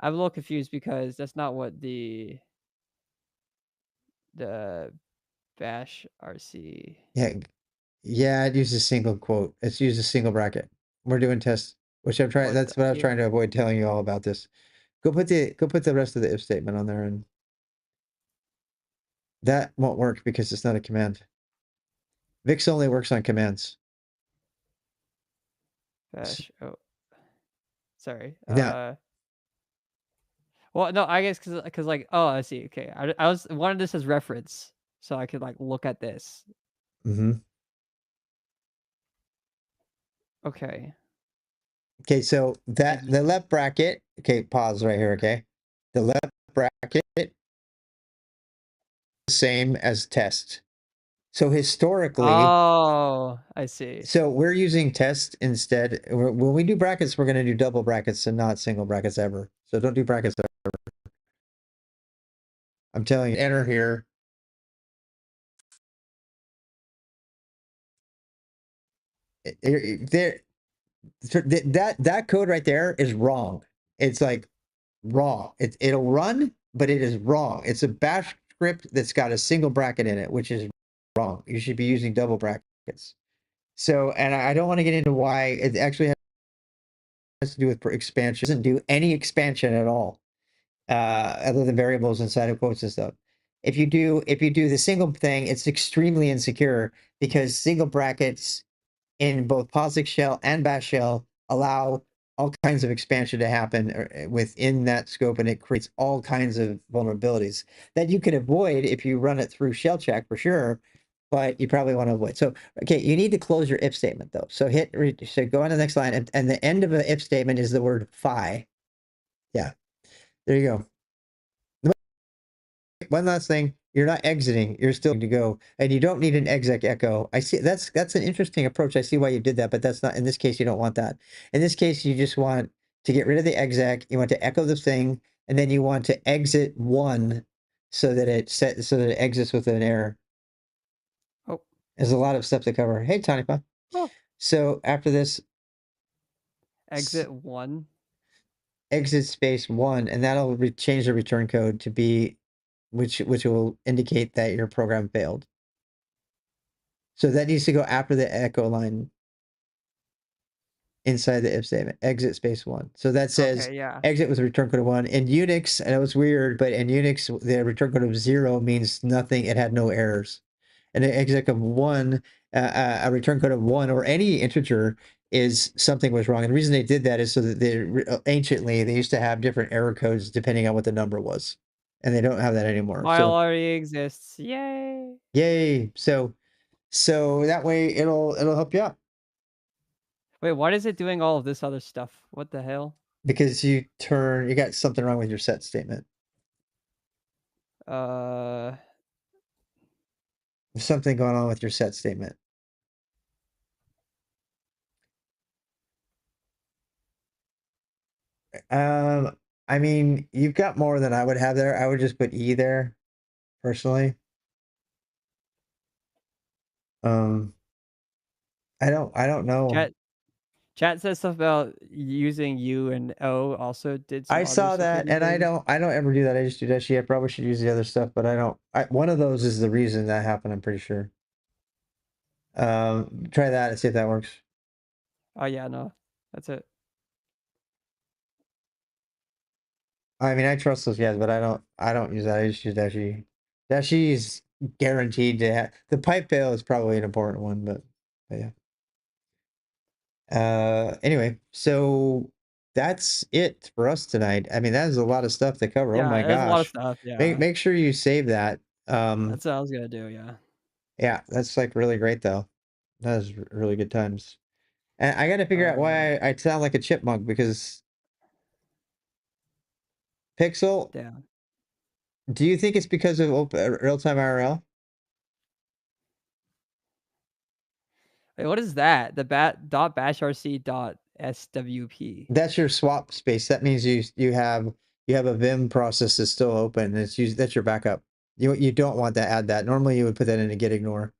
a little confused because that's not what the bash RC. Yeah, it uses single quote. It's used a single bracket. We're doing tests, which I'm trying. That's what I was trying to avoid telling you all about this. Go put the rest of the if statement on there, and that won't work because it's not a command. Vix only works on commands. Bash. Oh, sorry. Yeah. Well, no, I guess because like, oh, I see. Okay, I was wanted this as reference so I could like look at this. Mm-hmm. Okay. Okay, so the left bracket. Okay, pause right here. Okay, the left bracket the same as test. So historically, oh, I see. So we're using test instead. When we do brackets, we're going to do double brackets and not single brackets ever. So don't do brackets ever. I'm telling you, enter here. That code right there is wrong. It's like wrong. It'll run, but it is wrong. It's a bash script that's got a single bracket in it, which is wrong. You should be using double brackets. So, and I don't want to get into why it actually has to do with expansion. It doesn't do any expansion at all, other than variables inside of quotes and stuff. If you do the single thing, it's extremely insecure because single brackets in both POSIX shell and bash shell allow all kinds of expansion to happen within that scope, and it creates all kinds of vulnerabilities that you can avoid if you run it through shell check for sure, but you probably want to avoid. So, okay, you need to close your if statement though. So so go on to the next line, and the end of an if statement is the word phi. Yeah, there you go. One last thing, you're not exiting, you're still to go, and you don't need an exec echo. I see that's an interesting approach. I see why you did that, but that's not in this case. You don't want that. In this case, you just want to get rid of the exec. You want to echo the thing, and then you want to exit one so that it exits with an error. Oh, there's a lot of stuff to cover. Hey, Tanipa. Oh. So after this, exit one. Exit space one, and that'll change the return code to be which will indicate that your program failed. So that needs to go after the echo line inside the if statement, exit space one. So that says okay, yeah. Exit with return code of 1. In Unix, and it was weird, but in Unix, the return code of 0 means nothing. It had no errors. And an exec of 1, a return code of 1 or any integer is something was wrong. And the reason they did that is so that anciently they used to have different error codes depending on what the number was. And they don't have that anymore. File already exists. Yay. Yay. So that way it'll help you out. Wait, why is it doing all of this other stuff? What the hell? Because you got something wrong with your set statement. There's something going on with your set statement. I mean, you've got more than I would have there. I would just put E there, personally. I don't know. Chat says stuff about using U and O also did some I saw that, and I don't ever do that. I just do that. I probably should use the other stuff, but I don't. One of those is the reason that happened, I'm pretty sure. Try that and see if that works. Oh yeah, no. That's it. I mean, I trust those guys, but I don't use that. I just use Dashi. Dashi is guaranteed to have the pipe fail is probably an important one, but yeah. Anyway, so that's it for us tonight. I mean, that is a lot of stuff to cover. Yeah, Oh my there's a lot of gosh. stuff. Yeah, Make sure you save that. that's what I was gonna do. Yeah. Yeah, that's like really great though. That is really good times. And I got to figure out why I sound like a chipmunk because Pixel, Damn. do you think it's because of real-time IRL? Wait, what is that? The .bashrc.swp. That's your swap space. That means you have a Vim process that's still open. That's your backup. You don't want to add that. Normally you would put that in a git ignore.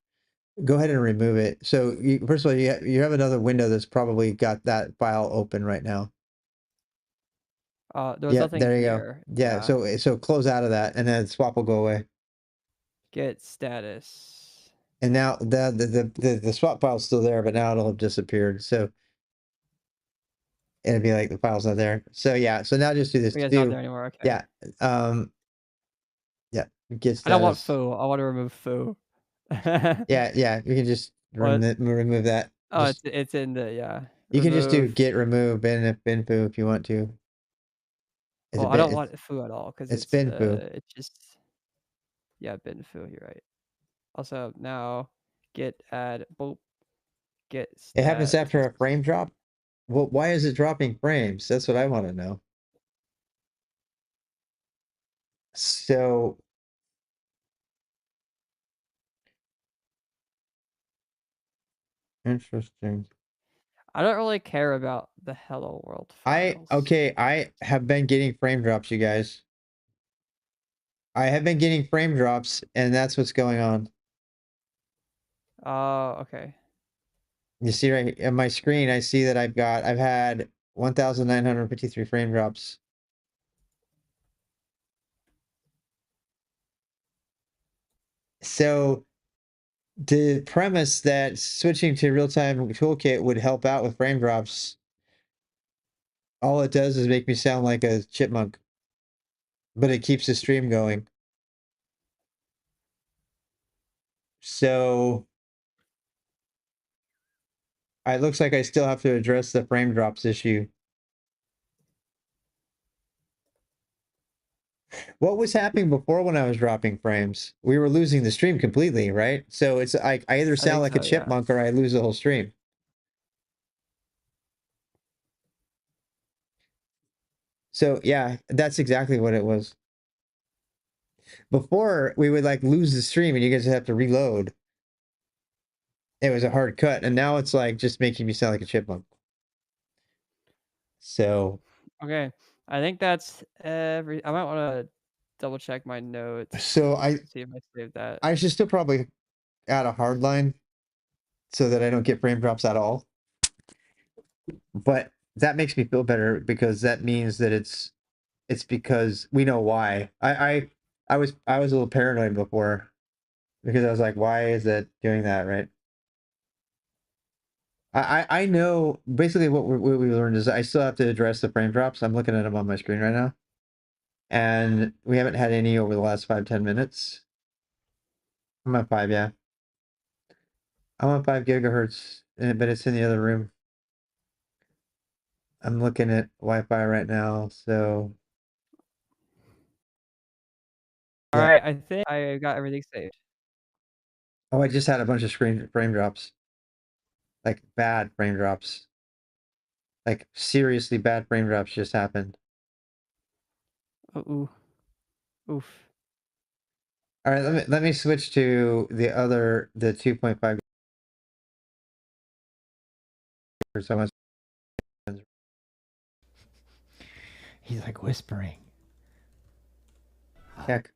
Go ahead and remove it. So first of all, you have another window that's probably got that file open right now. There was nothing there you here. go. Yeah, so close out of that, and then swap will go away. Git status. And now the swap file's still there, but now it'll have disappeared. So it'll be like the file's not there. So yeah, so now just do this. It's not there anymore. Okay. Yeah. Yeah. Git status. I don't want foo. I want to remove foo. Yeah. You can just remove that. Oh, it's in the You can just do git remove bin foo if you want to. Well, I don't want foo at all because it's bin foo. It's just bin foo. You're right. Also now git add boop git. It happens after a frame drop. Well, why is it dropping frames? That's what I want to know. So interesting. I don't really care about the hello world files. I have been getting frame drops, you guys. I have been getting frame drops, and that's what's going on. Okay. You see right on my screen, I see that I've had 1,953 frame drops. So the premise that switching to real-time toolkit would help out with frame drops, all it does is make me sound like a chipmunk, but it keeps the stream going. So it looks like I still have to address the frame drops issue. What was happening before when I was dropping frames? We were losing the stream completely, right? So it's I either sound like a chipmunk or I lose the whole stream. So yeah, that's exactly what it was. Before we would like lose the stream and you guys have to reload. It was a hard cut, and now it's like just making me sound like a chipmunk. So okay, I think that's I might want to double check my notes. So see if I saved that. I should still probably add a hard line so that I don't get frame drops at all. But that makes me feel better because that means that it's because we know why. I was a little paranoid before because I was like, why is it doing that, right? I know basically what we learned is I still have to address the frame drops. I'm looking at them on my screen right now. And we haven't had any over the last 5-10 minutes. I'm at 5, yeah. I'm at 5 gigahertz, but it's in the other room. I'm looking at Wi-Fi right now, so. All right, I think I got everything saved. Oh, I just had a bunch of frame drops. Like bad frame drops. Like seriously bad frame drops just happened. Oh, oof. All right, let me switch to the 2.5. He's like whispering. Check.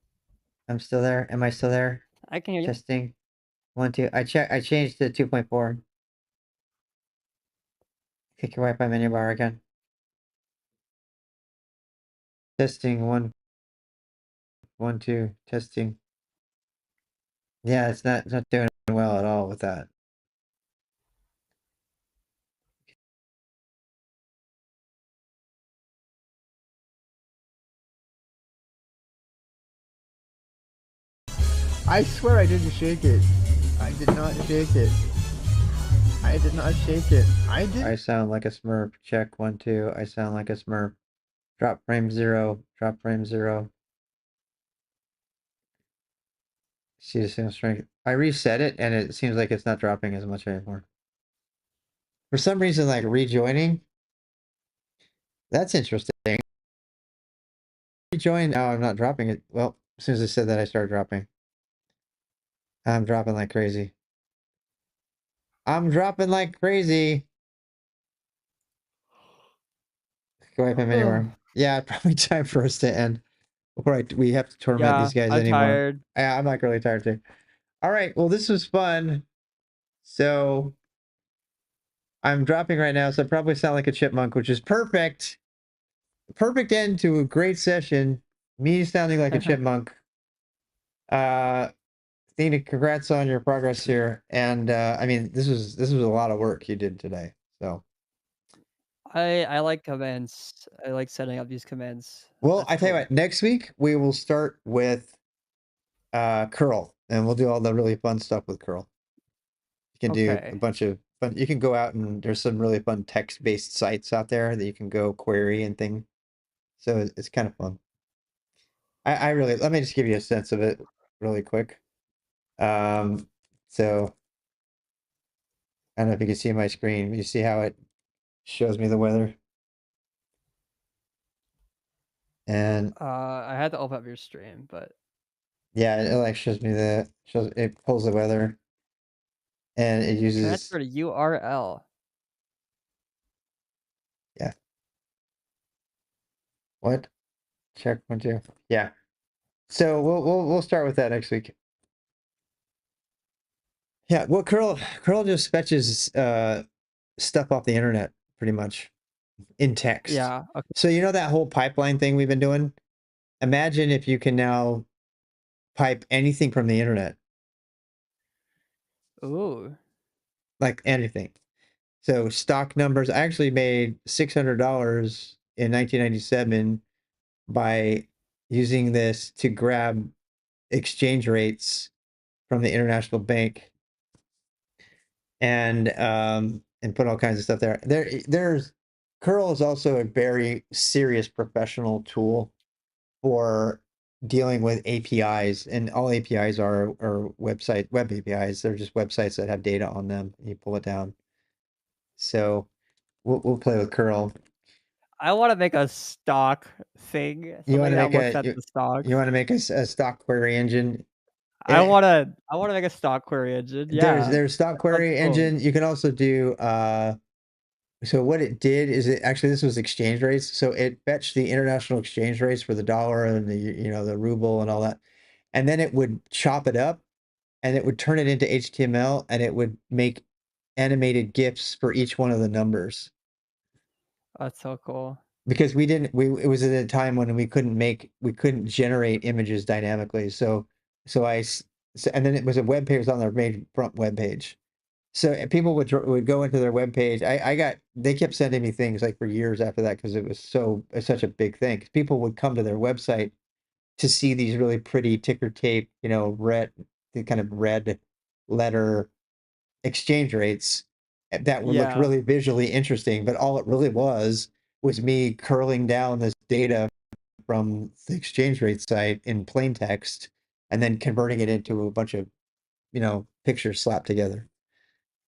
I'm still there. Am I still there? I can hear you. Testing. 1, 2. I changed to 2.4. Click your Wi-Fi menu bar again. Testing 1, 1, 2. Testing. Yeah, it's not doing well at all with that. I swear I didn't shake it. I did not shake it. I did not shake it. I did. I sound like a Smurf. Check 1, 2. I sound like a Smurf. Drop frame 0. Drop frame 0. See the signal strength. I reset it and it seems like it's not dropping as much anymore. For some reason, like rejoining. That's interesting. Rejoin. Now I'm not dropping it. Well, as soon as I said that, I started dropping. I'm dropping like crazy. I'm dropping like crazy. Go away from anywhere. Yeah, probably time for us to end. Before we have to torment these guys I'm anymore. tired. Yeah, I'm like really tired too. All right, well, this was fun. So I'm dropping right now, so I probably sound like a chipmunk, which is perfect. Perfect end to a great session. Me sounding like a chipmunk. Athena, congrats on your progress here. And I mean, this was a lot of work you did today. So I like commands. I like setting up these commands. well, That's I tell you cool. what, next week we will start with curl, and we'll do all the really fun stuff with curl. You can do a Okay. bunch of fun. You can go out and there's some really fun text-based sites out there that you can go query and thing. So it's kind of fun. I really, let me just give you a sense of it really quick. So I don't know if you can see my screen. You see how it shows me the weather? And I had to open up your stream, but yeah, it like shows me it pulls the weather and it uses, transfer to URL. yeah. What? Check 1, 2. Yeah. So we'll start with that next week. Yeah, well, curl just fetches stuff off the internet pretty much in text. Yeah. Okay. So you know that whole pipeline thing we've been doing? Imagine if you can now pipe anything from the internet, Ooh. like anything. So stock numbers. I actually made $600 in 1997 by using this to grab exchange rates from the international bank and put all kinds of stuff there. There's curl is also a very serious professional tool for dealing with APIs, and all APIs are web APIs. They're just websites that have data on them. You pull it down. So we'll play with curl. I want to make a stock thing. You want Something to that make looks at the stocks. you want to make a stock query engine. I want to make a stock query engine. Yeah. There's stock query cool. engine. You can also do so what it did is it actually, this was exchange rates. So it fetched the international exchange rates for the dollar and the ruble and all that. And then it would chop it up and it would turn it into HTML and it would make animated GIFs for each one of the numbers. That's so cool. Because it was at a time when we couldn't generate images dynamically. So and then it was a web page, it was on their main front web page. So people would go into their web page. They kept sending me things like for years after that because it was such a big thing. 'Cause people would come to their website to see these really pretty ticker tape, the kind of red letter exchange rates that would look really visually interesting. But all it really was me curling down this data from the exchange rate site in plain text and then converting it into a bunch of, pictures slapped together.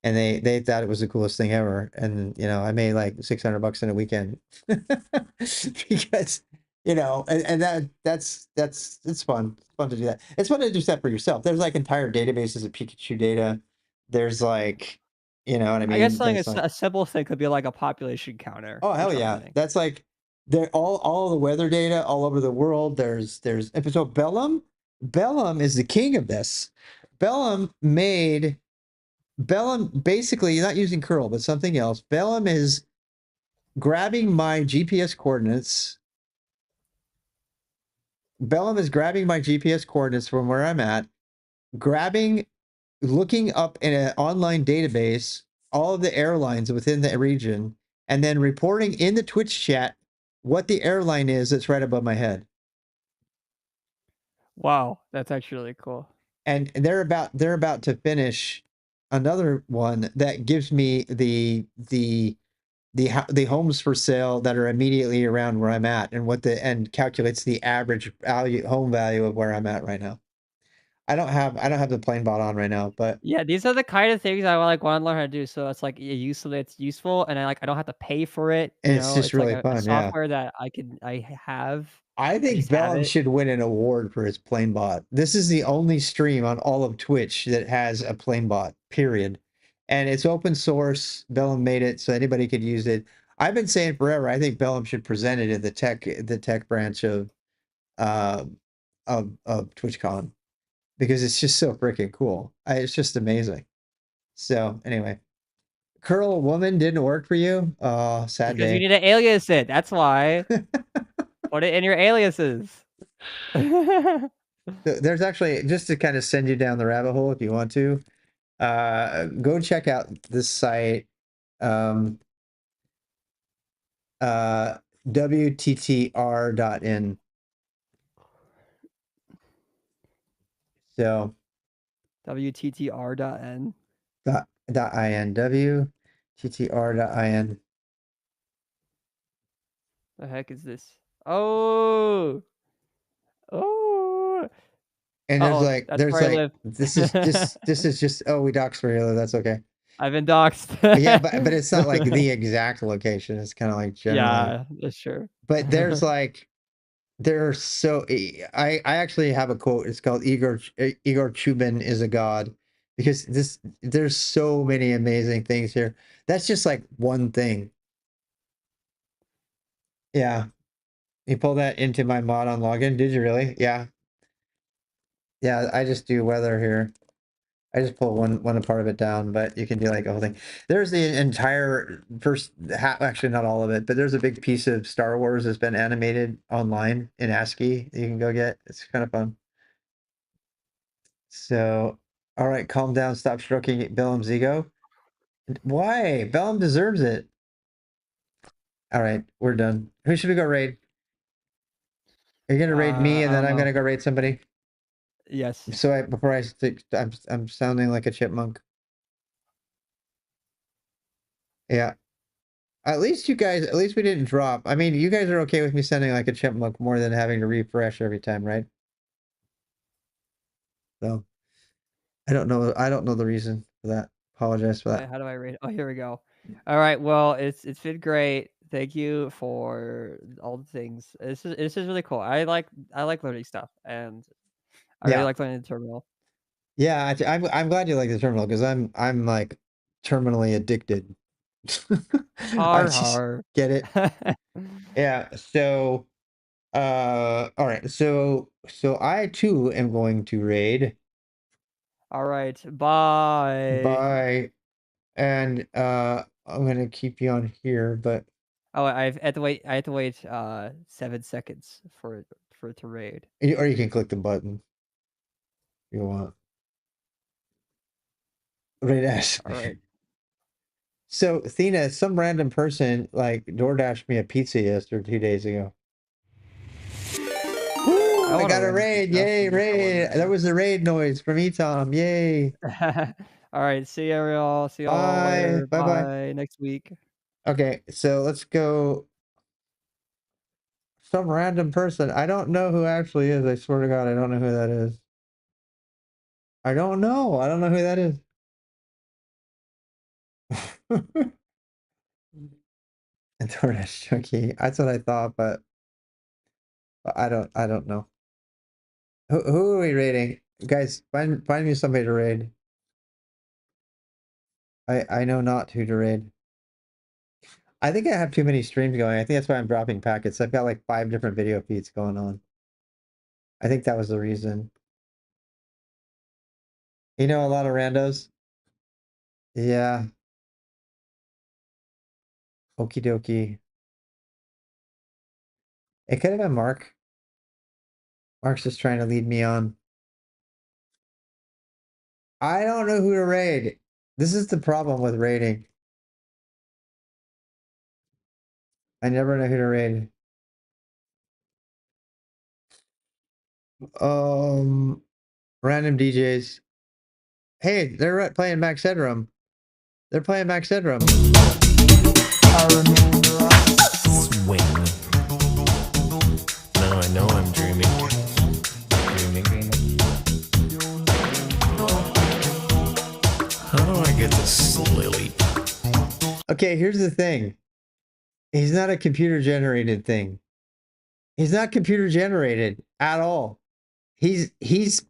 And they thought it was the coolest thing ever. And, I made like $600 in a weekend because, and that's it's fun. It's fun to do that. It's fun to do that for yourself. There's like entire databases of Pikachu data. There's like, you know what I mean? I guess like There's a simple thing could be like a population counter. oh, hell yeah. That's like they're all the weather data all over the world. There's so Bellum is the king of this. Bellum basically, you're not using curl, but something else. Bellum is grabbing my GPS coordinates. Bellum is grabbing my GPS coordinates from where I'm at, looking up in an online database all of the airlines within the region, and then reporting in the Twitch chat what the airline is that's right above my head. Wow, that's actually really cool. And they're about to finish another one that gives me the homes for sale that are immediately around where I'm at, and calculates the average home value of where I'm at right now. I don't have the plain bot on right now, but Yeah, these are the kind of things I want to learn how to do. So it's like it's useful, and I don't have to pay for it. You it's know, just it's like really a fun. Yeah. software that I have. I I think just have Bellum it. should win an award for his plane bot. This is the only stream on all of Twitch that has a plane bot, period. And it's open source. Bellum made it so anybody could use it. I've been saying forever, I think Bellum should present it in the tech branch uh, of TwitchCon because it's just so freaking cool. It's just amazing. So anyway, Curl Woman didn't work for you? Oh, sad Because you day. need to alias it. That's why. Put it in your aliases. There's actually, just to kind of send you down the rabbit hole if you want to, go check out this site, um, wttr.in. So WTTR.N. .in, wttr.in. The heck is this? Oh. Oh. And there's Uh-oh, like, that's where I live. this is just, oh, we doxed where you live. That's okay. I've been doxxed. Yeah, but it's not like the exact location. It's kind of like generally. Yeah, that's true. But there's like, there's so I actually have a quote. It's called Igor Chubin is a god, because there's so many amazing things here. That's just like one thing. Yeah. You pull that into my mod on login. Did you really? Yeah. Yeah, I just do weather here. I just pull one part of it down, but you can do like a whole thing. There's the entire first actually not all of it, but there's a big piece of Star Wars that's been animated online in ASCII that you can go get. It's kind of fun. So, all right, calm down. Stop stroking Bellum's ego. Why? Bellum deserves it. All right, we're done. Who should we go raid? Are you gonna raid me, and I then don't I'm know. gonna go raid somebody? Yes. So before I stick, I'm sounding like a chipmunk. Yeah. At least we didn't drop. I mean, you guys are okay with me sounding like a chipmunk more than having to refresh every time, right? So I don't know. I don't know the reason for that. Apologize for that. How do I rate? Oh, here we go. All right. Well, it's been great. Thank you for all the things. This is really cool. I like learning stuff, and I really Yeah. like learning the terminal. Yeah, I'm glad you like the terminal because I'm like terminally addicted. I Har just har. get it. Yeah. So, all right. So I too am going to raid All right. Bye. by, and I'm gonna keep you on here, but Oh, I have to wait. I have to wait 7 seconds for it to raid. or you can click the button if you want. Raid Ash. All right. So, Thina, some random person like DoorDashed me a pizza yesterday, 2 days ago. Woo, I wanna got a raid raid! some stuff, Yay, I just don't wanna raid! That raid. was the raid noise from Etom. Yay! All right. See y'all. See y'all Bye. later. Bye bye. Bye. Next week. Okay, so let's go. Some random person. I don't know who actually is. I swear to God, I don't know who that is. I don't know. I don't know who that is. DoorDash Chunky. That's what I thought, but I don't know. Who are we raiding? Guys, find me somebody to raid. I know not who to raid. I think I have too many streams going. I think that's why I'm dropping packets. I've got like 5 different video feeds going on. I think that was the reason. You know, a lot of randos. Yeah. Okie dokie. It could have been Mark. Mark's just trying to lead me on. I don't know who to raid. This is the problem with raiding. I never know who to raid. Random DJs. Hey, they're playing Max Headroom. They're playing Max Headroom. Swing. Now I know I'm dreaming. Dreaming. How do I get to sleep? Okay, here's the thing. He's not a computer generated thing. He's not computer generated at all. He's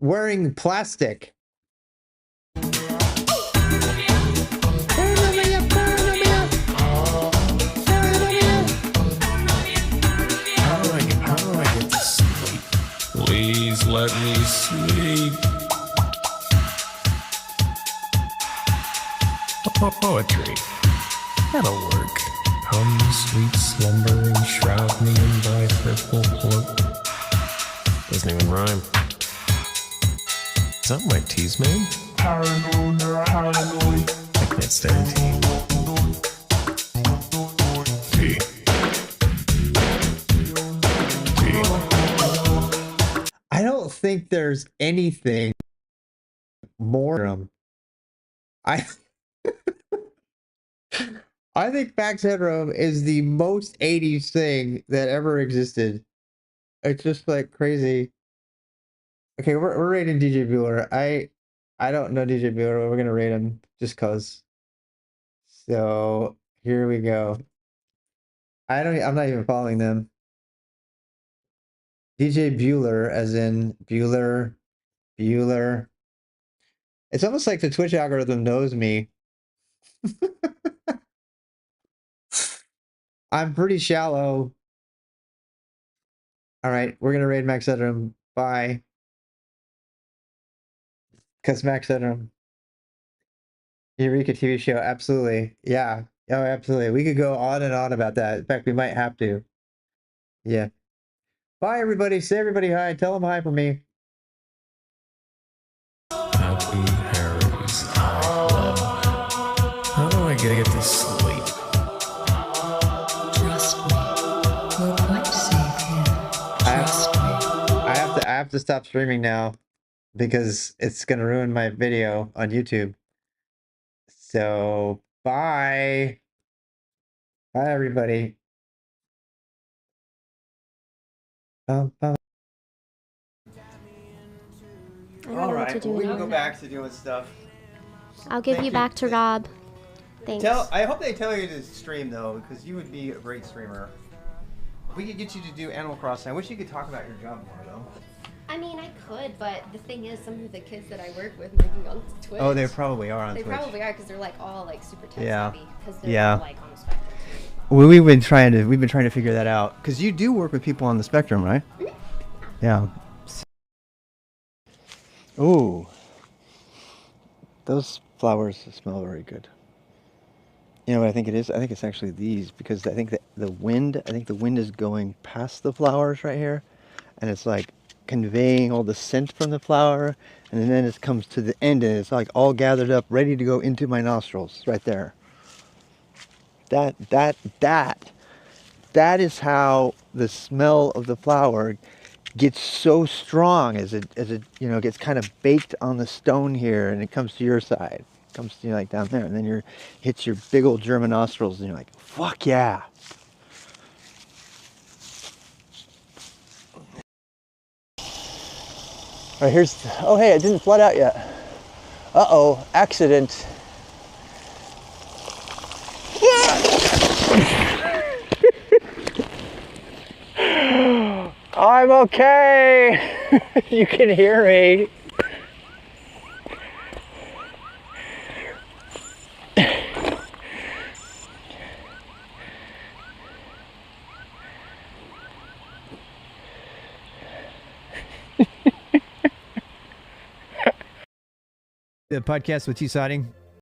wearing plastic. How do I get to sleep? Please let me sleep. Poetry. That'll work. Come, sweet slumber, and shroud me in thy purple cloak. Doesn't even rhyme. Is that my tea's made? I can't stand tea. Tea. I don't think there's anything more. I I think Max Headroom is the most 80s thing that ever existed. It's just like crazy. Okay, we're rating DJ Bueller. I don't know DJ Bueller, but we're gonna rate him just cause. So here we go. I'm not even following them. DJ Bueller, as in Bueller. It's almost like the Twitch algorithm knows me. I'm pretty shallow. All right, we're gonna raid Max Headroom. Bye. Cause Max Headroom. Eureka TV show, absolutely. Yeah. Oh, absolutely. We could go on and on about that. In fact, we might have to. Yeah. Bye, everybody. Say everybody hi. Tell them hi for me. Happy Harry's High Club. How do I get to sleep? Trust me. We're quite safe here. Trust me. I have to stop streaming now because it's gonna ruin my video on YouTube. So bye. Bye, everybody. Bum, bum. I don't know what to do we can anymore. go back to doing stuff. I'll give Thank you you. back to Rob. Thanks. I hope they tell you to stream though, because you would be a great streamer. We could get you to do Animal Crossing. I wish you could talk about your job more though. I mean, I could, but the thing is, some of the kids that I work with might be on Twitch. Oh, they probably are on They Twitch. probably are because they're like all like super tech Yeah. savvy because they're Yeah. like on the spectrum too. Well, we've been trying to figure that out because you do work with people on the spectrum, right? Yeah. Ooh, those flowers smell very good. You know what I think it is? I think it's actually these because I think the wind is going past the flowers right here, and it's like conveying all the scent from the flower, and then it comes to the end and it's like all gathered up, ready to go into my nostrils right there. That is how the smell of the flower gets so strong as it gets kind of baked on the stone here, and it comes to your side, comes to like down there, and then hits your big old German nostrils, and you're like, fuck yeah. All right, oh hey, it didn't flood out yet. Uh-oh, accident. I'm okay. You can hear me. The podcast with T Siding